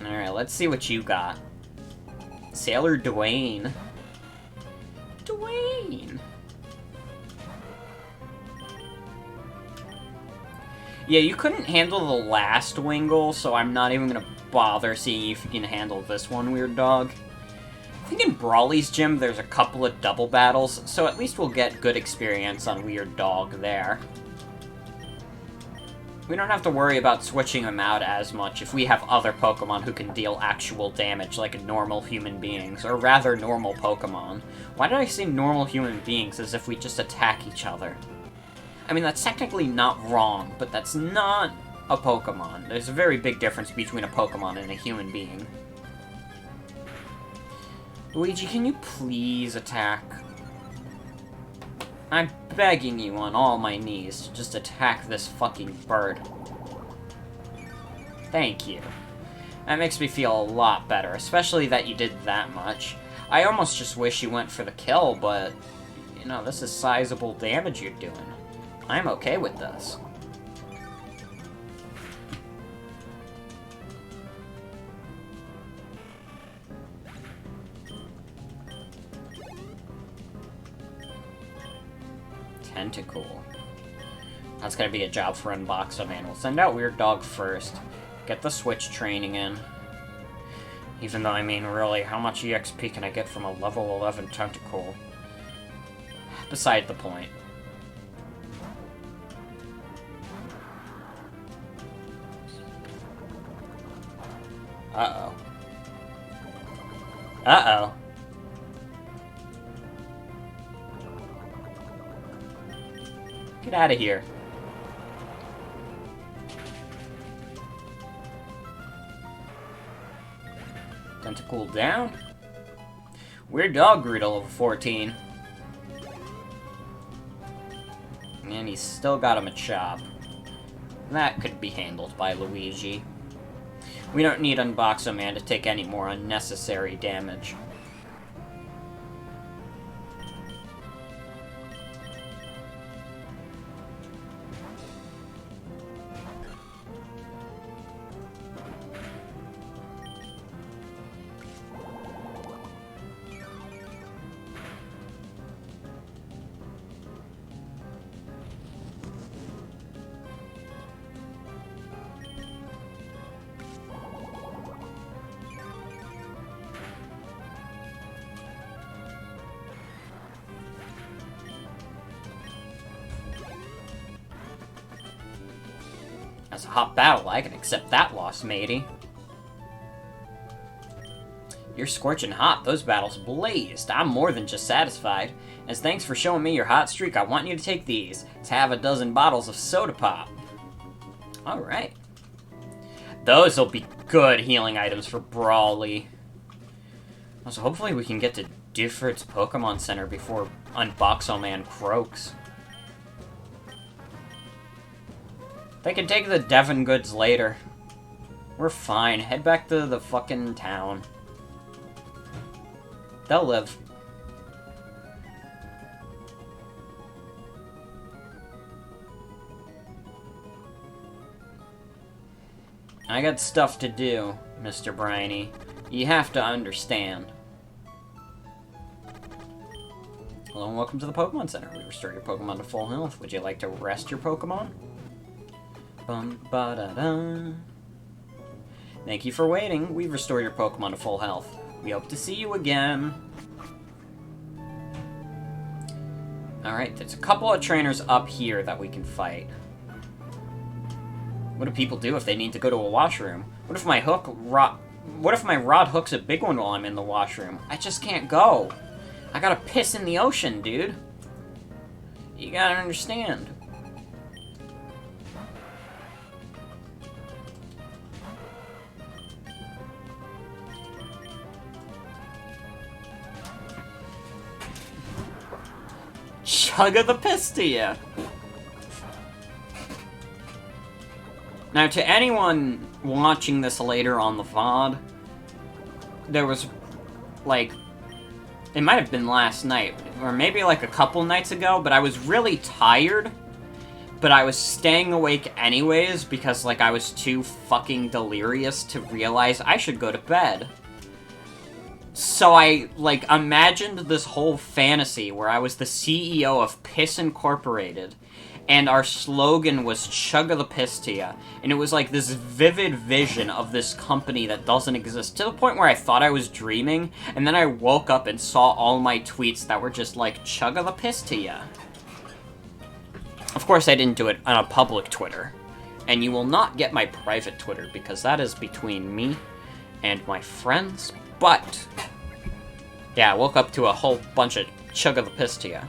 Alright, let's see what you got. Sailor Dwayne. Dwayne! Yeah, you couldn't handle the last Wingull, so I'm not even gonna bother seeing if you can handle this one, weird dog. I think in Brawly's gym there's a couple of double battles, so at least we'll get good experience on Weird Dog there. We don't have to worry about switching them out as much if we have other Pokemon who can deal actual damage like normal human beings, or rather normal Pokemon. Why did I say normal human beings as if we just attack each other? I mean, that's technically not wrong, but that's not a Pokemon. There's a very big difference between a Pokemon and a human being. Luigi, can you please attack? I'm begging you on all my knees to just attack this fucking bird. Thank you. That makes me feel a lot better, especially that you did that much. I almost just wish you went for the kill, but, you know, this is sizable damage you're doing. I'm okay with this. Tentacool. That's gonna be a job for Unboxo Man. We'll send out Weird Dog first. Get the Switch training in. Even though, I mean, really, how much EXP can I get from a level 11 Tentacool? Beside the point. Uh-oh. Uh-oh. Get out of here. Tentacool down. Weird Dog grew to level 14. And he's still got him a chop. That could be handled by Luigi. We don't need Unboxo Man to take any more unnecessary damage. That's a hot battle. I can accept that loss, matey. You're scorching hot. Those battles blazed. I'm more than just satisfied. As thanks for showing me your hot streak, I want you to take these. To have a dozen bottles of soda pop. Alright. Those will be good healing items for Brawly. So hopefully we can get to Difford's Pokemon Center before Unboxo Man croaks. They can take the Devon goods later. We're fine. Head back to the fucking town. They'll live. I got stuff to do, Mr. Briny. You have to understand. Hello and welcome to the Pokemon Center. We restore your Pokemon to full health. Would you like to rest your Pokemon? Bum-ba-da-da. Thank you for waiting. We've restored your Pokemon to full health. We hope to see you again. Alright, there's a couple of trainers up here that we can fight. What do people do if they need to go to a washroom? What if my rod hooks a big one while I'm in the washroom? I just can't go. I gotta piss in the ocean, dude. You gotta understand. Chugga the piss to you. Now, to anyone watching this later on the VOD, there was, like, it might have been last night, or maybe like a couple nights ago, but I was really tired, but I was staying awake anyways because, like, I was too fucking delirious to realize I should go to bed. So I, like, imagined this whole fantasy where I was the CEO of Piss Incorporated, and our slogan was Chugga the Piss to ya. And it was like this vivid vision of this company that doesn't exist, to the point where I thought I was dreaming, and then I woke up and saw all my tweets that were just like, Chugga the Piss to ya. Of course I didn't do it on a public Twitter. And you will not get my private Twitter, because that is between me and my friends. But, yeah, I woke up to a whole bunch of Chugga the Piss to ya.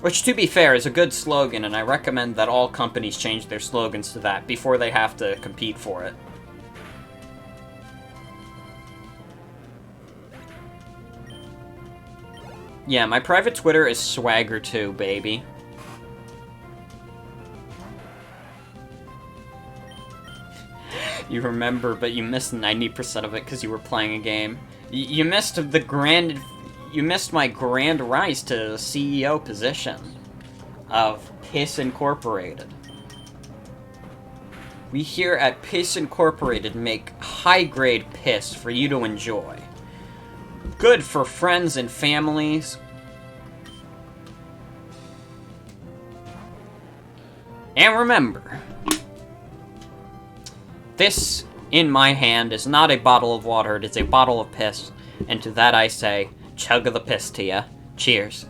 Which, to be fair, is a good slogan, and I recommend that all companies change their slogans to that before they have to compete for it. Yeah, my private Twitter is Swagger2, baby. You remember, but you missed 90% of it because you were playing a game. You missed the grand... You missed my grand rise to CEO position of Piss Incorporated. We here at Piss Incorporated make high-grade piss for you to enjoy. Good for friends and families. And remember, this in my hand is not a bottle of water, it is a bottle of piss. And to that I say, chug of the piss to ya. Cheers.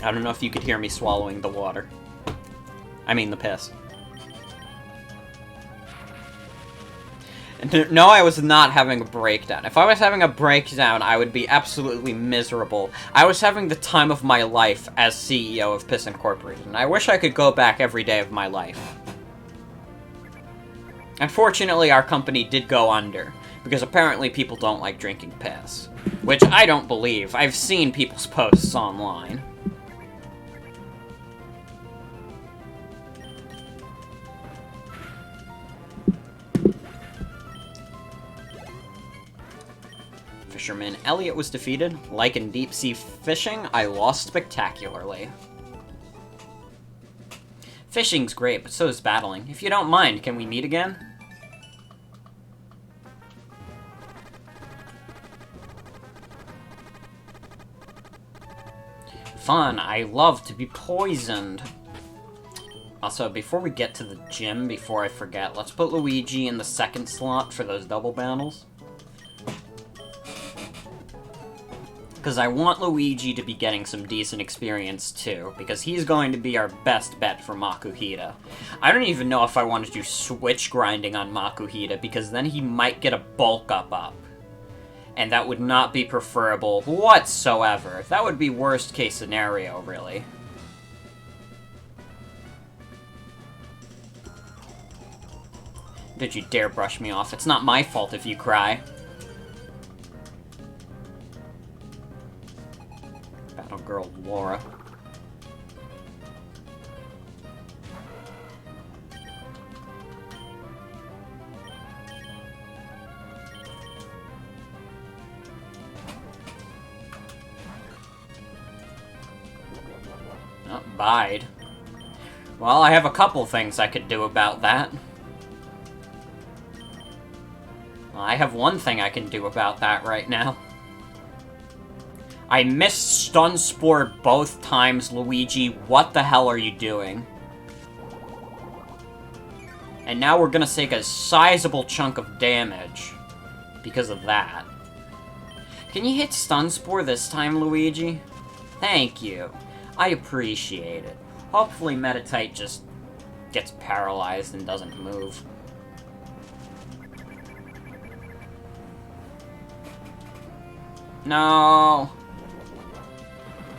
I don't know if you could hear me swallowing the water. I mean the piss. No, I was not having a breakdown. If I was having a breakdown, I would be absolutely miserable. I was having the time of my life as CEO of Piss Incorporated, and I wish I could go back every day of my life. Unfortunately, our company did go under, because apparently people don't like drinking piss. Which I don't believe. I've seen people's posts online. Fisherman Elliot was defeated. Like in deep-sea fishing, I lost spectacularly. Fishing's great, but so is battling. If you don't mind, can we meet again? Fun. I love to be poisoned. Also, before we get to the gym, before I forget, let's put Luigi in the second slot for those double battles. Because I want Luigi to be getting some decent experience, too. Because he's going to be our best bet for Makuhita. I don't even know if I want to do switch grinding on Makuhita, because then he might get a bulk up. And that would not be preferable whatsoever. That would be worst case scenario, really. Did you dare brush me off? It's not my fault if you cry. Girl Laura. Oh, bide. Well, I have a couple things I could do about that. I have one thing I can do about that right now. I missed Stun Spore both times, Luigi. What the hell are you doing? And now we're gonna take a sizable chunk of damage because of that. Can you hit Stun Spore this time, Luigi? Thank you. I appreciate it. Hopefully Meditite just gets paralyzed and doesn't move. No.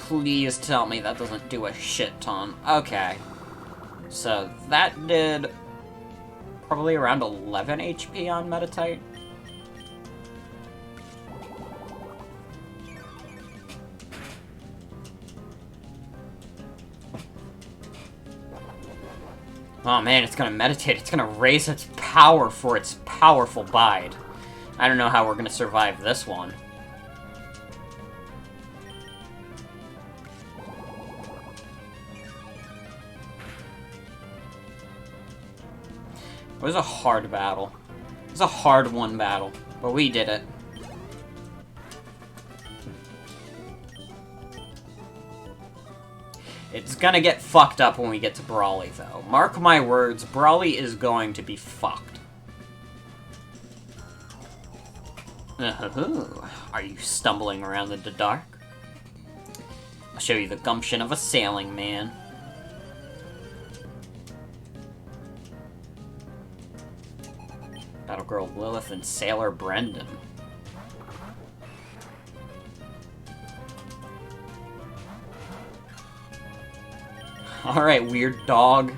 Please tell me that doesn't do a shit ton. Okay. So, that did probably around 11 HP on Meditite. Oh man, it's gonna meditate. It's gonna raise its power for its powerful bide. I don't know how we're gonna survive this one. It was a hard battle. It was a hard-won battle, but we did it. It's gonna get fucked up when we get to Brawly, though. Mark my words, Brawly is going to be fucked. Are you stumbling around in the dark? I'll show you the gumption of a sailing man. Battlegirl Lilith and Sailor Brendan. Alright, weird dog.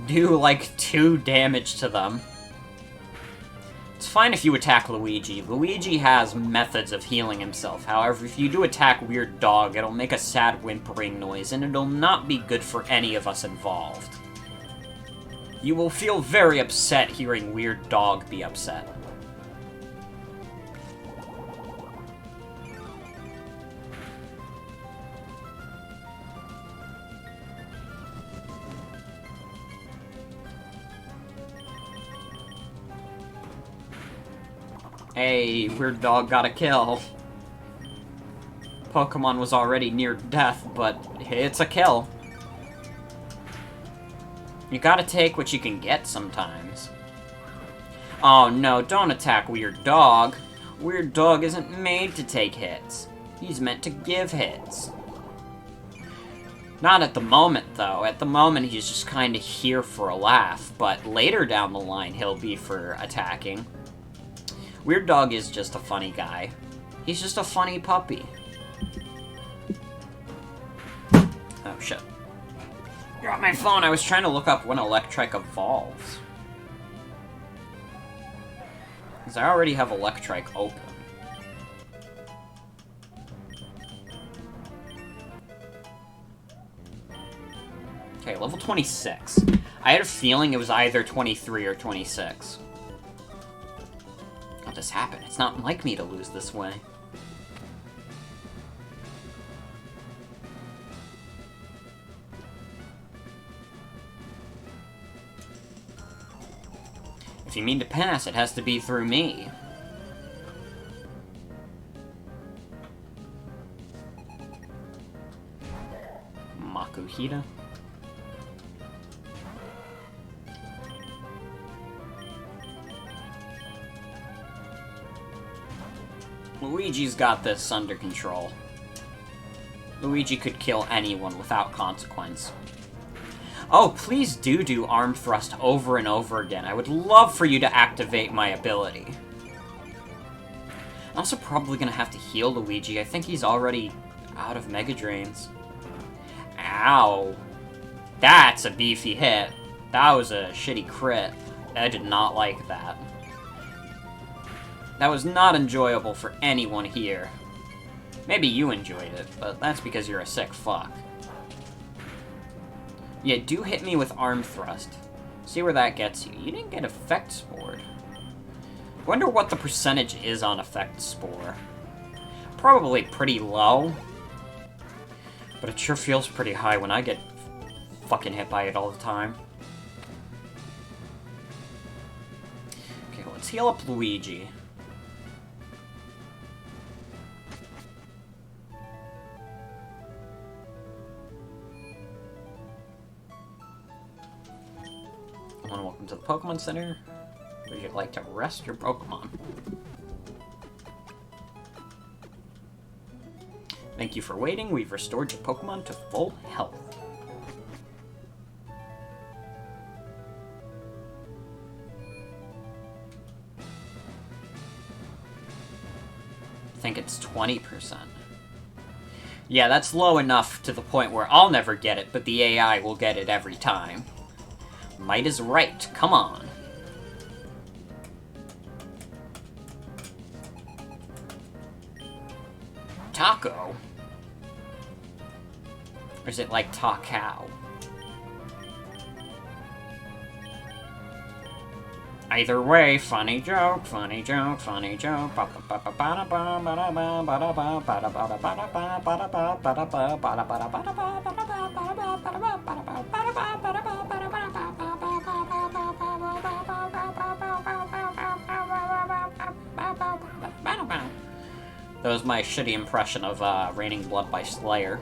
Do like 2 damage to them. It's fine if you attack Luigi. Luigi has methods of healing himself. However, if you do attack Weird Dog, it'll make a sad whimpering noise, and it'll not be good for any of us involved. You will feel very upset hearing Weird Dog be upset. Hey, Weird Dog got a kill. Pokemon was already near death, but it's a kill. You gotta take what you can get sometimes. Oh no, don't attack Weird Dog. Weird Dog isn't made to take hits. He's meant to give hits. Not at the moment, though. At the moment, he's just kinda here for a laugh, but later down the line, he'll be for attacking. Weird Dog is just a funny guy. He's just a funny puppy. Oh, shit. You're on my phone. I was trying to look up when Electrike evolves. Because I already have Electrike open. Okay, level 26. I had a feeling it was either 23 or 26. How'd this happen? It's not like me to lose this way. If you mean to pass, it has to be through me. Makuhita. Luigi's got this under control. Luigi could kill anyone without consequence. Oh, please do arm thrust over and over again. I would love for you to activate my ability. I'm also probably gonna have to heal Luigi. I think he's already out of Mega Drains. Ow. That's a beefy hit. That was a shitty crit. I did not like that. That was not enjoyable for anyone here. Maybe you enjoyed it, but that's because you're a sick fuck. Yeah, do hit me with arm thrust. See where that gets you. You didn't get Effect Spored. Wonder what the percentage is on Effect Spore. Probably pretty low. But it sure feels pretty high when I get fucking hit by it all the time. Okay, let's heal up Luigi. Welcome to the Pokemon Center. Would you like to rest your Pokemon? Thank you for waiting. We've restored your Pokemon to full health. I think it's 20%. Yeah, that's low enough to the point where I'll never get it, but the AI will get it every time. Might is right. Come on. Taco? Or is it like Takao? Either way, funny joke, funny joke, funny joke. That was my shitty impression of Raining Blood by Slayer.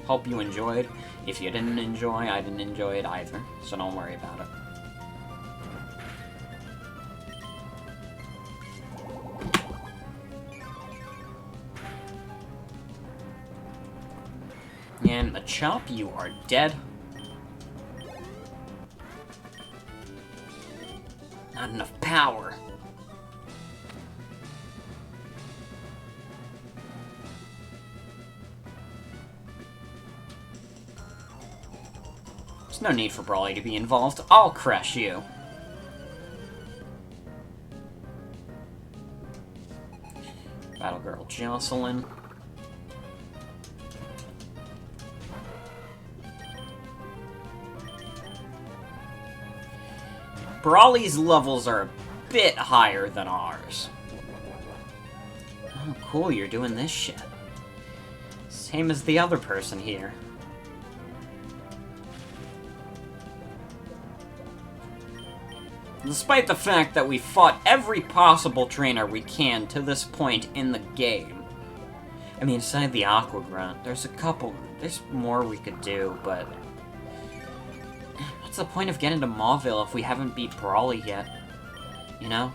Hope you enjoyed. If you didn't enjoy, I didn't enjoy it either, so don't worry about it. And Machop, you are dead. Not enough power. There's no need for Brawly to be involved. I'll crush you. Battle Jocelyn. Brawly's levels are a bit higher than ours. Oh, cool, you're doing this shit. Same as the other person here. Despite the fact that we fought every possible trainer we can to this point in the game. I mean, aside the Aqua Grunt, there's more we could do, but... what's the point of getting to Mauville if we haven't beat Brawly yet? You know?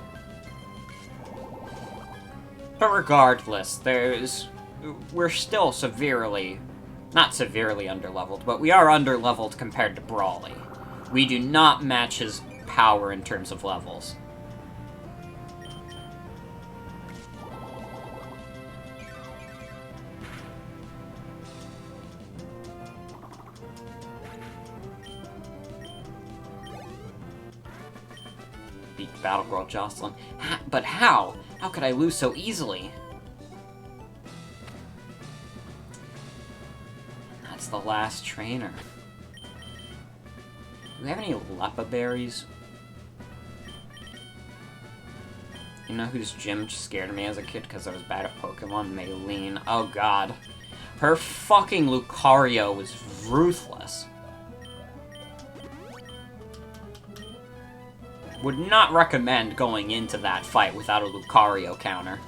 But regardless, we're still not severely underleveled, but we are underleveled compared to Brawly. We do not match his power in terms of levels. Beat Battle Girl Jocelyn. But how? How could I lose so easily? That's the last trainer. Do we have any Leppa berries? You know whose gym scared me as a kid because I was bad at Pokemon? Maylene. Oh god. Her fucking Lucario was ruthless. Would not recommend going into that fight without a Lucario counter.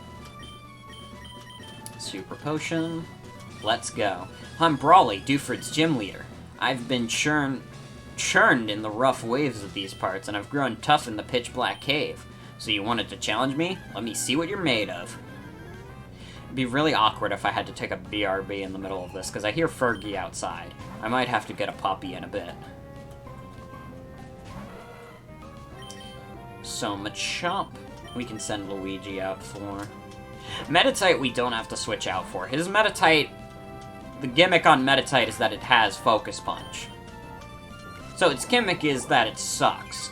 Super Potion. Let's go. I'm Brawly, Dewford's gym leader. I've been churned in the rough waves of these parts, and I've grown tough in the pitch-black cave. So you wanted to challenge me? Let me see what you're made of. It'd be really awkward if I had to take a BRB in the middle of this, because I hear Fergie outside. I might have to get a puppy in a bit. So Machamp we can send Luigi out for. Meditite we don't have to switch out for. His Meditite... the gimmick on Meditite is that it has Focus Punch. So its gimmick is that it sucks.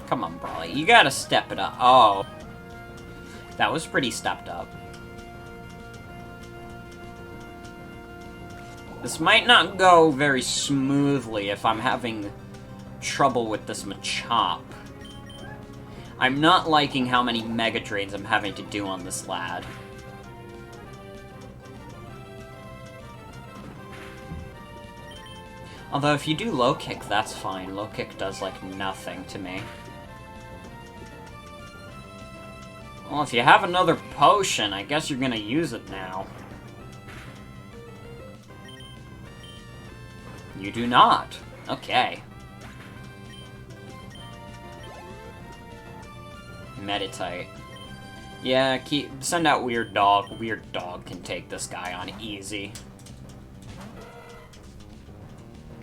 Come on, Brawly. You gotta step it up. Oh. That was pretty stepped up. This might not go very smoothly if I'm having trouble with this Machamp. I'm not liking how many Mega Drains I'm having to do on this lad. Although if you do low kick, that's fine. Low kick does, like, nothing to me. Well, if you have another potion, I guess you're gonna use it now. You do not. Okay. Meditite. Yeah, send out Weird Dog. Weird Dog can take this guy on easy.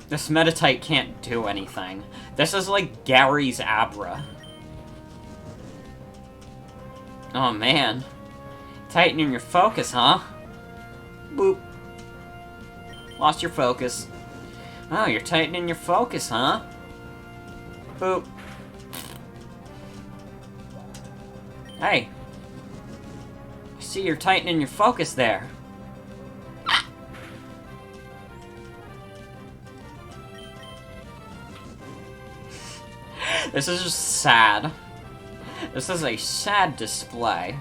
This Meditite can't do anything. This is like Gary's Abra. Oh man. Tightening your focus, huh? Boop. Lost your focus. Oh, you're tightening your focus, huh? Boop. Hey. I see you're tightening your focus there. This is just sad. This is a sad display.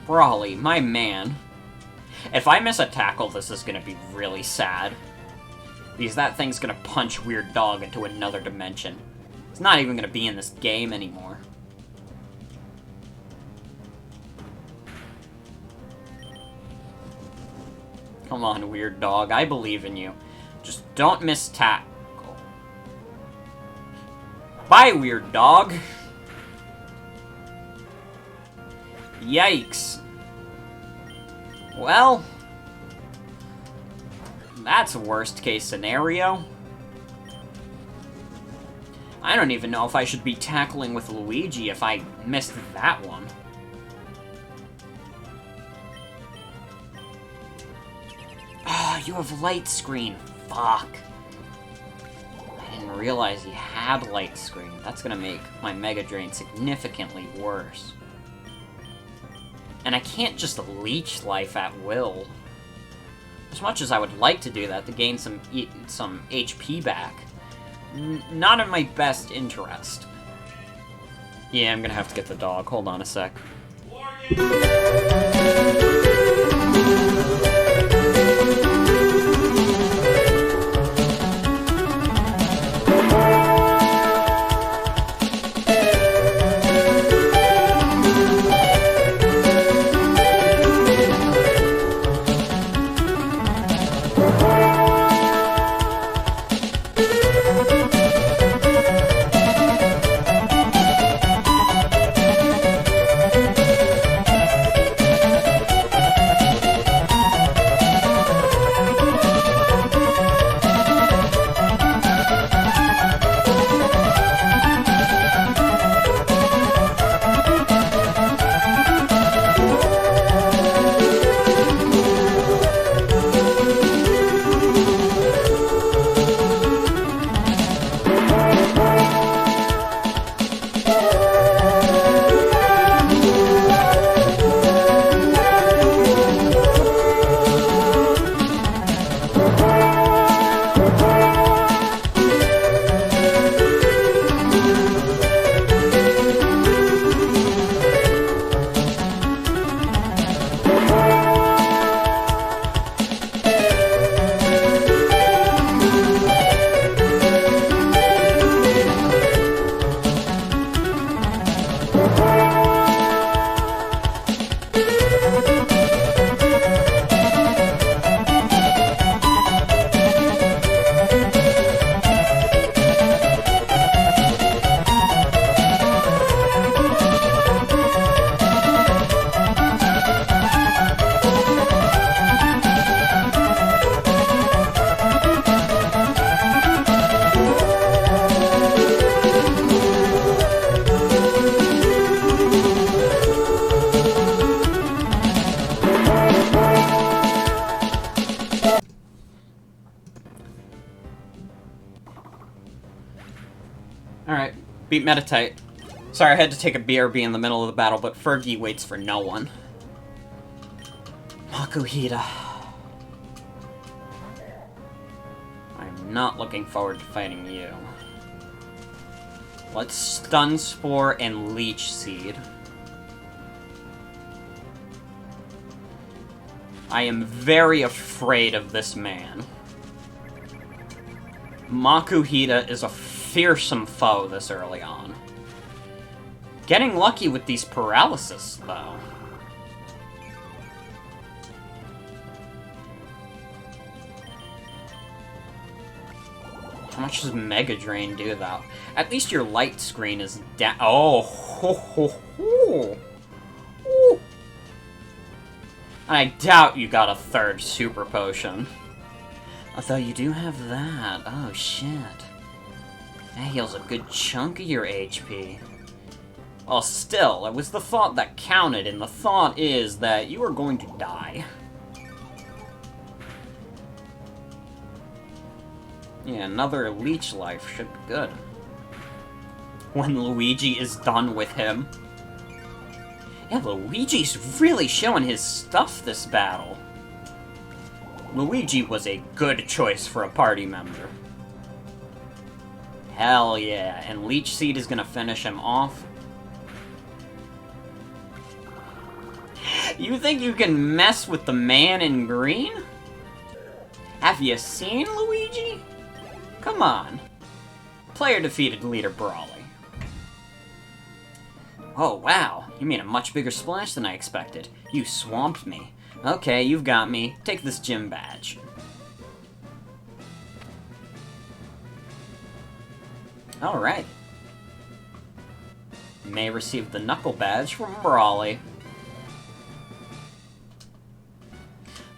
Brawly, my man. If I miss a tackle, this is gonna be really sad. Because that thing's gonna punch Weird Dog into another dimension. It's not even gonna be in this game anymore. Come on, Weird Dog, I believe in you. Just don't miss tackle. Bye, weird dog. Yikes. Well, that's a worst case scenario. I don't even know if I should be tackling with Luigi if I missed that one. Ah, you have light screen. Fuck. I didn't realize you had light screen. That's gonna make my Mega Drain significantly worse. And I can't just leech life at will. As much as I would like to do that to gain some HP back, not in my best interest. Yeah, I'm gonna have to get the dog. Hold on a sec. Alright, beat Meditite. Sorry, I had to take a BRB in the middle of the battle, but Fergie waits for no one. Makuhita. I'm not looking forward to fighting you. Let's Stun Spore and Leech Seed. I am very afraid of this man. Makuhita is a fearsome foe this early on. Getting lucky with these paralysis, though. How much does Mega Drain do, though? At least your light screen is down. Oh, ho, ho, ho. Ooh. I doubt you got a third Super Potion. Although you do have that. Oh, shit. That heals a good chunk of your HP. Well, still, it was the thought that counted, and the thought is that you are going to die. Yeah, another Leech Life should be good. When Luigi is done with him. Yeah, Luigi's really showing his stuff this battle. Luigi was a good choice for a party member. Hell yeah, and Leech Seed is gonna finish him off. You think you can mess with the man in green? Have you seen Luigi? Come on. Player defeated Leader Brawly. Oh wow, you made a much bigger splash than I expected. You swamped me. Okay, you've got me. Take this gym badge. Alright. You may receive the Knuckle Badge from Brawly.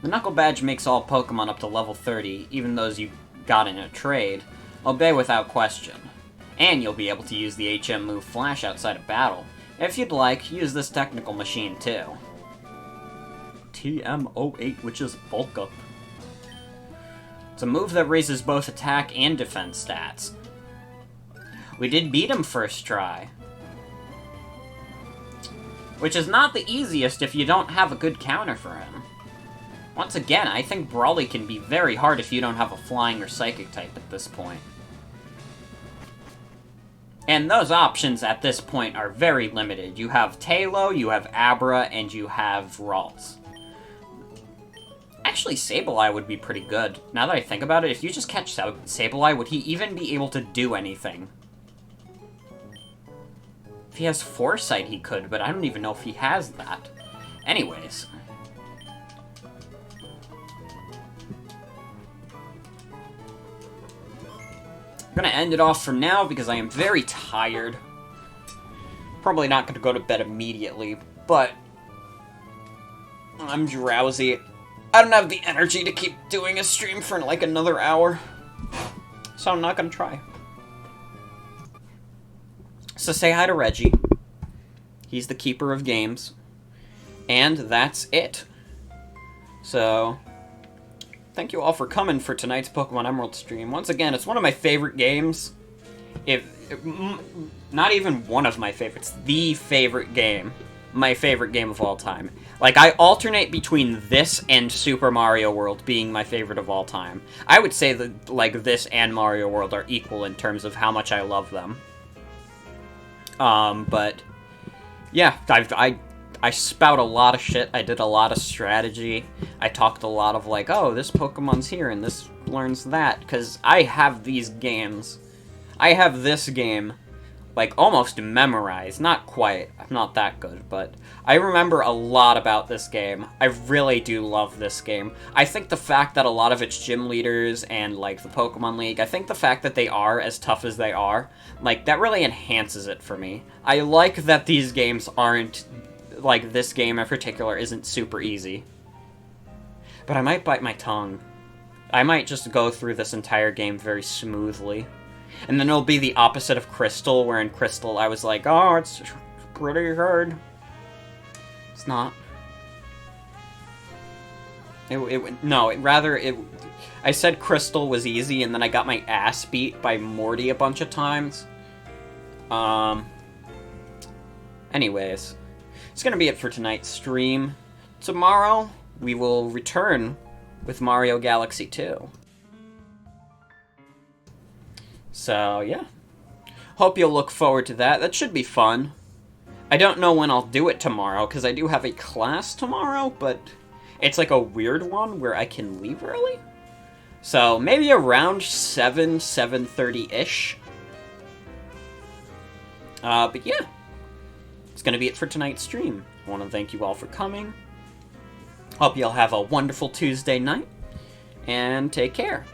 The Knuckle Badge makes all Pokemon up to level 30, even those you got in a trade, obey without question. And you'll be able to use the HM move Flash outside of battle. If you'd like, use this technical machine too. TM08, which is Bulk Up. It's a move that raises both attack and defense stats. We did beat him first try. Which is not the easiest if you don't have a good counter for him. Once again, I think Brawly can be very hard if you don't have a Flying or Psychic type at this point. And those options at this point are very limited. You have Tailo, you have Abra, and you have Ralts. Actually, Sableye would be pretty good. Now that I think about it, if you just catch Sableye, would he even be able to do anything? If he has Foresight, he could, but I don't even know if he has that. Anyways. I'm gonna end it off for now because I am very tired. Probably not gonna go to bed immediately, but I'm drowsy. I don't have the energy to keep doing a stream for like another hour, so I'm not gonna try. So say hi to Reggie. He's the keeper of games. And that's it. So, thank you all for coming for tonight's Pokemon Emerald stream. Once again, it's one of my favorite games. Not even one of my favorites. The favorite game. My favorite game of all time. Like, I alternate between this and Super Mario World being my favorite of all time. I would say that, like, this and Mario World are equal in terms of how much I love them. But, yeah, I spout a lot of shit, I did a lot of strategy, I talked a lot of like, oh, this Pokemon's here and this learns that, because I have these games. I have this game, like, almost memorized. Not quite, I'm not that good, but I remember a lot about this game. I really do love this game. I think the fact that a lot of its gym leaders and, like, the Pokemon League, I think the fact that they are as tough as they are, like, that really enhances it for me. I like that these games aren't, like, this game in particular isn't super easy. But I might bite my tongue. I might just go through this entire game very smoothly. And then it'll be the opposite of Crystal, where in Crystal I was like, oh, it's pretty hard. It's not. I said Crystal was easy, and then I got my ass beat by Morty a bunch of times. Anyways, it's gonna be it for tonight's stream. Tomorrow, we will return with Mario Galaxy 2. So, yeah. Hope you'll look forward to that. That should be fun. I don't know when I'll do it tomorrow, because I do have a class tomorrow, but it's like a weird one where I can leave early. So, maybe around 7:30-ish. But yeah. It's gonna be it for tonight's stream. I want to thank you all for coming. Hope you'll have a wonderful Tuesday night, and take care.